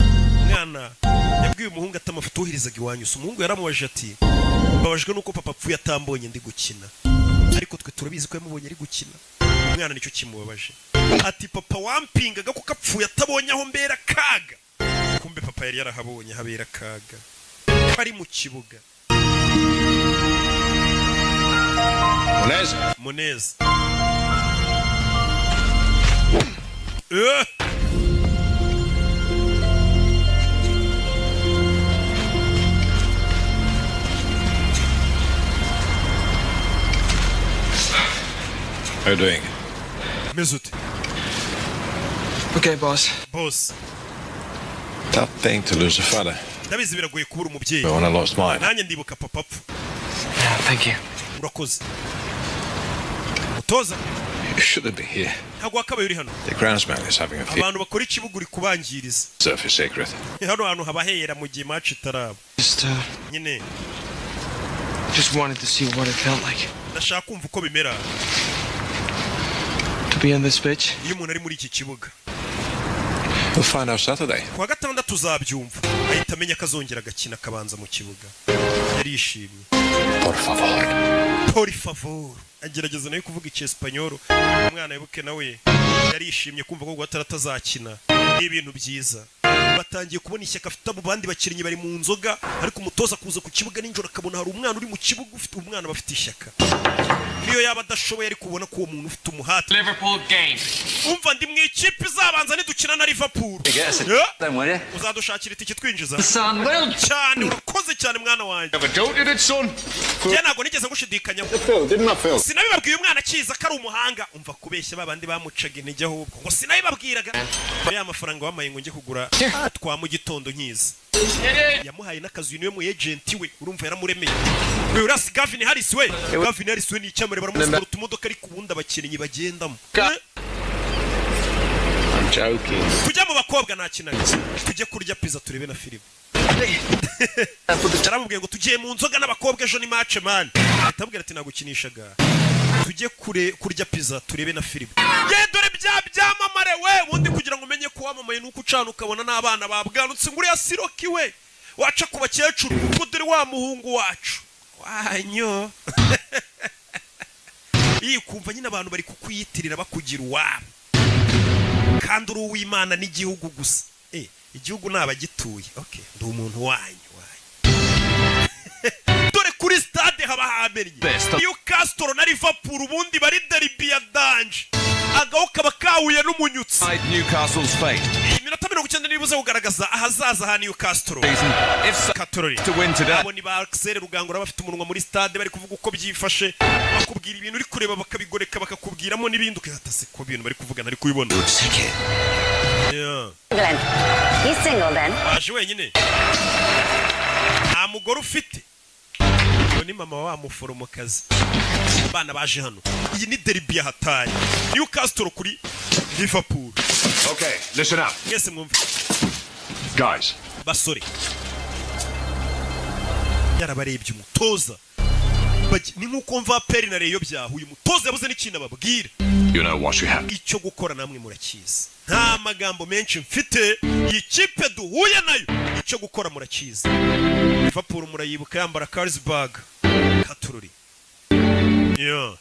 Mwana yabwiye umuhungu atamafoto uhirizaga iwanyu. Umuhungu yaramubaje ati babajwe nuko papa apfuye atambonye ndi gukina. Ariko twe turabizi ko yamubonye ari gukina. Umwana nicyo kimubabaje. Ati papa wampingaga ko kapfuye atabonye aho mbera kaga. Kumbe papa yari yarahabonye habera kaga. bari mu kibuga. Munez. How are you doing? Mesut. Okay, boss. Boss. Tough thing to lose a father. Ndabizi biragoye kubura umubyeyi. But when I lost mine. Nanjye ndibuka papa apfa. Yeah, thank you. Urakoze. Mutoza. You shouldn't be here. Ntabwo wakabaye uri hano. The groundsman is having a fit. Abantu bakora ikibuga uri kubangiriza. Surface secret. Hano hantu habahera mu gihe match itaraba. Nyine. Just wanted to see what it felt like. Ndashaka kumva uko bimera. To be on this pitch. Iyo umuntu ari muri iki kibuga. We'll find out Saturday. Kuwa gatandatu tuzabyumva. Ahita amenya akazongera agakina akabanza mu kibuga. Yarishimye. Por favor. Por favor. Agerageza nayo kuvuga icyesipanyoro. Umwana yibuke nawe yarishimye kumva ko atarazakina. Ni ibintu byiza. Batangiye kubona ishyaka afite abo bandi bakinnyi bari mu nzoga ariko umutoza kuza ku kibuga ninjoro akabona hari umwana uri mu kibuga ufite umwana bafite ishyaka. Niyo yaba adashoboye ari kubona ko uwo muntu ufite umuhate. Liverpool game. Umva ndi mu ikipe izabanza nidukina na Liverpool. Uzadushakira itike twinjiza. Cyane urakoze cyane mwana wanjye. Njye ntabwo nigeze ngushidikanya. Sinabibabwiye umwana akiza ko ari umuhanga. Umva kubeshya babandi bamucaga intege ahubwo ngo sinabibabwiraga. Ya mafaranga wamaye ngo njye kugura twa mu gitondo nkiza. Yamuhaye n'akazi niwe mu agent we urumva yaramuremeye. We urasi Gavin Harris we. Gavin Harris we ni icyamare baramusura utumodoka ari kubundi abakinnyi bagendamo. I'm joking. Tujya mu bakobwa nakinaga. Tujye kurya pizza turebe na film. Taramubwiye ngo tugiye mu nzoga n'abakobwa ejo ni match man. Atabwira ati nagukinishaga. Tujye kurya pizza turebe na film. Ye dore byamamare we ubundi kugira ngo umenye ko wamamaye nuko ucana ukabona n'abana babwanutse nguri ya Siroki we. Waca ku bakecuru ngo dore wa muhungu wacu. Wanyo. Iyi kumva nyine abantu bari kukwiyitirira bakugira uwabo. Kandi uri uw'Imana n'igihugu gusa. Igihugu nabagituye. Okay, ndi umuntu wanyu. Dore kuri stade haba hamenye. Newcastle na Liverpool ubundi bari derby ya danger. Agaho kaba kawuye n'umunyutsi. Newcastle's fate. Iminota 90 nibuze kugaragaza ahazaza ha Newcastle. To win today. Abo ni ba Axel Rugangura bafite umunwa muri stade bari kuvuga uko byifashe. Bakubwira ibintu uri kureba bakabigoreka bakakubwiramo n'ibindi ukahatase ko ibintu bari kuvuga nari kubibona. Yeah. He's single then. Aje wenyine. Nta mugore ufite. Ni mama wa muforomokazi. Abana baje hano. Iyi ni derby ya hatari. Newcastle kuri Liverpool. Okay, listen up. Mwese mwumve. Guys. Basore. Yarabarebye umutoza. Ni nkuko mva peri na reyo byahuye umutoza yabuze n'ikintu ababwira. You know what you have. Icyo gukora namwe murakiza. Nta magambo menshi mfite. Iyi kipe duhuye nayo. Icyo gukora murakiza. Liverpool murayibuka yambara Carlsberg. Katururi. Yeah.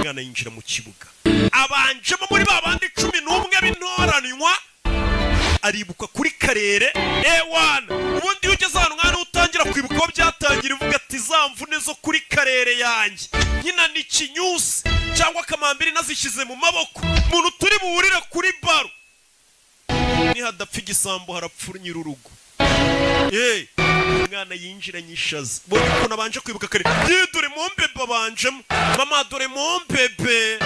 Mwana yinjira mu kibuga. Abanjemo muri babandi 11 bintoranywa. Aribuka kuri karere A1. Ubundi ugeze hano mwana utangira kwibuka ko byatangira uvuga ati zamvune zo kuri karere yanjye. Nyina ni kinyusi cyangwa kamambiri nazishize mu maboko. Umuntu turi buhurira kuri baro. Ni hadapfa igisambo harapfura nyir'urugo. Mwana yinjiranye ishaza. Bone ko nabanje kwibuka kare. Dore mombebe abanjemo. Mama dore mombebe.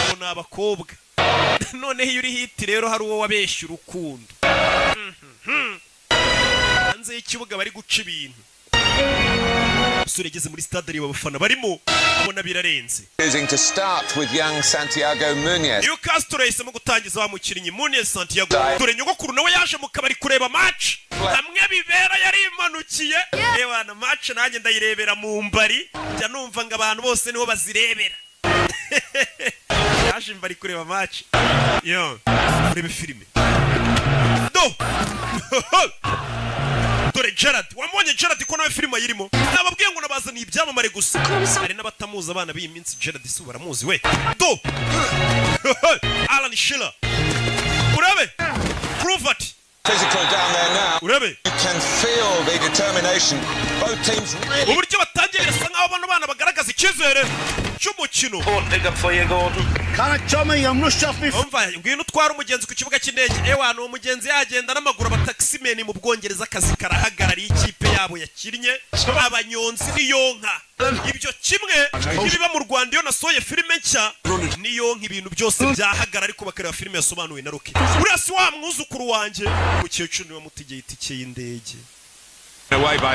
Bona abakobwa. None iyo uri hiti rero hari uwo wabeshya urukundo. Hanze y'ikibuga bari guca ibintu. Usure geze muri stade ari abafana barimo abona birarenze. Choosing to start with young Santiago Munez. Newcastle yahisemo gutangiza wa mukinnyi Munez Santiago. Dore nyogokuru nawe yaje mu kabari kureba match. Hamwe bibera yari imanukiye. Ewana match nanjye ndayirebera mu mbari. Jya numva ngo abantu bose niho bazirebera. Yaje mbari kureba match. Yo, urebe filime. Do. Dore Gerard, wamubonye Gerard ko nawe filime yirimo. Nababwiye ngo nabazana ibyamamare gusa. Hari n'abatamuza abana b'iyi minsi Gerard si baramuzi we. Do. Alan Shearer. Urabe. Cruvert. Physical down there now. Urebe. You can feel the determination. Both teams really. Uburyo batangiye birasa nkaho bano bana bagaragaza icyizere cy'umukino. Big up for you, Gordon. Can't tell me I'm rushed off me. Umva, ngwino utwara umugenzi ku kibuga cy'indege. Ewa, no umugenzi yagenda n'amaguru abataximeni mu Bwongereza akazi karahagarariye ikipe yabo yakinnye. Abanyonzi niyonka. Ibyo kimwe nibiba mu Rwanda iyo nasoye filime nshya niyonka ibintu byose byahagarara ariko bakareba filime yasobanuwe na Rocky. Urasi wa mwuzukuru wanje mukecuru niwe mutegeye itike y'indege.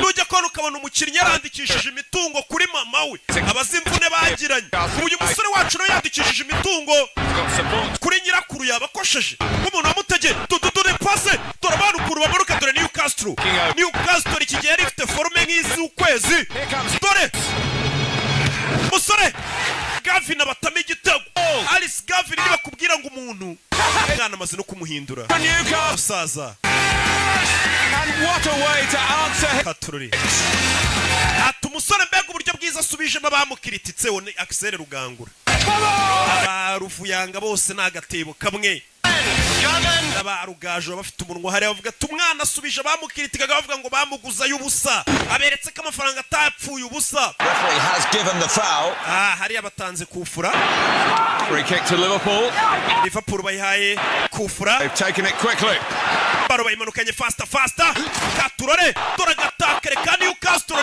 Nujya kubona ukabona umukinnyi yarandikishije imitungo kuri mama we abazimvune bagiranye. Uyu musore wacu no yandikishije imitungo kuri nyirakuru yabakosheje nk'umuntu wamutegeye dore pase dore abantu ukuru bamanuka dore Newcastle iki gihe yari ifite forume nk'iz'ukwezi dore musore Gavin abatama igitego Alice Gavin niba kubwira ngo umuntu mwana amaze no kumuhindura musaza. And what a way to answer. Katururi. Umusore mbega uburyo bwiza asubijemo abamukirititseho ni Axel Rugangura. Abaruvuyanga bose nagatebo kamwe. Abarugaje bafite umunwa hari bavuga tumwana asubije abamukiritigaga bavuga ngo bamuguza y'ubusa. Aberetse ko amafaranga atapfuye ubusa. Referee has given the foul. Hari abatanze kufura. Free kick to Liverpool. Liverpool bayihaye kufura. They've taken it quickly. Baro bayimanukanye faster. Katurore dore gatakere ka Newcastle.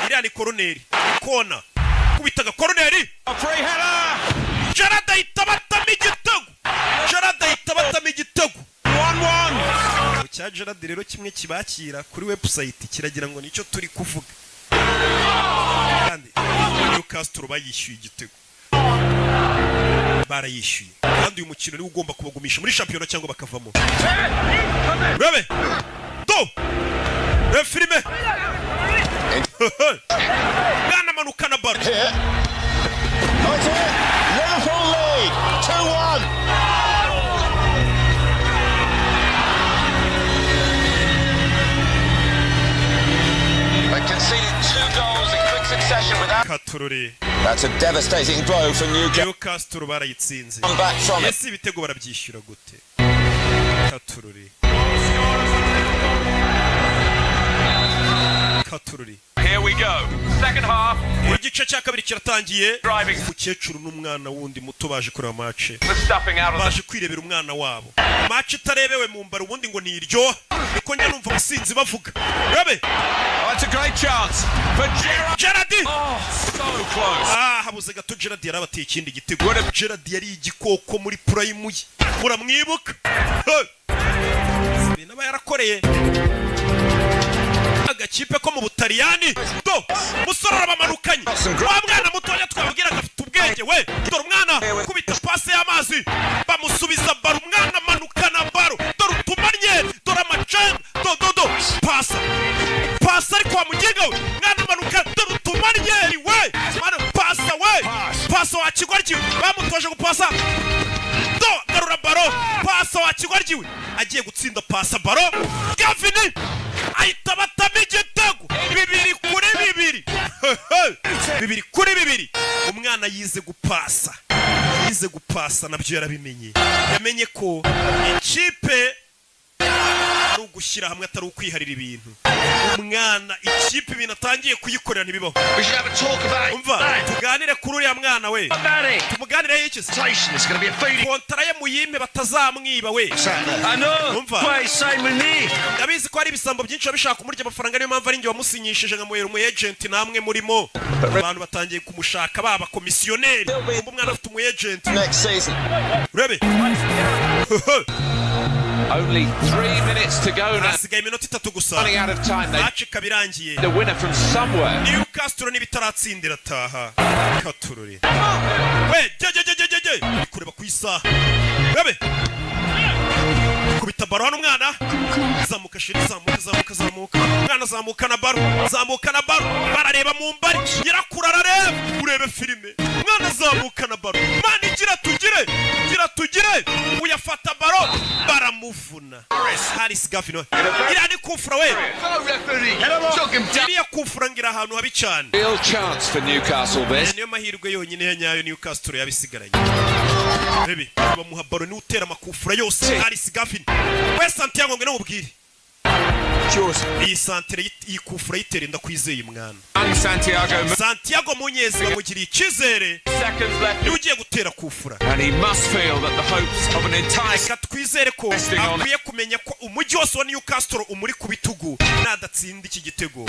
Iriya ni koroneri. Kona. Kubitaga koroneri. Free header. Gerard ahita batama igitego. 1-1. Cya Gerard rero kimwe kibakira kuri website kiragira ngo nicyo turi kuvuga. Kandi Newcastle bayishyuye igitego. Barayishyuye. Kandi uyu mukino ni ugomba kubagumisha muri champion cyangwa bakavamo. Rebe. Do. Filime. Gana manukana baro. Liverpool lead 2-1. They conceded 2 goals in quick succession without. Katururi. That's a devastating blow for Newcastle barayitsinze. Come back from it. Ese ibitego barabyishyura gute? Katururi. Here we go. Second half. Igice cya kabiri kiratangiye. Umukecuru n'umwana wundi muto baje kureba match. Baje kwirebera umwana wabo. Match itarebewe mu mbaro ubundi ngo niryo. Niko njya numva abasinzi bavuga. Rebe. That's a great chance for Gerard. Oh, so close. Habuze gato Gerard yarabateye ikindi gitego. Gerard yari igikoko muri prime ye. Muramwibuka? Binaba yarakoreye. Agakipe ko mu Butaliyani do musore arabamanukanye wa mwana mutoya twabwira gafite ubwenge we dore umwana kubita pase y'amazi bamusubiza baro umwana manukana baro dore utumanye dore amacem do pasa ariko wamugenga we mwana manuka dore utumanye we pasa wa kigoryi bamutoje gupasa do garura baro pasa wa kigoryi we agiye gutsinda pasa baro Gavin ahita batama igitego 2 kuri 2 umwana yize gupasa nabyo yarabimenye yamenye ko ikipe ari ugushyira hamwe atari ukwiharira ibintu umwana ikipe ibintu atangiye kuyikorera ntibibaho umva tuganire kuri uriya mwana we tumuganireho iki kontara ye muyime batazamwiba we umva ndabizi ko hari ibisambo byinshi babishaka kumurya amafaranga niyo mpamvu ari njye wamusinyishije nkamuhera umu agent namwe murimo abantu batangiye kumushaka baba komisiyoneri umwana afite umu agent urebe Only 3 minutes to go now. Hasigaye iminota 3 gusa. Running out of time. Match kabirangiye. The winner from somewhere. Newcastle nibitaratsindira taha. Katururi. We, je. Kureba ku isaha. Bebe. Kubita baro hano umwana. Zamuka shiri zamuka. Umwana zamuka na baro. Barareba mu mbari. Nyirakurarareba. Urebe filime. Umwana zamuka na baro. Mani gira tugire. Uyafata baro. iramuvuna. Haris Gaffin iriya ni kufura we, iriya kufura ngira ahantu habi cyane. Real chance for Newcastle this. Niyo mahirwe yonyine ya nyayo Newcastle yabisigaranye. Bebe bamuha baro ni utera amakufura yose. Haris Gaffin we Santiago ngo namubwire iyi santere y'ikufura yiterenda kwizeye mwana. Santiago Munyezi bamugiriye icyizere ni ugiye gutera kufura, and he must feel that the hopes of an entire twizere ko akwiye kumenya ko umujyi wose wa Newcastle umuri ku bitugu nadatsinda iki gitego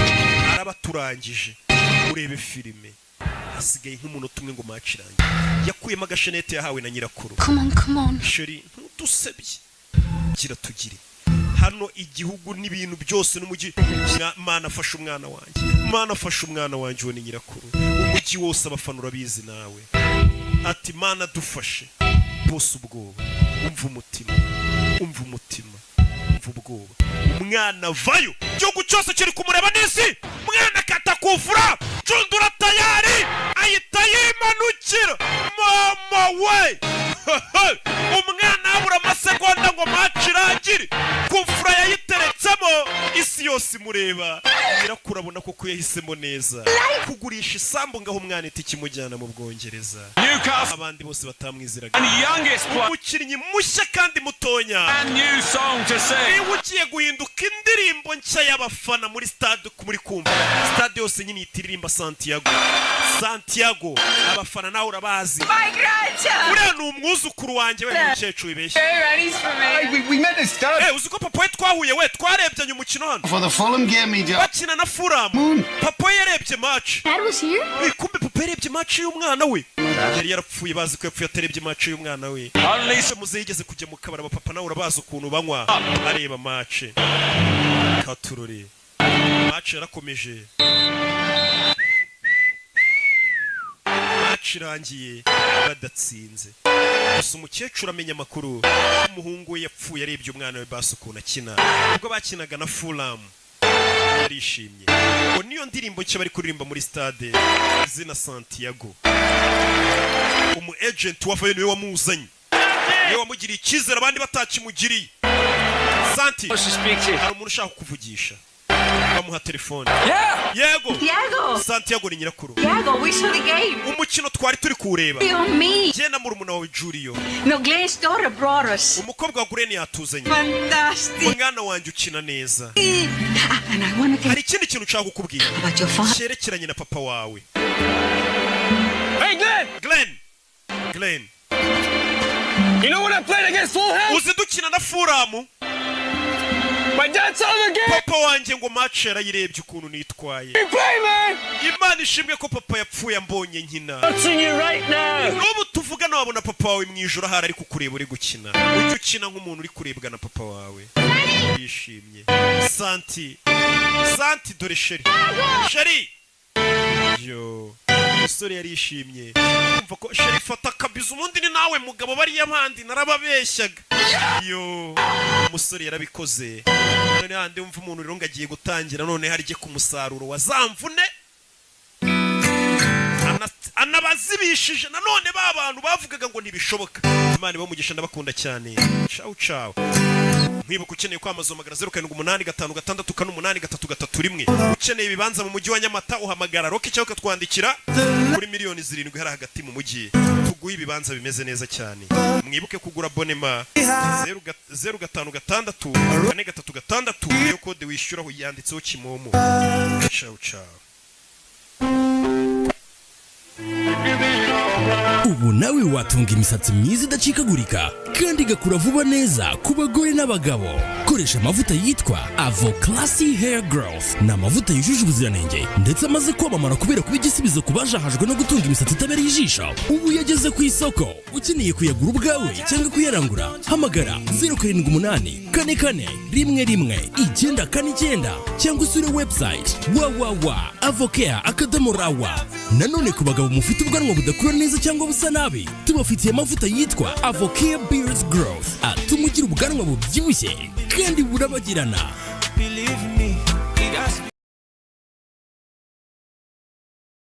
araba turangije. Urebe filime hasigaye nk'umunota umwe ngo match irangiye. Yakuyemo agashenete yahawe na nyirakuru. Come on. Sheri ntudusebye gira tugire hano igihugu n'ibintu byose n'umujyi. Mana afasha umwana wanjye, Mana afasha umwana wanjye wo ni nyirakuru. Umujyi wose abafana urabizi nawe. Ati Mana dufashe bose ubwoba. Umva umutima, umva ubwoba. Umwana vayo igihugu cyose kiri kumureba n'isi. Umwana katakufura cundura tayari ayita yimanukira. Mama we umwana abura amasegonda ngo match irangire. Kufura yayiteretsemo isi yose imureba. Irakurabona ko yahisemo neza kugurisha isambu ngaho umwana itiki mujyana mu Bwongereza. Abandi bose batamwiziraga. Umukinnyi mushya kandi mutonya. Niba ugiye guhinduka indirimbo nshya y'abafana muri stade muri kumva stade yose nyine itiririmba Santiago abafana nawe urabazi. Uriya ni umwuzukuru wanjye we mukecuru ibeshye. Uzi ko papa we twahuye we twarebye umukino hano For the Fulham game, bakina na Fulham. Papa yarebye match. Dad was here? Kumbe papa yarebye match y'umwana we. Yari yarapfuye bazi ko yapfuye atarebye match y'umwana we. Unless muze yigeze kujya mu kabara papa nawe urabazi ukuntu banywa areba match. Katurore. Match yarakomeje. Match irangiye badatsinze. Gusa umukecuru amenya amakuru umuhungu we yapfuye arebye umwana we bazi ukuntu akina. Ubwo bakinaga na Fulham yarishimye. Ngo niyo ndirimbo nshya bari kuririmba muri stade izina Santiago. Umu agent wavayo niwe wamuzanye, niwe wamugiriye icyizere abandi batakimugiriye. Santi hari umuntu ushaka kuvugisha bamuha telefone. Yego Santiago ni nyirakuru. We saw the game. Umukino twari turi kureba. Je na murumuna wawe Julio. No, Glenn's daughter brought us. Umukobwa wa Glen yatuzanye. Fantastic. Umwana wanjye ukina neza. And I want to hari ikindi kintu ushaka kukubwira about your father. Cyerekeranye na papa wawe. Hey, Glenn. You know when I played against Fulham? Uzi dukina na Fulham. My dad saw the game. Papa wanjye ngo match yarayirebye ukuntu nitwaye. You play, man. Imana ishimwe ko papa yapfuye ambonye nkina. I'm seeing you right now. N'ubu tuvugana wabona papa wawe mwijoro ahari ari kukureba uri gukina. Ujye ukina nk'umuntu uri kurebwa na papa wawe. Yishimye. Santi dore Sheri. Yo. Umusore yarishimye. Umva ko Sheri fata kabiza umundi ni nawe mugabo bari yabandi narababeshyaga. Yo. Umusore yarabikoze. None handi umva umuntu rero ngagiye gutangira none harije ku musaruro wa zamvune. Anabazibishije nanone babantu bavugaga ngo ntibishoboka. Imana bamugisha ndabakunda cyane. Ciao. Mwibuka ukeneye kwamazomagara 0785638331. Ukeneye ibibanza mu mujyi wa Nyamata uhamagara Rocky cyangwa ukatwandikira kuri miliyoni 7 hari hagati mu mujyi. Tuguye ibibanza bimeze neza cyane. Mwibuke kugura abonema 056 iyo kode wishyuraho yanditseho Kimomo. Ciao. Ubu nawe watunga imisatsi myiza idacikagurika kandi igakura vuba neza ku bagore n'abagabo. Koresha amavuta yitwa Avo Classy Hair Growth. Ni amavuta yujuje ubuziranenge ndetse amaze kwamamara kubera kuba igisubizo ku bajahajwe no gutunga imisatsi itabereye ijisho. Ubu yageze ku isoko. Ukeneye kuyagura ubwawe cyangwa kuyarangura, hamagara 07881111 cyangwa usure website www.avocare.rawa. Nanone ku bagabo mufite ubwanwa budakura neza cyangwa busa nabi, tubafitiye amavuta yitwa Avocare Beard Growth atuma ugira ubwanwa bubyibushye kandi burabagirana.